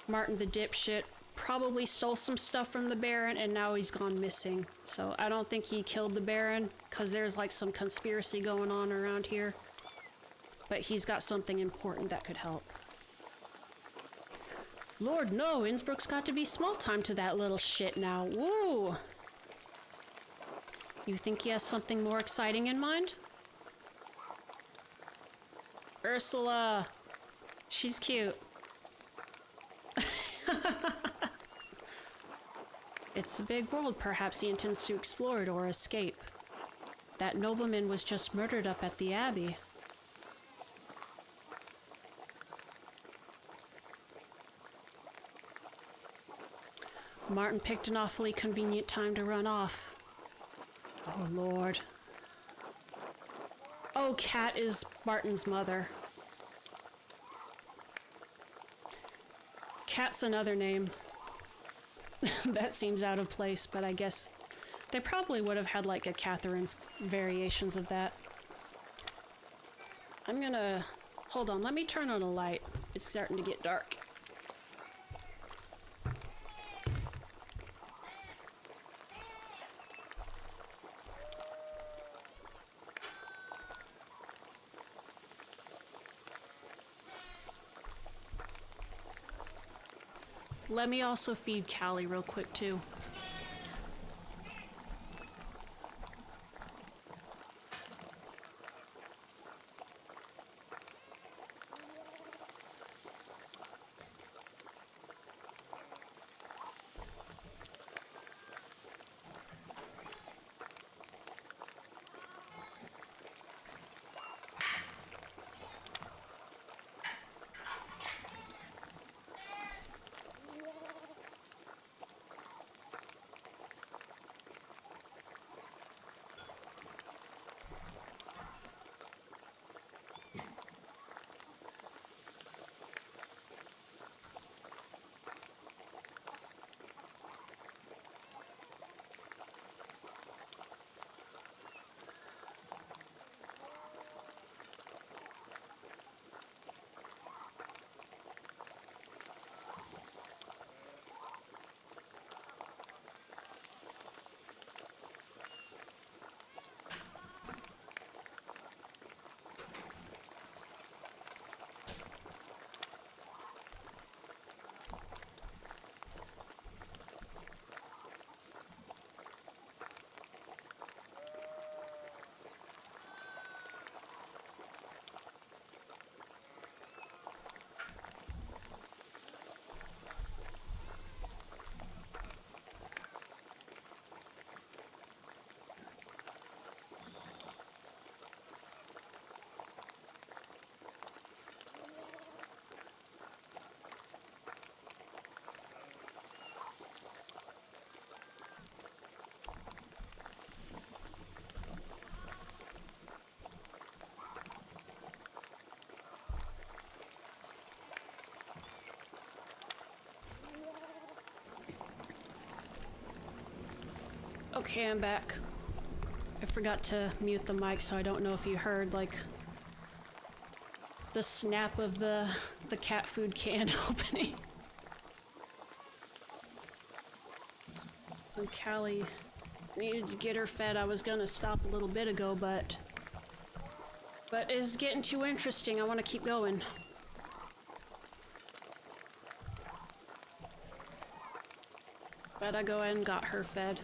Martin the dipshit probably stole some stuff from the Baron and now he's gone missing. So I don't think he killed the Baron, 'cause there's like some conspiracy going on around here. But he's got something important that could help. Lord, no, Innsbruck's got to be small time to that little shit now. Woo! You think he has something more exciting in mind? Ursula! She's cute. It's a big world. Perhaps he intends to explore it or escape. That nobleman was just murdered up at the Abbey. Martin picked an awfully convenient time to run off. Oh, Lord. Oh, Kat is Martin's mother. Kat's another name. That seems out of place, but I guess they probably would have had like a Catherine's variations of that. I'm gonna... Hold on, let me turn on a light. It's starting to get dark. Let me also feed Callie real quick, too. Okay, I'm back. I forgot to mute the mic, so I don't know if you heard, like, the snap of the cat food can opening. When Callie needed to get her fed, I was gonna stop a little bit ago, but it's getting too interesting. I want to keep going. But I go ahead and got her fed.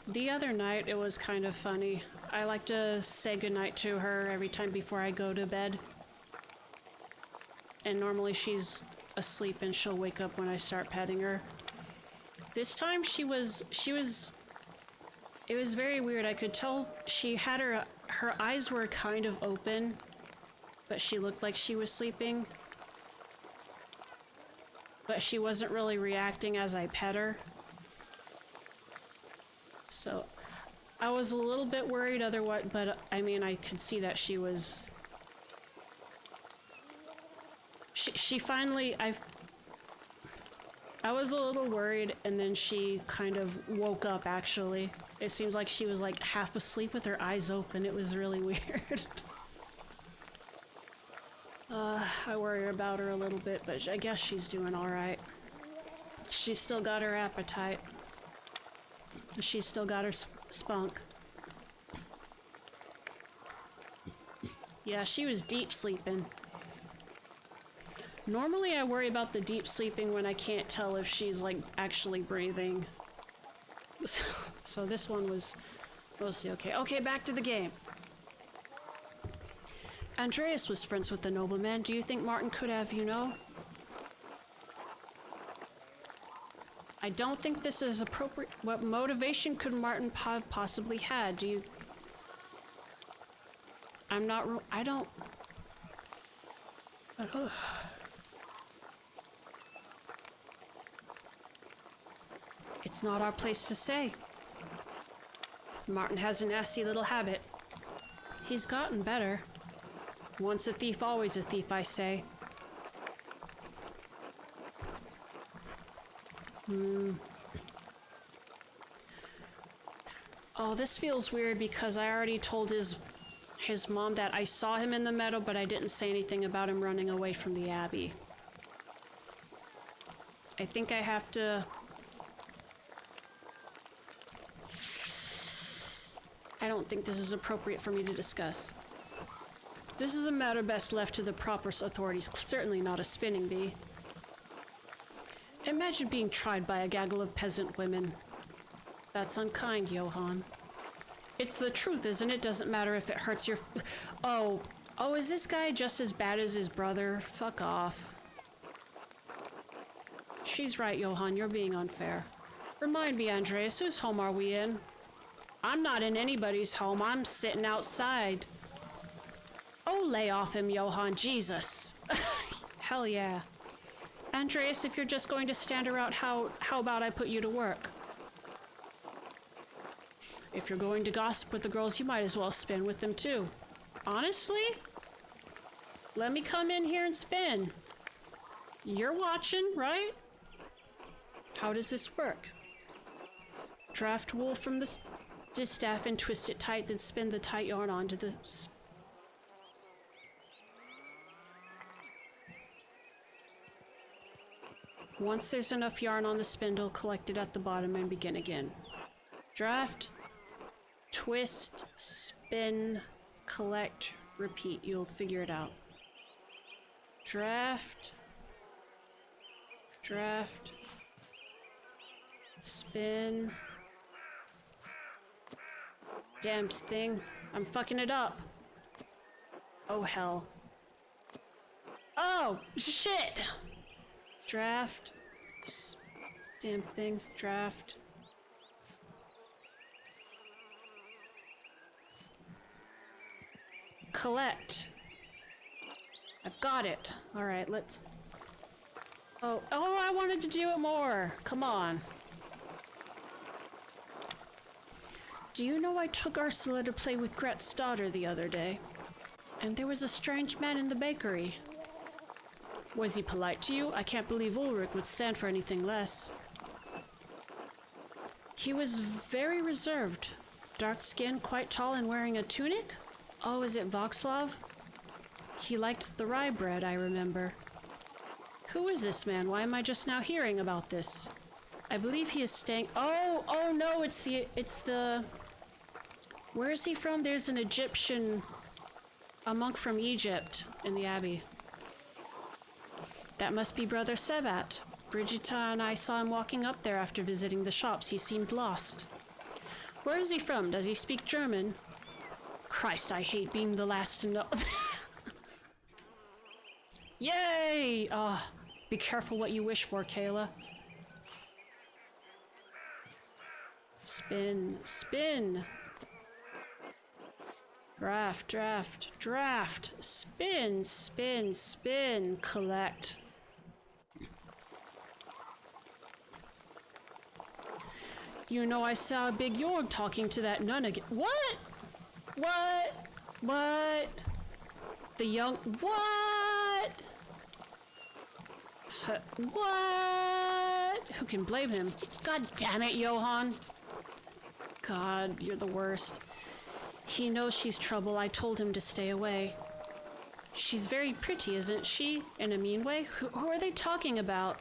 The other night, it was kind of funny. I like to say goodnight to her every time before I go to bed. And normally she's asleep and she'll wake up when I start petting her. This time it was very weird. I could tell she had her eyes were kind of open, but she looked like she was sleeping. But she wasn't really reacting as I pet her. So I was a little bit worried otherwise, but I mean, I could see that she was... She finally... I was a little worried, and then she kind of woke up, actually. It seems like she was like half asleep with her eyes open. It was really weird. I worry about her a little bit, but I guess she's doing all right. She's still got her appetite. She's still got her spunk. Yeah, she was deep sleeping. Normally I worry about the deep sleeping when I can't tell if she's like actually breathing. So this one was mostly okay. Okay, back to the game. Andreas was friends with the nobleman. Do you think Martin could have, you know? I don't think this is appropriate. What motivation could Martin possibly had? Do you... I'm not... I don't... It's not our place to say. Martin has a nasty little habit. He's gotten better. Once a thief, always a thief, I say. Oh, this feels weird because I already told his mom that I saw him in the meadow, but I didn't say anything about him running away from the Abbey. I think I have to... I don't think this is appropriate for me to discuss. This is a matter best left to the proper authorities, certainly not a spinning bee. Imagine being tried by a gaggle of peasant women. That's unkind, Johann. It's the truth, isn't it? Doesn't matter if it hurts your... Oh, is this guy just as bad as his brother? Fuck off. She's right, Johann, you're being unfair. Remind me, Andreas, whose home are we in? I'm not in anybody's home, I'm sitting outside. Oh, lay off him, Johann, Jesus. Hell yeah. Andreas, if you're just going to stand around, how about I put you to work? If you're going to gossip with the girls, you might as well spin with them too. Honestly? Let me come in here and spin. You're watching, right? How does this work? Draft wool from the distaff and twist it tight, then spin the tight yarn onto the... Once there's enough yarn on the spindle, collect it at the bottom and begin again. Draft, twist, spin, collect, repeat. You'll figure it out. Draft, spin. Damned thing. I'm fucking it up. Oh, hell. Oh, shit! Draft. Damn thing. Draft. Collect. I've got it. Alright, let's... Oh, I wanted to do it more. Come on. Do you know I took Ursula to play with Gret's daughter the other day? And there was a strange man in the bakery. Was he polite to you? I can't believe Ulrich would stand for anything less. He was very reserved. Dark skin, quite tall, and wearing a tunic? Oh, is it Voxlov? He liked the rye bread, I remember. Who is this man? Why am I just now hearing about this? I believe he is staying... Oh no, it's the... Where is he from? There's an Egyptian... A monk from Egypt in the abbey. That must be Brother Sebat. Brigitta and I saw him walking up there after visiting the shops. He seemed lost. Where is he from? Does he speak German? Christ, I hate being the last to know. Yay! Ah, be careful what you wish for, Kayla. Spin, spin. Draft, draft, draft. Spin, spin, spin. Collect. You know, I saw a big Yorg talking to that nun again. What? What? What? The young... What? What? Who can blame him? God damn it, Johann. God, you're the worst. He knows she's trouble. I told him to stay away. She's very pretty, isn't she? In a mean way? Who are they talking about?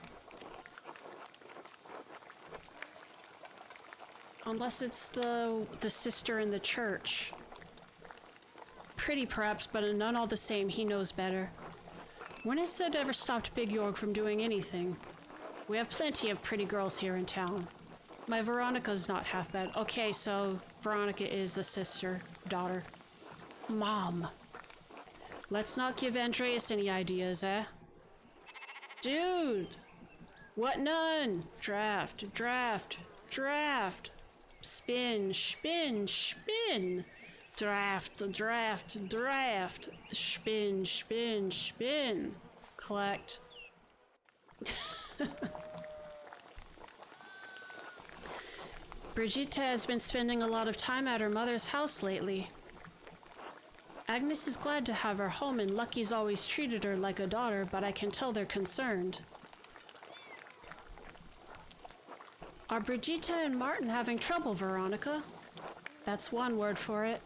Unless it's the sister in the church. Pretty perhaps, but a nun all the same. He knows better. When has that ever stopped Big Yorg from doing anything? We have plenty of pretty girls here in town. My Veronica's not half bad. Okay, so Veronica is the sister, daughter. Mom. Let's not give Andreas any ideas, eh? Dude! What nun? Draft, draft, draft. Spin, spin, spin. Draft, draft, draft. Spin, spin, spin. Collect. Brigitte has been spending a lot of time at her mother's house lately. Agnes is glad to have her home, and Lucky's always treated her like a daughter, but I can tell they're concerned. Are Brigitte and Martin having trouble, Veronica? That's one word for it.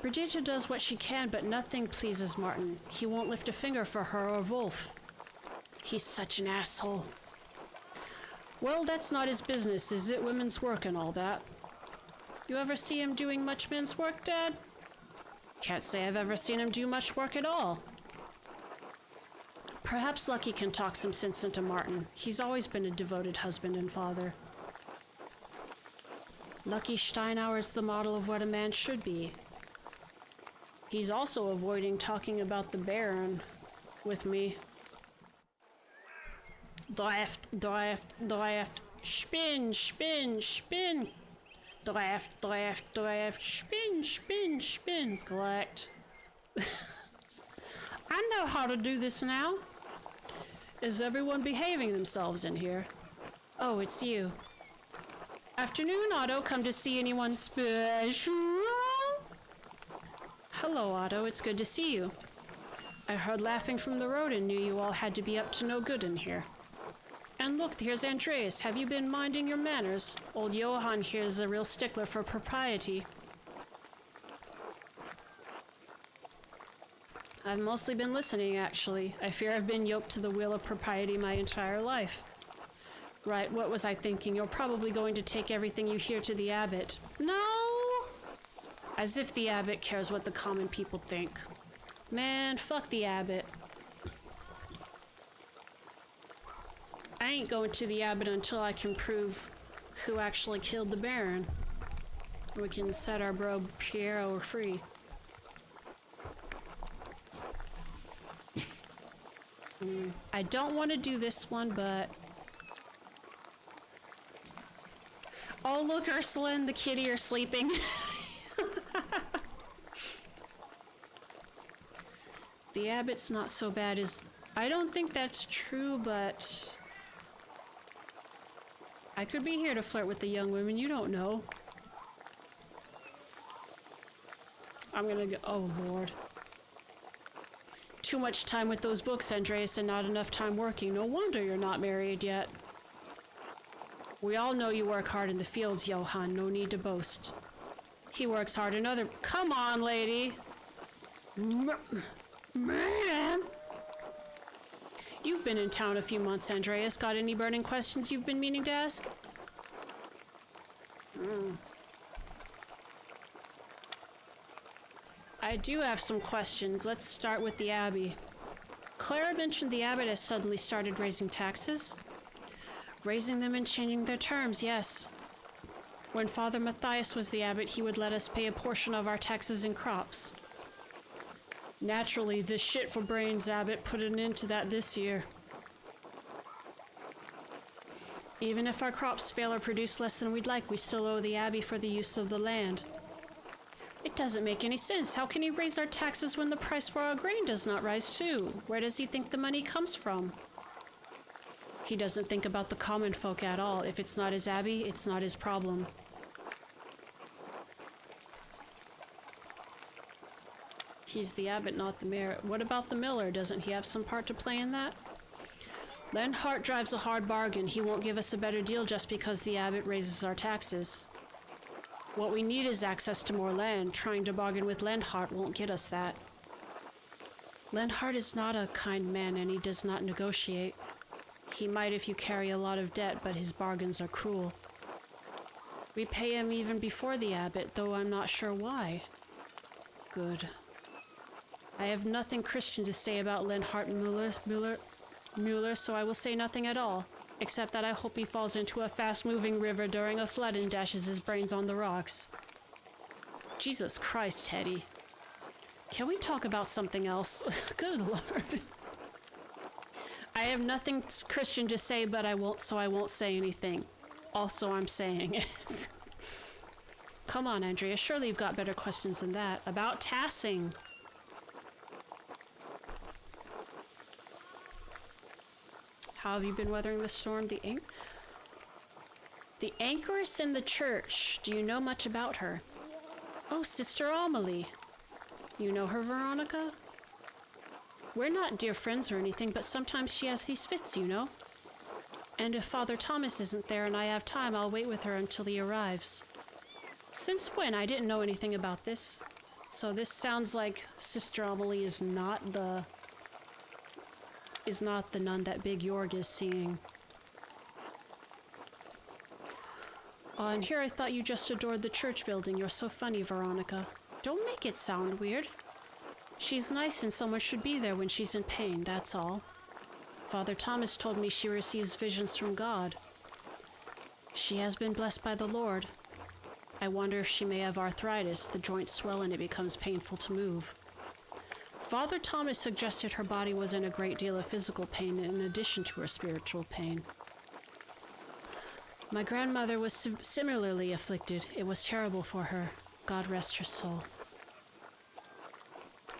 Brigitte does what she can, but nothing pleases Martin. He won't lift a finger for her or Wolf. He's such an asshole. Well, that's not his business, is it? Women's work and all that. You ever see him doing much men's work, Dad? Can't say I've ever seen him do much work at all. Perhaps Lucky can talk some sense into Martin. He's always been a devoted husband and father. Lucky Steinauer's the model of what a man should be. He's also avoiding talking about the Baron with me. Draft, draft, draft. Spin, spin, spin. Draft, draft, draft. Spin, spin, spin. Collect. I know how to do this now. Is everyone behaving themselves in here? Oh, it's you. Afternoon, Otto. Come to see anyone special? Hello, Otto. It's good to see you. I heard laughing from the road and knew you all had to be up to no good in here. And look, here's Andreas. Have you been minding your manners? Old Johann here's a real stickler for propriety. I've mostly been listening, actually. I fear I've been yoked to the wheel of propriety my entire life. Right, what was I thinking? You're probably going to take everything you hear to the abbot. No! As if the abbot cares what the common people think. Man, fuck the abbot. I ain't going to the abbot until I can prove who actually killed the Baron. We can set our bro Piero free. I don't want to do this one, but... Oh, look, Ursula and the kitty are sleeping. The abbot's not so bad as... I don't think that's true, but... I could be here to flirt with the young women, you don't know. I'm gonna go... Oh, Lord. Too much time with those books, Andreas, and not enough time working. No wonder you're not married yet. We all know you work hard in the fields, Johann. No need to boast. He works hard in other... Come on, lady! Man! You've been in town a few months, Andreas. Got any burning questions you've been meaning to ask? I do have some questions. Let's start with the Abbey. Clara mentioned the abbot has suddenly started raising taxes. Raising them and changing their terms, yes. When Father Matthias was the abbot, he would let us pay a portion of our taxes in crops. Naturally, this shit for brains abbot put an end to that this year. Even if our crops fail or produce less than we'd like, we still owe the abbey for the use of the land. It doesn't make any sense. How can he raise our taxes when the price for our grain does not rise too? Where does he think the money comes from? He doesn't think about the common folk at all. If it's not his abbey, it's not his problem. He's the abbot, not the mayor. What about the miller? Doesn't he have some part to play in that? Lenhart drives a hard bargain. He won't give us a better deal just because the abbot raises our taxes. What we need is access to more land. Trying to bargain with Lenhart won't get us that. Lenhart is not a kind man, and he does not negotiate. He might if you carry a lot of debt, but his bargains are cruel. We pay him even before the abbot, though I'm not sure why. Good. I have nothing Christian to say about Lenhart Mueller, so I will say nothing at all, except that I hope he falls into a fast-moving river during a flood and dashes his brains on the rocks. Jesus Christ, Teddy. Can we talk about something else? Good Lord. I have nothing Christian to say, but I won't say anything. Also, I'm saying it. Come on, Andrea. Surely you've got better questions than that. About tassing. How have you been weathering the storm? The anchoress in the church. Do you know much about her? Oh, Sister Amelie. You know her, Veronica? We're not dear friends or anything, but sometimes she has these fits, you know? And if Father Thomas isn't there and I have time, I'll wait with her until he arrives. Since when? I didn't know anything about this. So this sounds like Sister Amelie is not the nun that Big Jorg is seeing. Oh, and here I thought you just adored the church building. You're so funny, Veronica. Don't make it sound weird. She's nice and someone should be there when she's in pain, that's all. Father Thomas told me she receives visions from God. She has been blessed by the Lord. I wonder if she may have arthritis. The joints swell and it becomes painful to move. Father Thomas suggested her body was in a great deal of physical pain in addition to her spiritual pain. My grandmother was similarly afflicted. It was terrible for her. God rest her soul.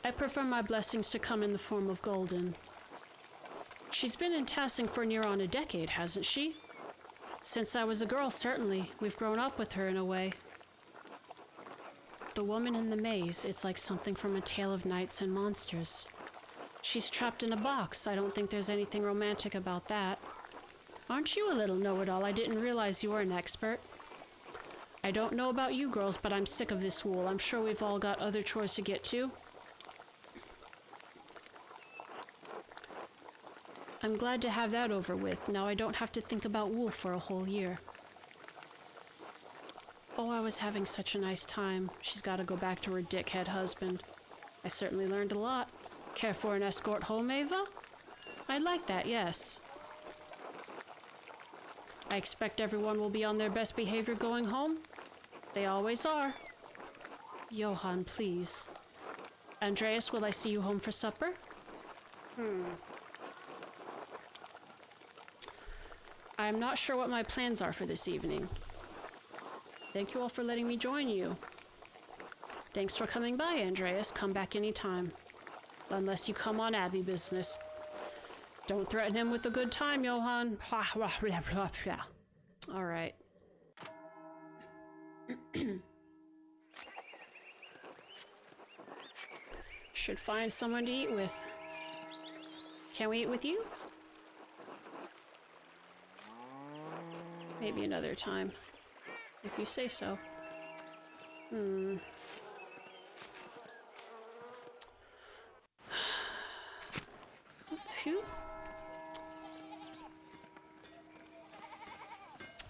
I prefer my blessings to come in the form of golden. She's been in Tassing for near on a decade, hasn't she? Since I was a girl, certainly. We've grown up with her in a way. The woman in the maze, it's like something from a tale of knights and monsters. She's trapped in a box. I don't think there's anything romantic about that. Aren't you a little know-it-all? I didn't realize you were an expert. I don't know about you girls, but I'm sick of this wool. I'm sure we've all got other chores to get to. I'm glad to have that over with. Now I don't have to think about wool for a whole year. Oh, I was having such a nice time. She's got to go back to her dickhead husband. I certainly learned a lot. Care for an escort home, Ava? I'd like that, yes. I expect everyone will be on their best behavior going home. They always are. Johann, please. Andreas, will I see you home for supper? I'm not sure what my plans are for this evening. Thank you all for letting me join you. Thanks for coming by, Andreas. Come back anytime. Unless you come on Abbey business. Don't threaten him with a good time, Johann. Alright. Should find someone to eat with. Can we eat with you? Maybe another time. If you say so. Phew.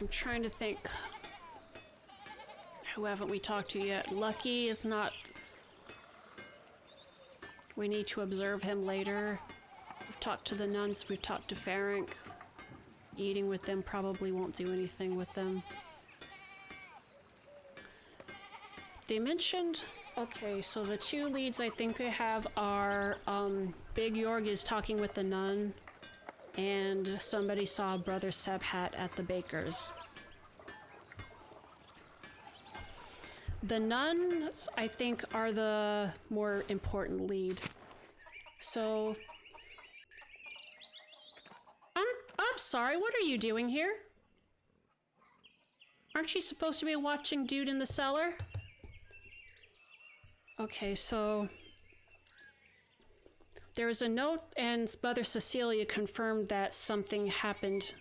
I'm trying to think. Who haven't we talked to yet? Lucky is not... We need to observe him later. We've talked to the nuns, we've talked to Ferenc. Eating with them probably won't do anything with them. They mentioned... Okay, so the two leads I think we have are, Big Yorg is talking with the nun, and somebody saw Brother Sebhat at the baker's. The nuns, I think, are the more important lead. So... I'm sorry, what are you doing here? Aren't you supposed to be watching Dude in the Cellar? Okay, so... There was a note, and Mother Cecilia confirmed that something happened.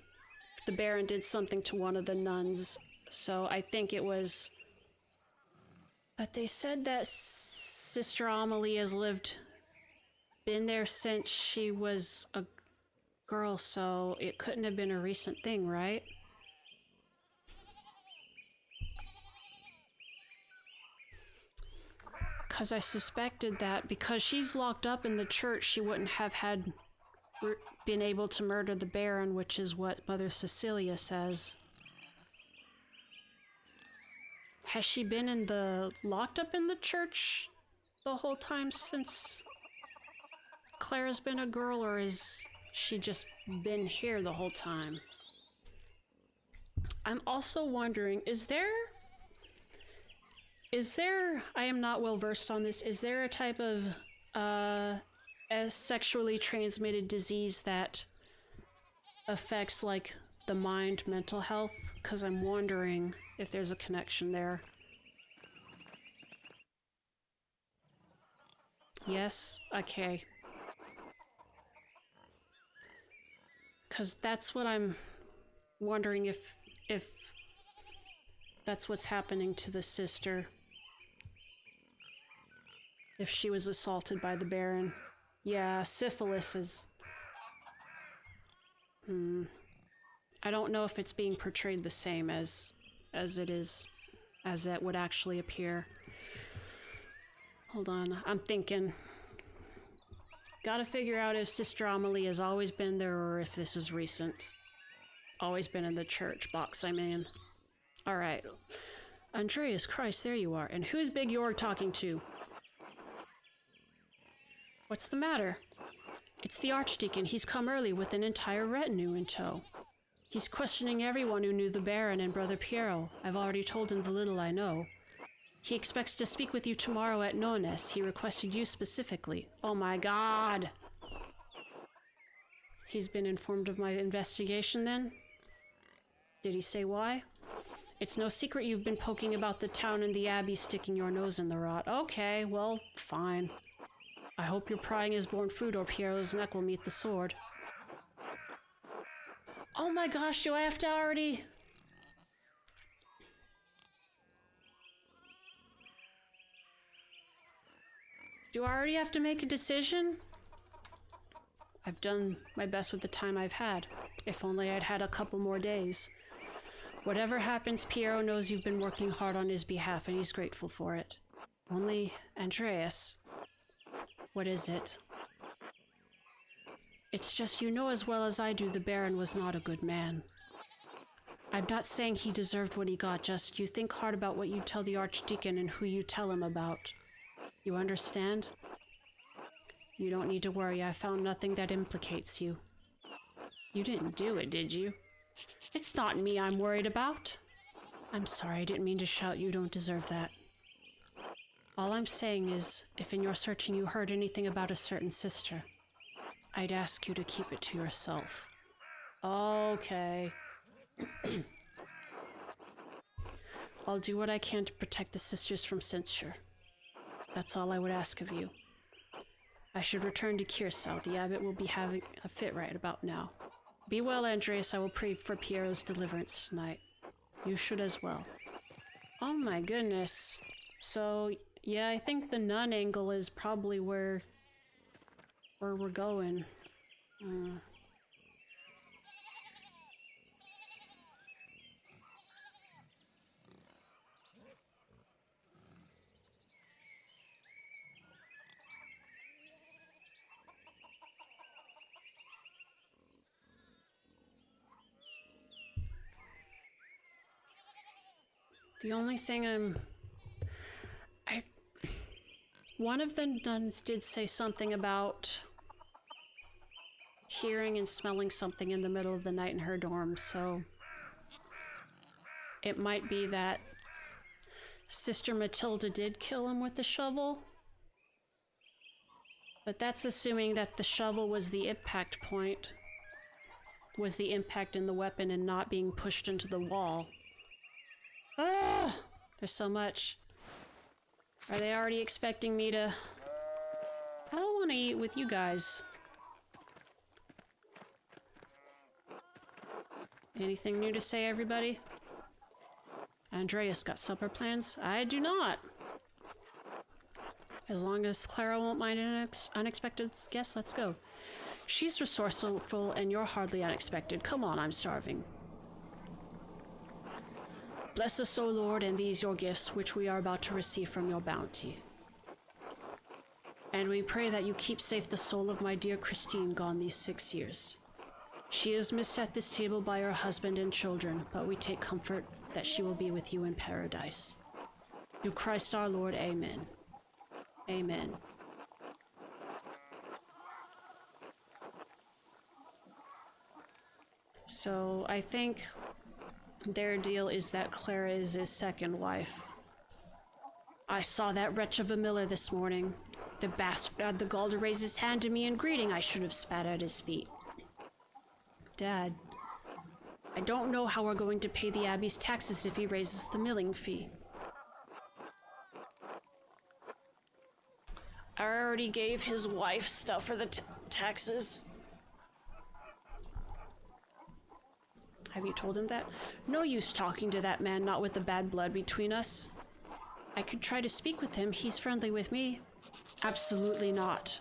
The Baron did something to one of the nuns, so I think it was... But they said that Sister Amelie has been there since she was a girl, so it couldn't have been a recent thing, right? Because I suspected that because she's locked up in the church, she wouldn't have been able to murder the Baron, which is what Mother Cecilia says. Has she been locked up in the church the whole time since Clara's been a girl, or is she just been here the whole time? I'm also wondering, is there, I am not well versed on this, is there a type of a sexually transmitted disease that affects like the mind, mental health? Because I'm wondering if there's a connection there. Yes? Okay. Because that's what I'm wondering, if that's what's happening to the sister. If she was assaulted by the Baron. Yeah, syphilis is... I don't know if it's being portrayed the same as it would actually appear. Hold on, I'm thinking. Gotta figure out if Sister Amelie has always been there or if this is recent. Always been in the church box, I mean. Alright. Andreas, Christ, there you are. And who's Big Yorg talking to? What's the matter? It's the Archdeacon. He's come early with an entire retinue in tow. He's questioning everyone who knew the Baron and Brother Piero. I've already told him the little I know. He expects to speak with you tomorrow at Nones. He requested you specifically. Oh my god! He's been informed of my investigation then? Did he say why? It's no secret you've been poking about the town and the abbey, sticking your nose in the rot. Okay, well, fine. I hope your prying has borne fruit or Piero's neck will meet the sword. Oh my gosh, do I have to already... Do I already have to make a decision? I've done my best with the time I've had. If only I'd had a couple more days. Whatever happens, Piero knows you've been working hard on his behalf and he's grateful for it. Only, Andreas... What is it? It's just you know as well as I do the Baron was not a good man. I'm not saying he deserved what he got, just you think hard about what you tell the Archdeacon and who you tell him about. You understand? You don't need to worry, I found nothing that implicates you. You didn't do it, did you? It's not me I'm worried about. I'm sorry, I didn't mean to shout, you don't deserve that. All I'm saying is, if in your searching you heard anything about a certain sister, I'd ask you to keep it to yourself. Okay. I'll do what I can to protect the sisters from censure. That's all I would ask of you. I should return to Kirsau. The abbot will be having a fit right about now. Be well, Andreas. I will pray for Piero's deliverance tonight. You should as well. Oh my goodness. So, yeah, I think the nun angle is probably where we're going. The only thing one of the nuns did say something about hearing and smelling something in the middle of the night in her dorm, so it might be that Sister Matilda did kill him with the shovel. But that's assuming that the shovel was the impact point, was the impact in the weapon and not being pushed into the wall. Ah! There's so much. Are they already expecting me to... I want to eat with you guys. Anything new to say, everybody? Andreas got supper plans? I do not. As long as Clara won't mind an unexpected guest, let's go. She's resourceful and you're hardly unexpected. Come on, I'm starving. Bless us, O Lord, and these your gifts, which we are about to receive from your bounty. And we pray that you keep safe the soul of my dear Christine, gone these 6 years. She is missed at this table by her husband and children, but we take comfort that she will be with you in paradise. Through Christ our Lord, amen. Amen. So I think their deal is that Clara is his second wife. I saw that wretch of a miller this morning. The bastard had the gall to raise his hand to me in greeting. I should have spat at his feet. Dad, I don't know how we're going to pay the Abbey's taxes if he raises the milling fee. I already gave his wife stuff for the taxes. Have you told him that? No use talking to that man, not with the bad blood between us. I could try to speak with him. He's friendly with me. Absolutely not.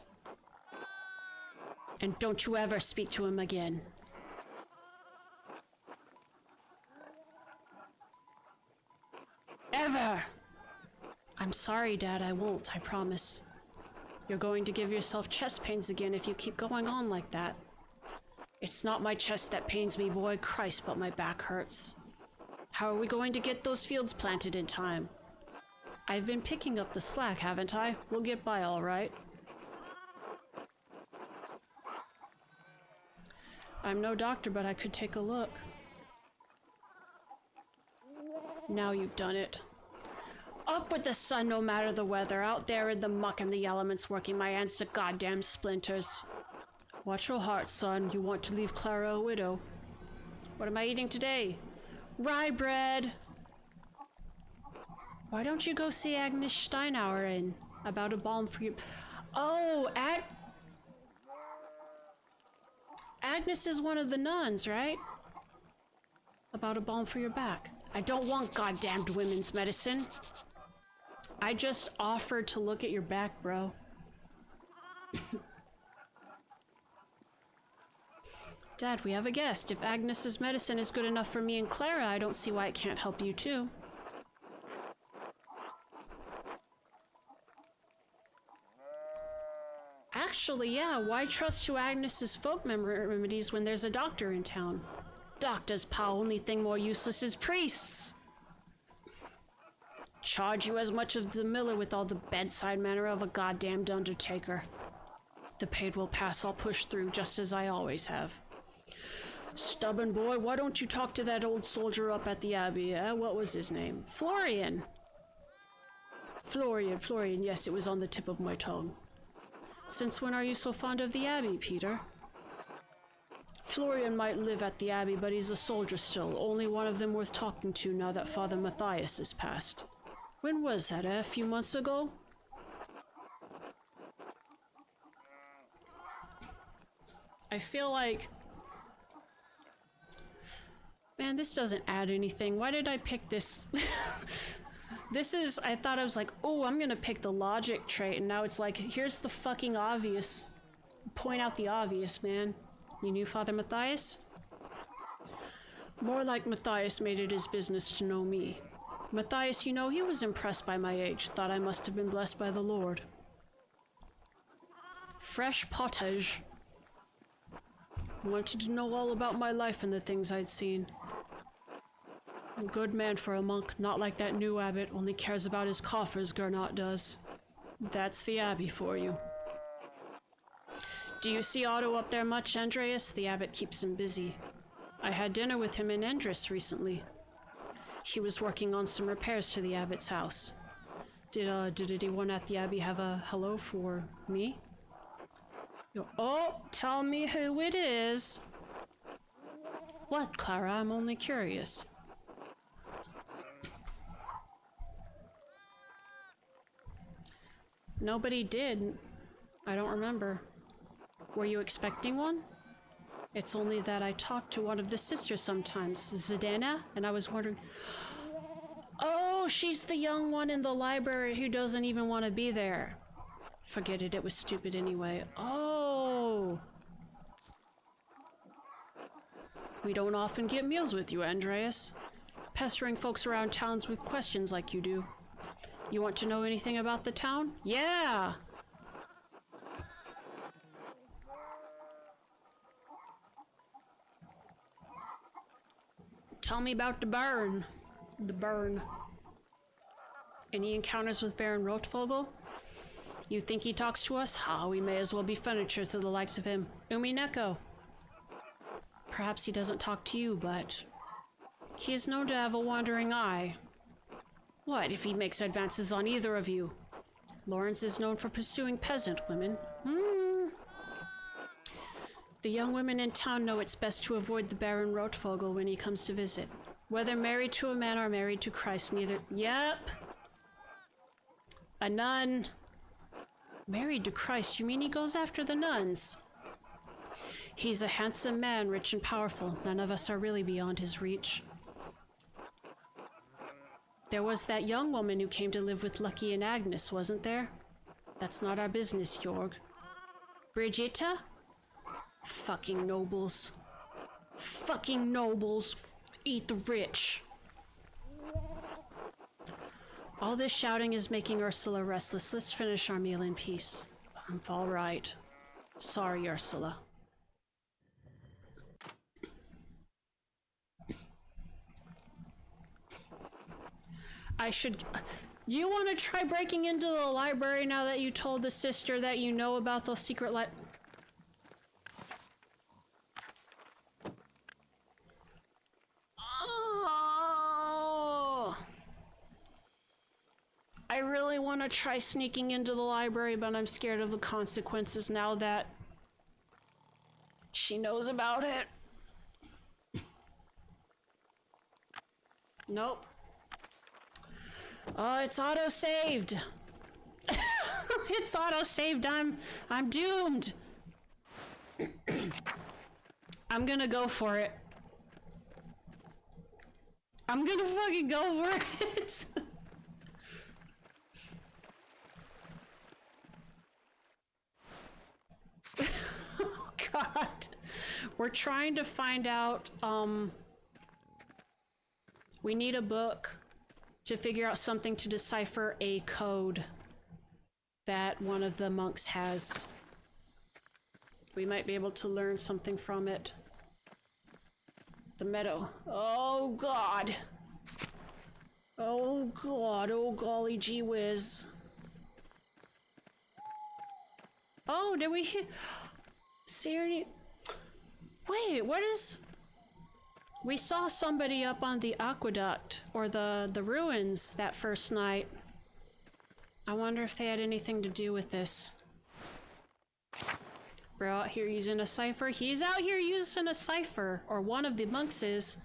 And don't you ever speak to him again. Ever! I'm sorry, Dad, I won't, I promise. You're going to give yourself chest pains again if you keep going on like that. It's not my chest that pains me, boy, Christ, but my back hurts. How are we going to get those fields planted in time? I've been picking up the slack, haven't I? We'll get by all right. I'm no doctor, but I could take a look. Now you've done it. Up with the sun no matter the weather, out there in the muck and the elements working my hands to goddamn splinters. Watch your heart, son. You want to leave Clara a widow. What am I eating today? Rye bread! Why don't you go see Agnes Steinauer about a balm for you? Oh, Agnes is one of the nuns, right? About a balm for your back. I don't want goddamned women's medicine. I just offered to look at your back, bro. Dad, we have a guest. If Agnes's medicine is good enough for me and Clara, I don't see why it can't help you too. Actually, yeah, why trust to Agnes's folk remedies when there's a doctor in town? Doctors, pal, only thing more useless is priests. Charge you as much as the miller with all the bedside manner of a goddamned undertaker. The pain will pass, I'll push through just as I always have. Stubborn boy, why don't you talk to that old soldier up at the Abbey, eh? What was his name? Florian! Florian, yes, it was on the tip of my tongue. Since when are you so fond of the Abbey, Peter? Florian might live at the Abbey, but he's a soldier still. Only one of them worth talking to now that Father Matthias is passed. When was that, eh? A few months ago? I feel like Man, this doesn't add anything. Why did I pick this? This is, I thought I was like, oh, I'm gonna pick the logic trait, and now it's like, here's the fucking obvious. Point out the obvious, man. You knew Father Matthias? More like Matthias made it his business to know me. Matthias, you know, he was impressed by my age, thought I must have been blessed by the Lord. Fresh pottage. Wanted to know all about my life and the things I'd seen. A good man for a monk, not like that new abbot, only cares about his coffers, Gernot does. That's the abbey for you. Do you see Otto up there much, Andreas? The abbot keeps him busy. I had dinner with him in Endris recently. He was working on some repairs to the abbot's house. Did anyone at the abbey have a hello for me? Oh, tell me who it is. What, Clara? I'm only curious. Nobody did. I don't remember. Were you expecting one? It's only that I talk to one of the sisters sometimes, Zdena, and I was wondering... Oh, she's the young one in the library who doesn't even want to be there. Forget it, it was stupid anyway. Oh! We don't often get meals with you, Andreas. Pestering folks around towns with questions like you do. You want to know anything about the town? Yeah! Tell me about the burn. The burn. Any encounters with Baron Rotvogel? You think he talks to us? Ah, we may as well be furniture to the likes of him. Umineko. Perhaps he doesn't talk to you, but... he is known to have a wandering eye. What if he makes advances on either of you? Lawrence is known for pursuing peasant women. The young women in town know it's best to avoid the Baron Rotvogel when he comes to visit. Whether married to a man or married to Christ, neither... Yep! A nun. Married to Christ, you mean he goes after the nuns? He's a handsome man, rich and powerful. None of us are really beyond his reach. There was that young woman who came to live with Lucky and Agnes, wasn't there? That's not our business, Jorg. Brigitta? Fucking nobles. Fucking nobles. Eat the rich. All this shouting is making Ursula restless. Let's finish our meal in peace. All right. Sorry, Ursula. I should... You want to try breaking into the library now that you told the sister that you know about the secret Oh! I really want to try sneaking into the library, but I'm scared of the consequences now that she knows about it. Nope. Oh, it's auto-saved. It's auto-saved. I'm doomed. I'm gonna go for it. I'm gonna fucking go for it. Oh God. We're trying to find out, we need a book to figure out something to decipher a code that one of the monks has. We might be able to learn something from it. The meadow. Oh God. Oh God, oh golly gee whiz. Oh, did we hit? Seriously? Wait, what is... We saw somebody up on the aqueduct, or the ruins, that first night. I wonder if they had anything to do with this. We're out here using a cipher. He's out here using a cipher, or one of the monks is.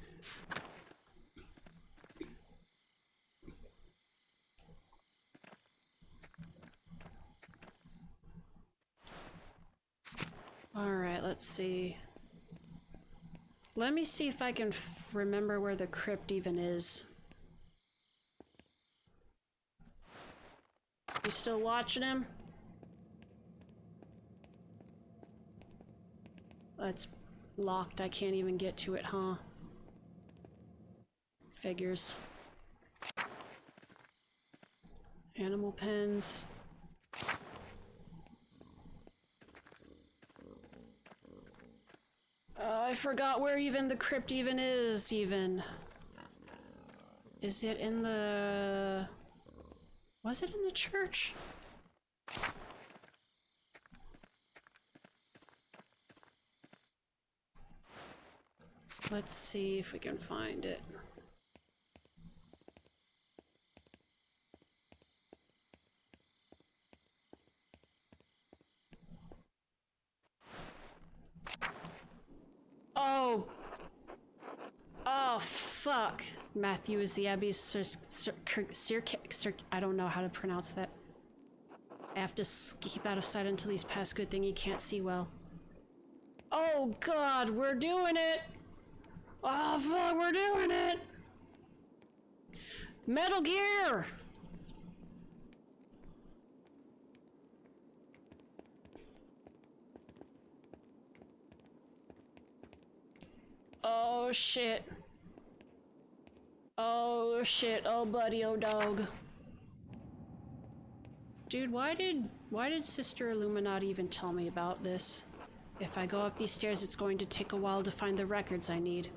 All right, let's see. Let me see if I can remember where the crypt even is. You still watching him? It's locked. I can't even get to it, huh? Figures. Animal pens. I forgot where even the crypt even is, even. Is it in the... Was it in the church? Let's see if we can find it. Oh! Oh, fuck! Matthew is the Abbey's I don't know how to pronounce that. I have to keep out of sight until he's past. Good thing he can't see well. Oh god, we're doing it! Oh fuck, we're doing it! Metal Gear! Oh shit. Oh shit, oh buddy, oh dog. Dude, why did Sister Illuminati even tell me about this? If I go up these stairs, it's going to take a while to find the records I need.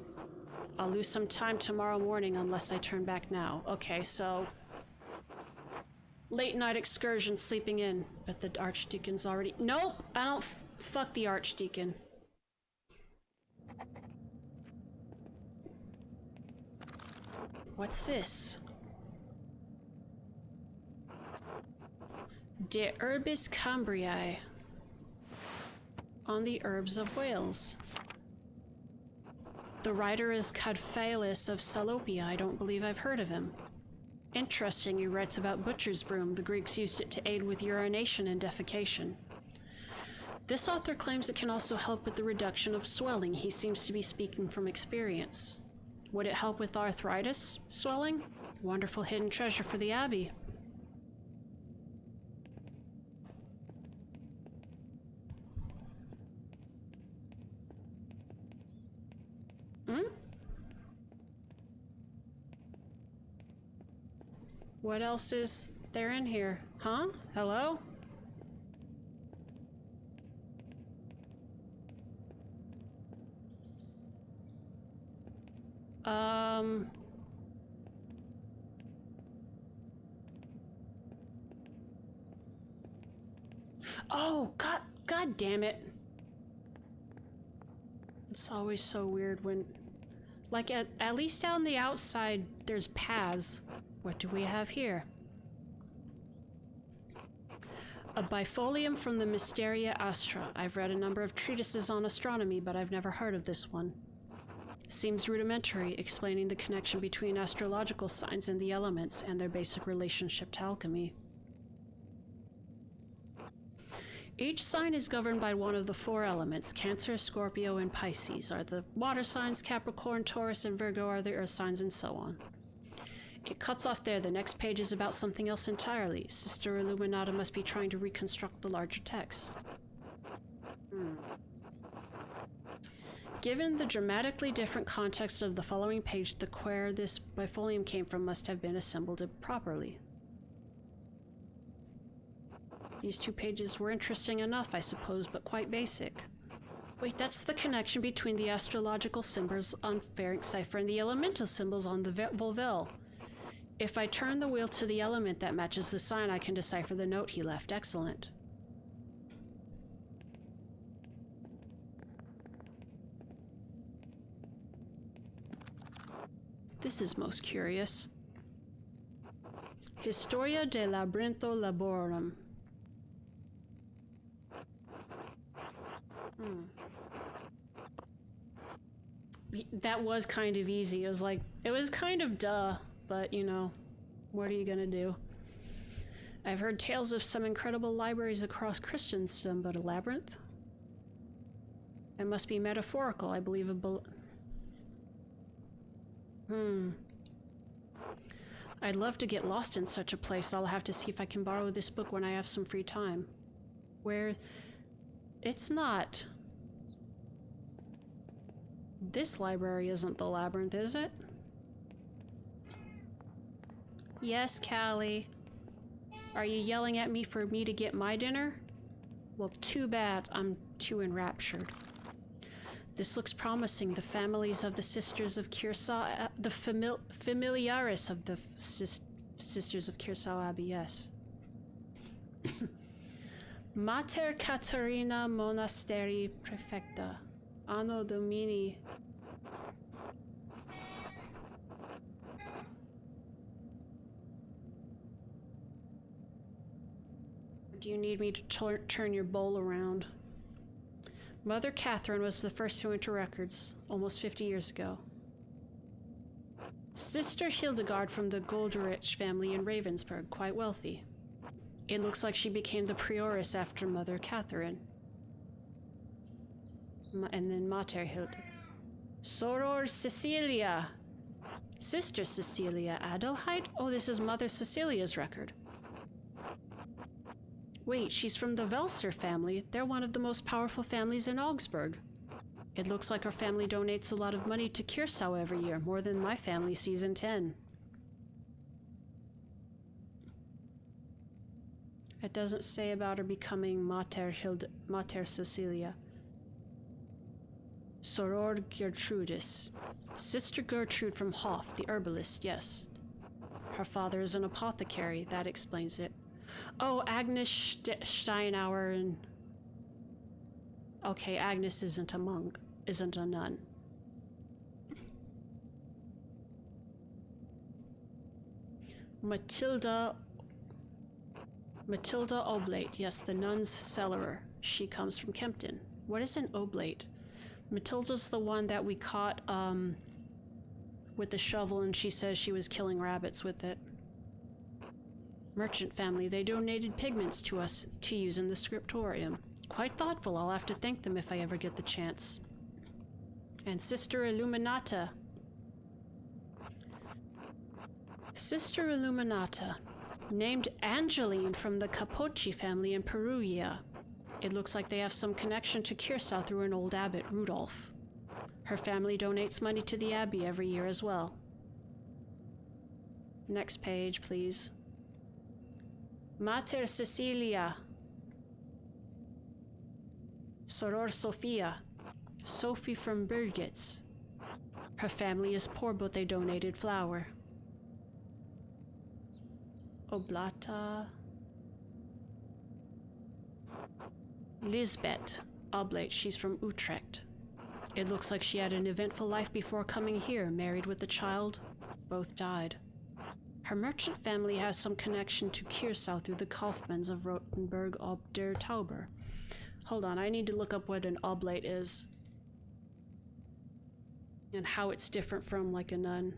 I'll lose some time tomorrow morning unless I turn back now. Okay, so... Late night excursion, sleeping in. But the Archdeacon's already... Nope! I don't... Fuck the Archdeacon. What's this? De Herbis Cambriae. On the herbs of Wales. The writer is Cadphaeus of Salopia. I don't believe I've heard of him. Interesting, he writes about butcher's broom. The Greeks used it to aid with urination and defecation. This author claims it can also help with the reduction of swelling. He seems to be speaking from experience. Would it help with arthritis? Swelling? Wonderful hidden treasure for the Abbey. What else is there in here? Huh? Hello? Oh, God damn it. It's always so weird when... Like, at least on the outside, there's paths. What do we have here? A bifolium from the Mysteria Astra. I've read a number of treatises on astronomy, but I've never heard of this one. Seems rudimentary, explaining the connection between astrological signs and the elements and their basic relationship to alchemy. Each sign is governed by one of the four elements. Cancer, Scorpio, and Pisces are the water signs, Capricorn, Taurus, and Virgo are the earth signs, and so on. It cuts off there. The next page is about something else entirely. Sister Illuminata must be trying to reconstruct the larger text. Given the dramatically different context of the following page, the where this bifolium came from must have been assembled properly. These two pages were interesting enough, I suppose, but quite basic. Wait, that's the connection between the astrological symbols on pharynx cipher and the elemental symbols on the volvel. If I turn the wheel to the element that matches the sign, I can decipher the note he left. Excellent. This is most curious. Historia de Labyrintho Laborum. That was kind of easy. It was kind of duh, but you know, what are you gonna do? I've heard tales of some incredible libraries across Christendom, but a labyrinth? It must be metaphorical. I believe I'd love to get lost in such a place. I'll have to see if I can borrow this book when I have some free time. Where... It's not... This library isn't the labyrinth, is it? Yes, Callie. Are you yelling at me for me to get my dinner? Well, too bad. I'm too enraptured. This looks promising. The families of the Sisters of Curacao... the familiaris of the Sisters of Curacao Abbey, yes. Mater Caterina Monasteri Prefecta. Anno Domini... Do you need me to turn your bowl around? Mother Catherine was the first to enter records, almost 50 years ago. Sister Hildegard from the Goldrich family in Ravensburg, quite wealthy. It looks like she became the prioress after Mother Catherine. And then Mater Hilde. Soror Cecilia. Sister Cecilia Adelheid? Oh, this is Mother Cecilia's record. Wait, she's from the Welser family. They're one of the most powerful families in Augsburg. It looks like our family donates a lot of money to Curacao every year, more than my family sees in 10. It doesn't say about her becoming Mater Cecilia. Soror Gertrudis. Sister Gertrude from Hof, the herbalist, yes. Her father is an apothecary, that explains it. Oh, Agnes Steinauer and... Okay, Agnes isn't a monk, isn't a nun. Matilda Oblate, yes, the nun's cellarer. She comes from Kempton. What is an oblate? Matilda's the one that we caught with the shovel, and she says she was killing rabbits with it. Merchant family, they donated pigments to us to use in the scriptorium. Quite thoughtful. I'll have to thank them if I ever get the chance. And Sister Illuminata. Sister Illuminata. Named Angeline from the Capocci family in Perugia. It looks like they have some connection to Curacao through an old abbot, Rudolph. Her family donates money to the abbey every year as well. Next page, please. Mater Cecilia. Soror Sophia. Sophie from Birgitz. Her family is poor, but they donated flour. Oblata. Lisbeth Oblate, she's from Utrecht. It looks like she had an eventful life before coming here, married with a child. Both died. Her merchant family has some connection to Curacao through the Kaufmanns of Rothenburg ob der Tauber. Hold on, I need to look up what an oblate is. And how it's different from, like, a nun.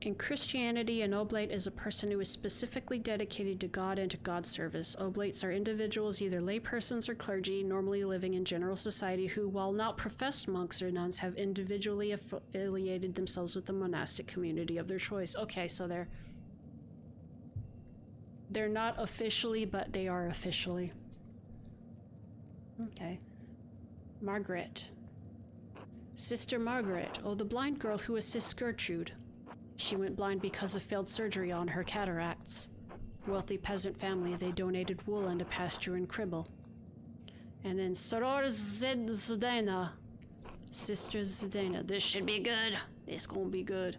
In Christianity, an oblate is a person who is specifically dedicated to God and to God's service. Oblates are individuals, either laypersons or clergy, normally living in general society, who, while not professed monks or nuns, have individually affiliated themselves with the monastic community of their choice. Okay, so they're not officially, but they are officially. Okay. Margaret. Sister Margaret. Oh, the blind girl who assists Gertrude. She went blind because of failed surgery on her cataracts. Wealthy peasant family, they donated wool and a pasture in Cribble. And then Soror Zdena. Sister Zdena. This should be good. This gonna be good.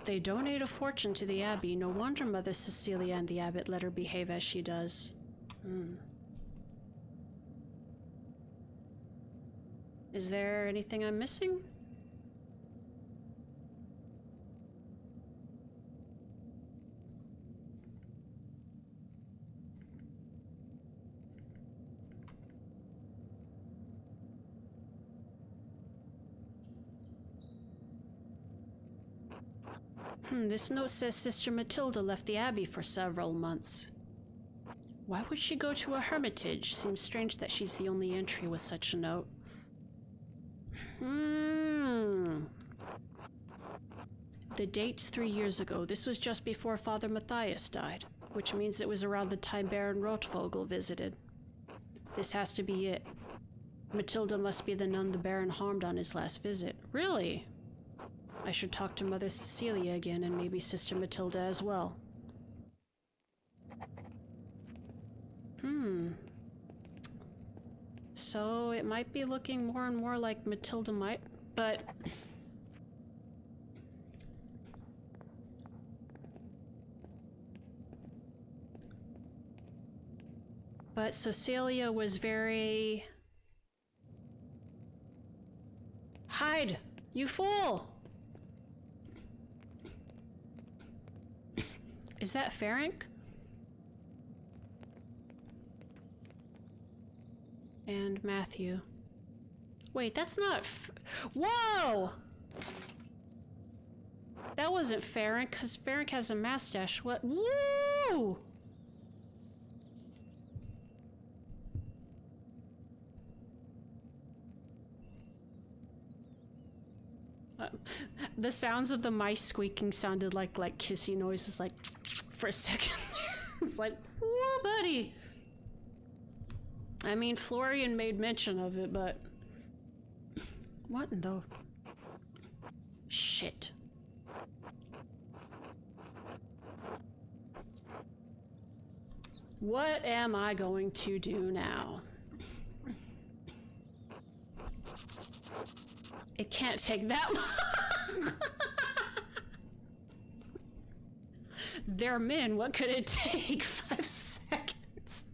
They donate a fortune to the abbey. No wonder Mother Cecilia and the abbot let her behave as she does. Is there anything I'm missing? This note says Sister Matilda left the Abbey for several months. Why would she go to a hermitage? Seems strange that she's the only entry with such a note. The date's 3 years ago. This was just before Father Matthias died, which means it was around the time Baron Rotvogel visited. This has to be it. Matilda must be the nun the Baron harmed on his last visit. Really? I should talk to Mother Cecilia again, and maybe Sister Matilda as well. So it might be looking more and more like Matilda might, but... But Cecilia was very... Hide! You fool! Is that Ferenc? And Matthew. Wait, that's not Whoa! That wasn't Ferenc, because Ferenc has a mustache. What? Woo! The sounds of the mice squeaking sounded like kissy noises, like for a second there. It's like, whoa, buddy. I mean, Florian made mention of it, but what in the shit? What am I going to do now? It can't take that long. They're men. What could it take? 5 seconds.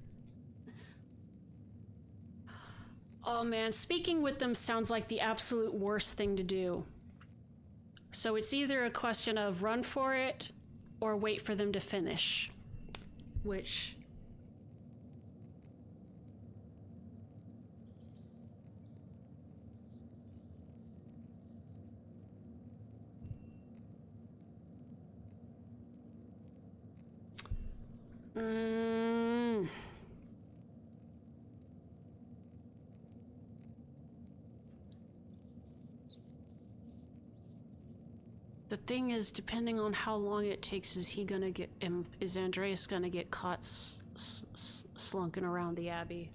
Oh man, speaking with them sounds like the absolute worst thing to do. So it's either a question of run for it or wait for them to finish. Which... The thing is, depending on how long it takes, is Andreas gonna get caught slunking around the Abbey?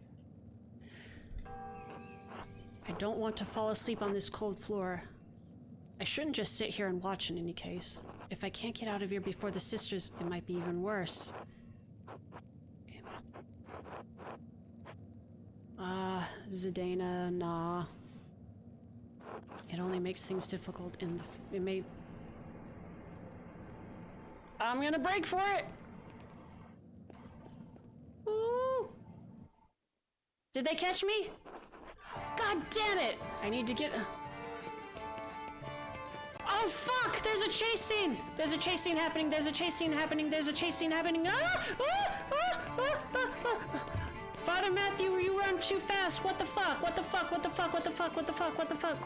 I don't want to fall asleep on this cold floor. I shouldn't just sit here and watch in any case. If I can't get out of here before the sisters, it might be even worse. Zidane, nah. It only makes things difficult it may... I'm gonna break for it! Ooh! Did they catch me? God damn it! I need to get... Oh fuck! There's a chase scene! There's a chase scene happening, there's a chase scene happening, there's a chase scene happening. Father Matthew, you run too fast. What the fuck? What the fuck? What the fuck? What the fuck? What the fuck? What the fuck?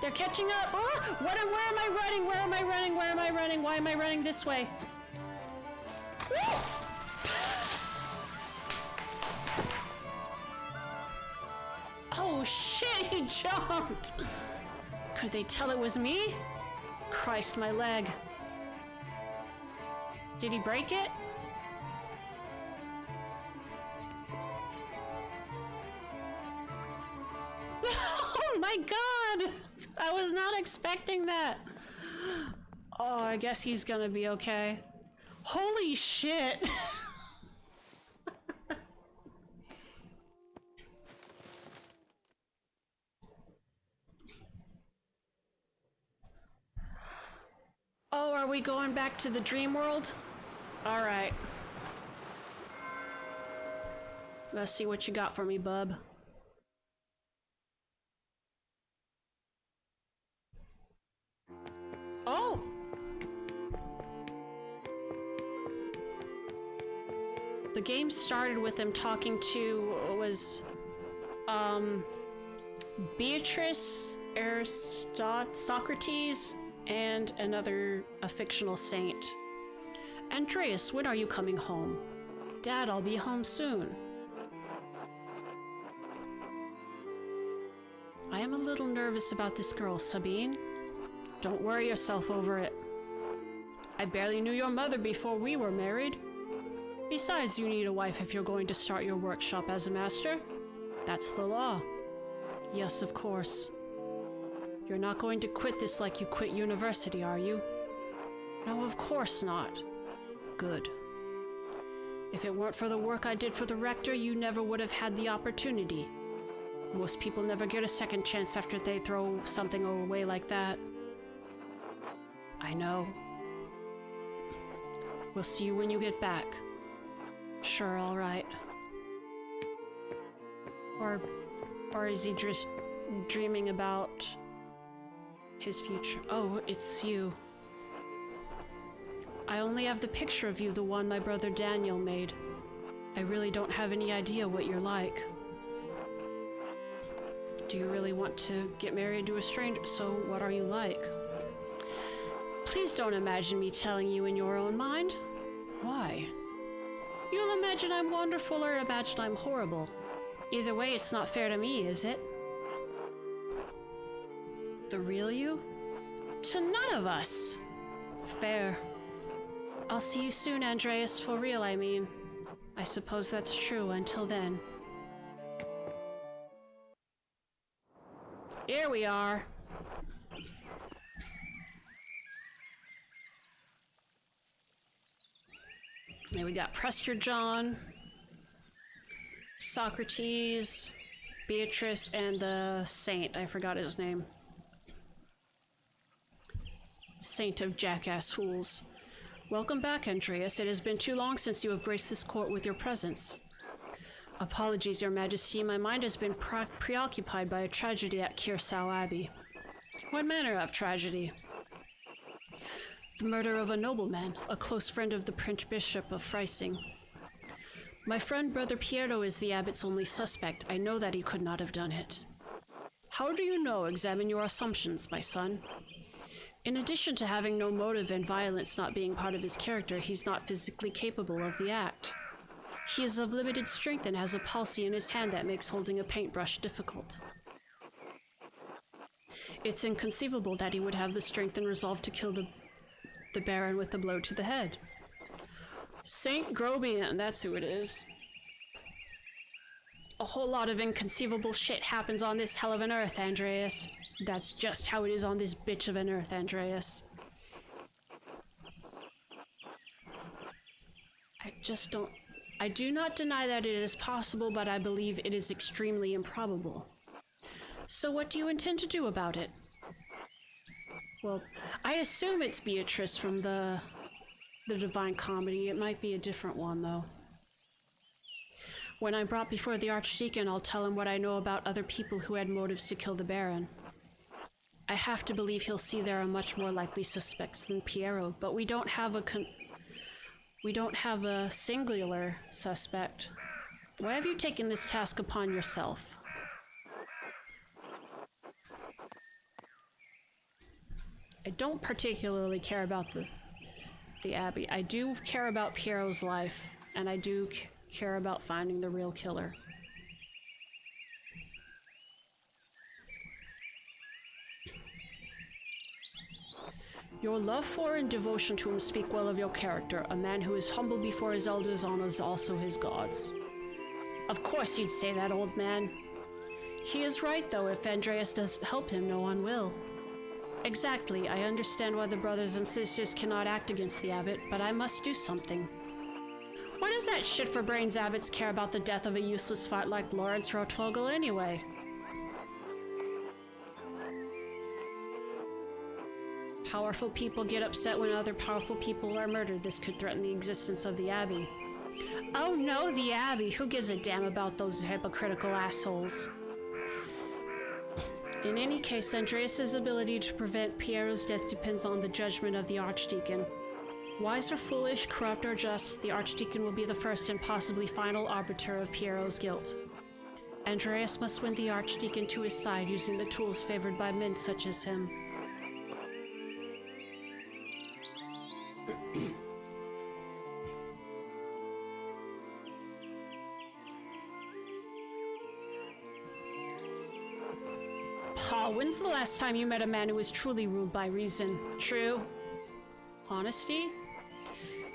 They're catching up. Where am I running? Where am I running? Where am I running? Why am I running this way? Oh shit, he jumped! Could they tell it was me? Christ, my leg. Did he break it? Oh my god! I was not expecting that. Oh, I guess he's gonna be okay. Holy shit! Oh, are we going back to the dream world? All right. Let's see what you got for me, bub. Oh! The game started with them talking to, Beatrice, Socrates, and a fictional saint. Andreas, when are you coming home? Dad, I'll be home soon. I am a little nervous about this girl, Sabine. Don't worry yourself over it. I barely knew your mother before we were married. Besides, you need a wife if you're going to start your workshop as a master. That's the law. Yes, of course. You're not going to quit this like you quit university, are you? No, of course not. Good. If it weren't for the work I did for the rector, you never would have had the opportunity. Most people never get a second chance after they throw something away like that. I know. We'll see you when you get back. Sure, all right. Or is he just dreaming about his future? Oh, it's you. I only have the picture of you, the one my brother Daniel made. I really don't have any idea what you're like. Do you really want to get married to a stranger? So what are you like? Please don't imagine me telling you in your own mind. Why? You'll imagine I'm wonderful or imagine I'm horrible. Either way, it's not fair to me, is it? The real you? To none of us! Fair. I'll see you soon, Andreas, for real, I mean. I suppose that's true until then. Here we are. Then we got Prester John, Socrates, Beatrice, and the saint. I forgot his name. Saint of Jackass Fools. Welcome back, Andreas. It has been too long since you have graced this court with your presence. Apologies, Your Majesty. My mind has been preoccupied by a tragedy at Kirsau Abbey. What manner of tragedy? The murder of a nobleman, a close friend of the Prince Bishop of Freising. My friend Brother Piero is the abbot's only suspect. I know that he could not have done it. How do you know? Examine your assumptions, my son. In addition to having no motive and violence not being part of his character, he's not physically capable of the act. He is of limited strength and has a palsy in his hand that makes holding a paintbrush difficult. It's inconceivable that he would have the strength and resolve to kill the Baron with a blow to the head. Saint Grobian, that's who it is. A whole lot of inconceivable shit happens on this hell of an earth, Andreas. That's just how it is on this bitch of an earth, Andreas. I do not deny that it is possible, but I believe it is extremely improbable. So what do you intend to do about it? Well, I assume it's Beatrice from the Divine Comedy. It might be a different one, though. When I'm brought before the Archdeacon, I'll tell him what I know about other people who had motives to kill the Baron. I have to believe he'll see there are much more likely suspects than Piero, but we don't have a singular suspect. Why have you taken this task upon yourself? I don't particularly care about the Abbey. I do care about Piero's life, and I do care about finding the real killer. Your love for and devotion to him speak well of your character. A man who is humble before his elders honors also his gods. Of course you'd say that, old man. He is right, though. If Andreas doesn't help him, no one will. Exactly. I understand why the brothers and sisters cannot act against the abbot, but I must do something. Why does that shit-for-brains abbots care about the death of a useless fart like Lawrence Rotvogel anyway? Powerful people get upset when other powerful people are murdered. This could threaten the existence of the Abbey. Oh no, the Abbey! Who gives a damn about those hypocritical assholes? In any case, Andreas' ability to prevent Piero's death depends on the judgment of the Archdeacon. Wise or foolish, corrupt or just, the Archdeacon will be the first and possibly final arbiter of Piero's guilt. Andreas must win the Archdeacon to his side using the tools favored by men such as him. Paul, when's the last time you met a man who was truly ruled by reason? True. Honesty?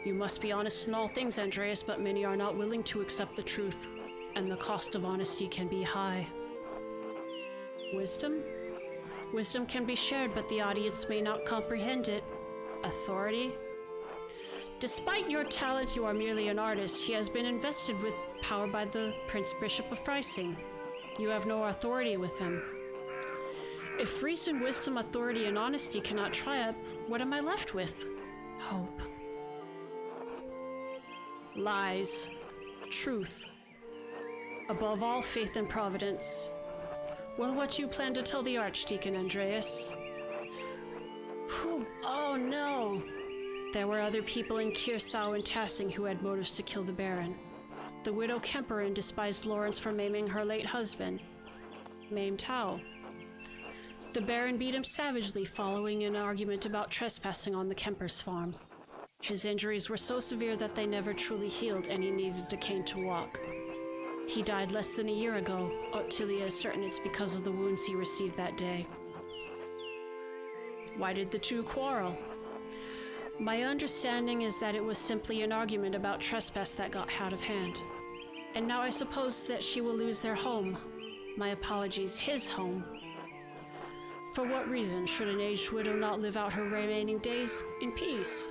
You must be honest in all things, Andreas, but many are not willing to accept the truth, and the cost of honesty can be high. Wisdom? Wisdom can be shared, but the audience may not comprehend it. Authority? Despite your talent, you are merely an artist. He has been invested with power by the Prince Bishop of Freising. You have no authority with him. If reason, wisdom, authority, and honesty cannot triumph, what am I left with? Hope. Lies. Truth. Above all, faith and providence. Well, what do you plan to tell the Archdeacon, Andreas? Whew. Oh no! There were other people in Kirsau and Tassing who had motives to kill the Baron. The widow Kemperin despised Lawrence for maiming her late husband. Maimed how? The Baron beat him savagely following an argument about trespassing on the Kemper's farm. His injuries were so severe that they never truly healed, and he needed a cane to walk. He died less than a year ago. Ottilia is certain it's because of the wounds he received that day. Why did the two quarrel? My understanding is that it was simply an argument about trespass that got out of hand. And now I suppose that she will lose their home. My apologies, his home. For what reason should an aged widow not live out her remaining days in peace?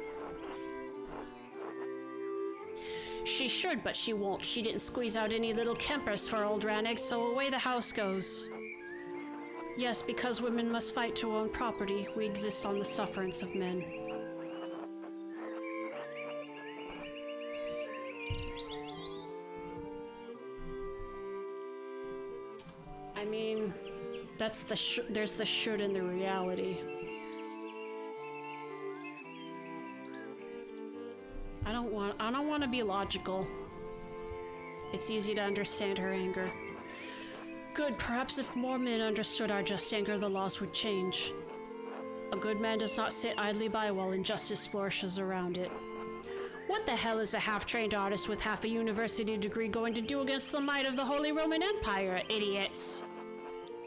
She should, but she won't. She didn't squeeze out any little Kempers for old Rannig, so away the house goes. Yes, because women must fight to own property, we exist on the sufferance of men. I mean, that's the there's the should and the reality. I don't want to be logical. It's easy to understand her anger. Good, perhaps if more men understood our just anger, the laws would change. A good man does not sit idly by while injustice flourishes around it. What the hell is a half-trained artist with half a university degree going to do against the might of the Holy Roman Empire, idiots?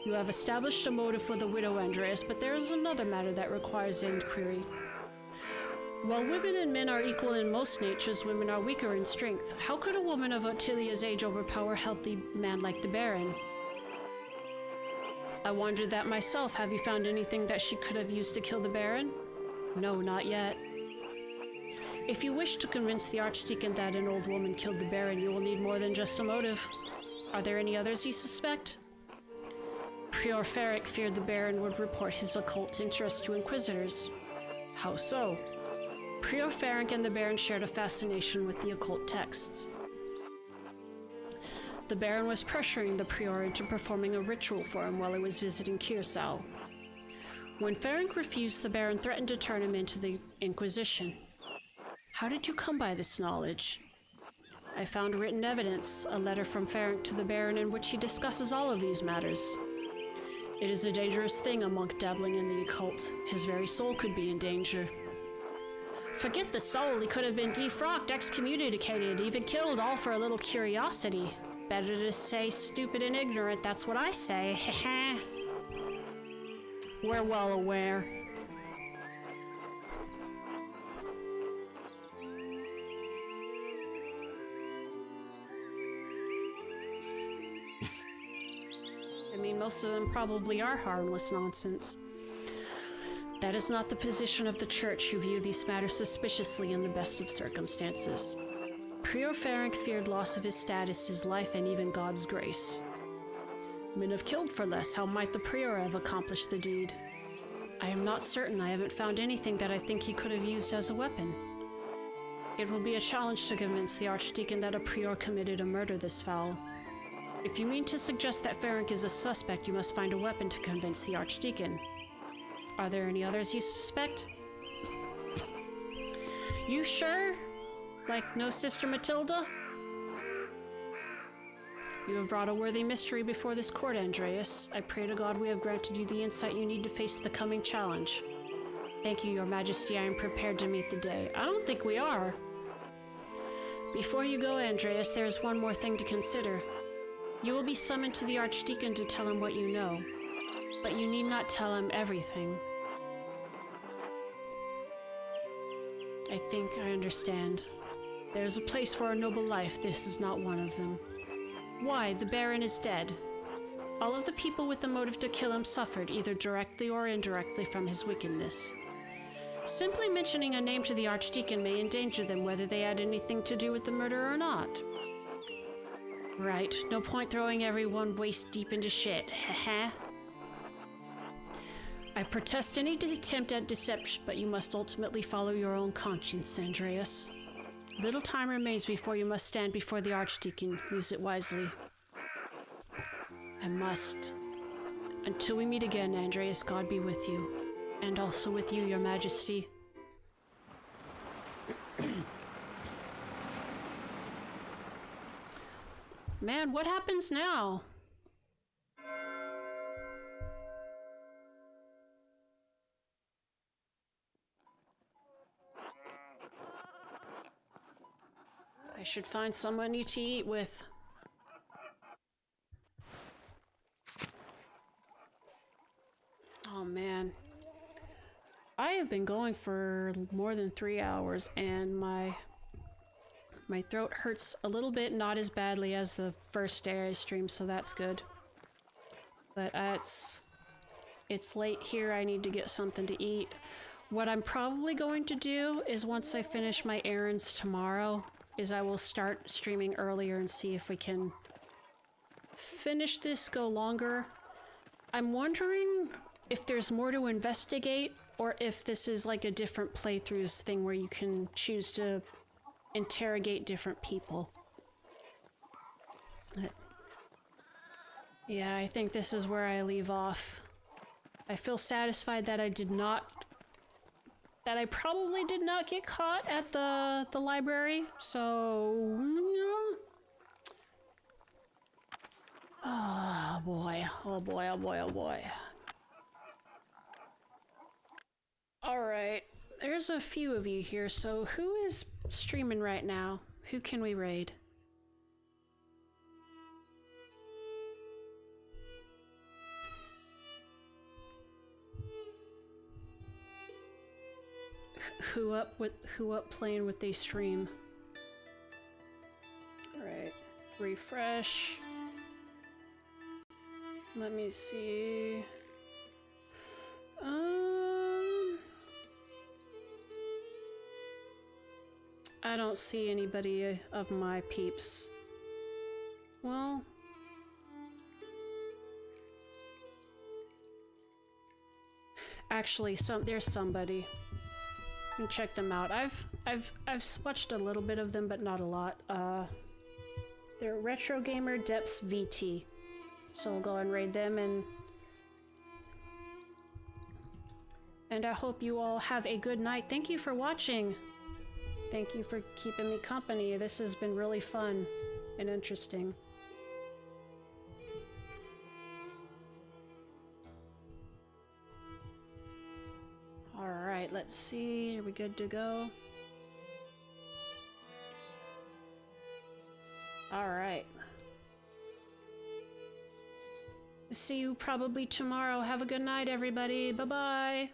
You have established a motive for the widow, Andreas, but there is another matter that requires inquiry. While women and men are equal in most natures, women are weaker in strength. How could a woman of Ottilia's age overpower a healthy man like the Baron? I wondered that myself. Have you found anything that she could have used to kill the Baron? No, not yet. If you wish to convince the Archdeacon that an old woman killed the Baron, you will need more than just a motive. Are there any others you suspect? Prior Ferric feared the Baron would report his occult interest to inquisitors. How so? Prior Ferric and the Baron shared a fascination with the occult texts. The Baron was pressuring the Prior into performing a ritual for him while he was visiting Kirsau. When Ferric refused, the Baron threatened to turn him into the Inquisition. How did you come by this knowledge? I found written evidence, a letter from Ferric to the Baron in which he discusses all of these matters. It is a dangerous thing, a monk dabbling in the occult. His very soul could be in danger. Forget the soul, he could have been defrocked, excommunicated, even killed, all for a little curiosity. Better to say stupid and ignorant, that's what I say. We're well aware. I mean, most of them probably are harmless nonsense. That is not the position of the Church, who view these matters suspiciously in the best of circumstances. Prior Ferric feared loss of his status, his life, and even God's grace. Men have killed for less. How might the Prior have accomplished the deed? I am not certain. I haven't found anything that I think he could have used as a weapon. It will be a challenge to convince the Archdeacon that a Prior committed a murder this foul. If you mean to suggest that Ferric is a suspect, you must find a weapon to convince the Archdeacon. Are there any others you suspect? You sure? Like no Sister Matilda? You have brought a worthy mystery before this court, Andreas. I pray to God we have granted you the insight you need to face the coming challenge. Thank you, Your Majesty. I am prepared to meet the day. I don't think we are. Before you go, Andreas, there is one more thing to consider. You will be summoned to the Archdeacon to tell him what you know, but you need not tell him everything. I think I understand. There is a place for a noble life. This is not one of them. Why? The Baron is dead. All of the people with the motive to kill him suffered, either directly or indirectly, from his wickedness. Simply mentioning a name to the Archdeacon may endanger them, whether they had anything to do with the murder or not. Right, no point throwing everyone waist deep into shit, haha. I protest any attempt at deception, but you must ultimately follow your own conscience, Andreas. Little time remains before you must stand before the Archdeacon. Use it wisely. I must. Until we meet again, Andreas, God be with you. And also with you, Your Majesty. Man, what happens now? I should find somebody to eat with. Oh man. I have been going for more than 3 hours and my throat hurts a little bit, not as badly as the first day I streamed, so that's good. But it's late here, I need to get something to eat. What I'm probably going to do is once I finish my errands tomorrow, is I will start streaming earlier and see if we can finish this, go longer. I'm wondering if there's more to investigate, or if this is like a different playthroughs thing where you can choose to interrogate different people. But yeah, I think this is where I leave off. I feel satisfied that I probably did not get caught at the library, so yeah. Oh boy, oh boy, oh boy, oh boy. Alright, there's a few of you here, so who is streaming right now? Who can we raid? Who up playing with they stream? Alright, refresh. Let me see. I don't see anybody of my peeps. Well, actually, there's somebody. You can check them out. I've watched a little bit of them, but not a lot. They're Retro Gamer Depths VT. So we'll go and raid them, and I hope you all have a good night. Thank you for watching. Thank you for keeping me company. This has been really fun and interesting. Alright, let's see. Are we good to go? Alright. See you probably tomorrow. Have a good night, everybody. Bye-bye.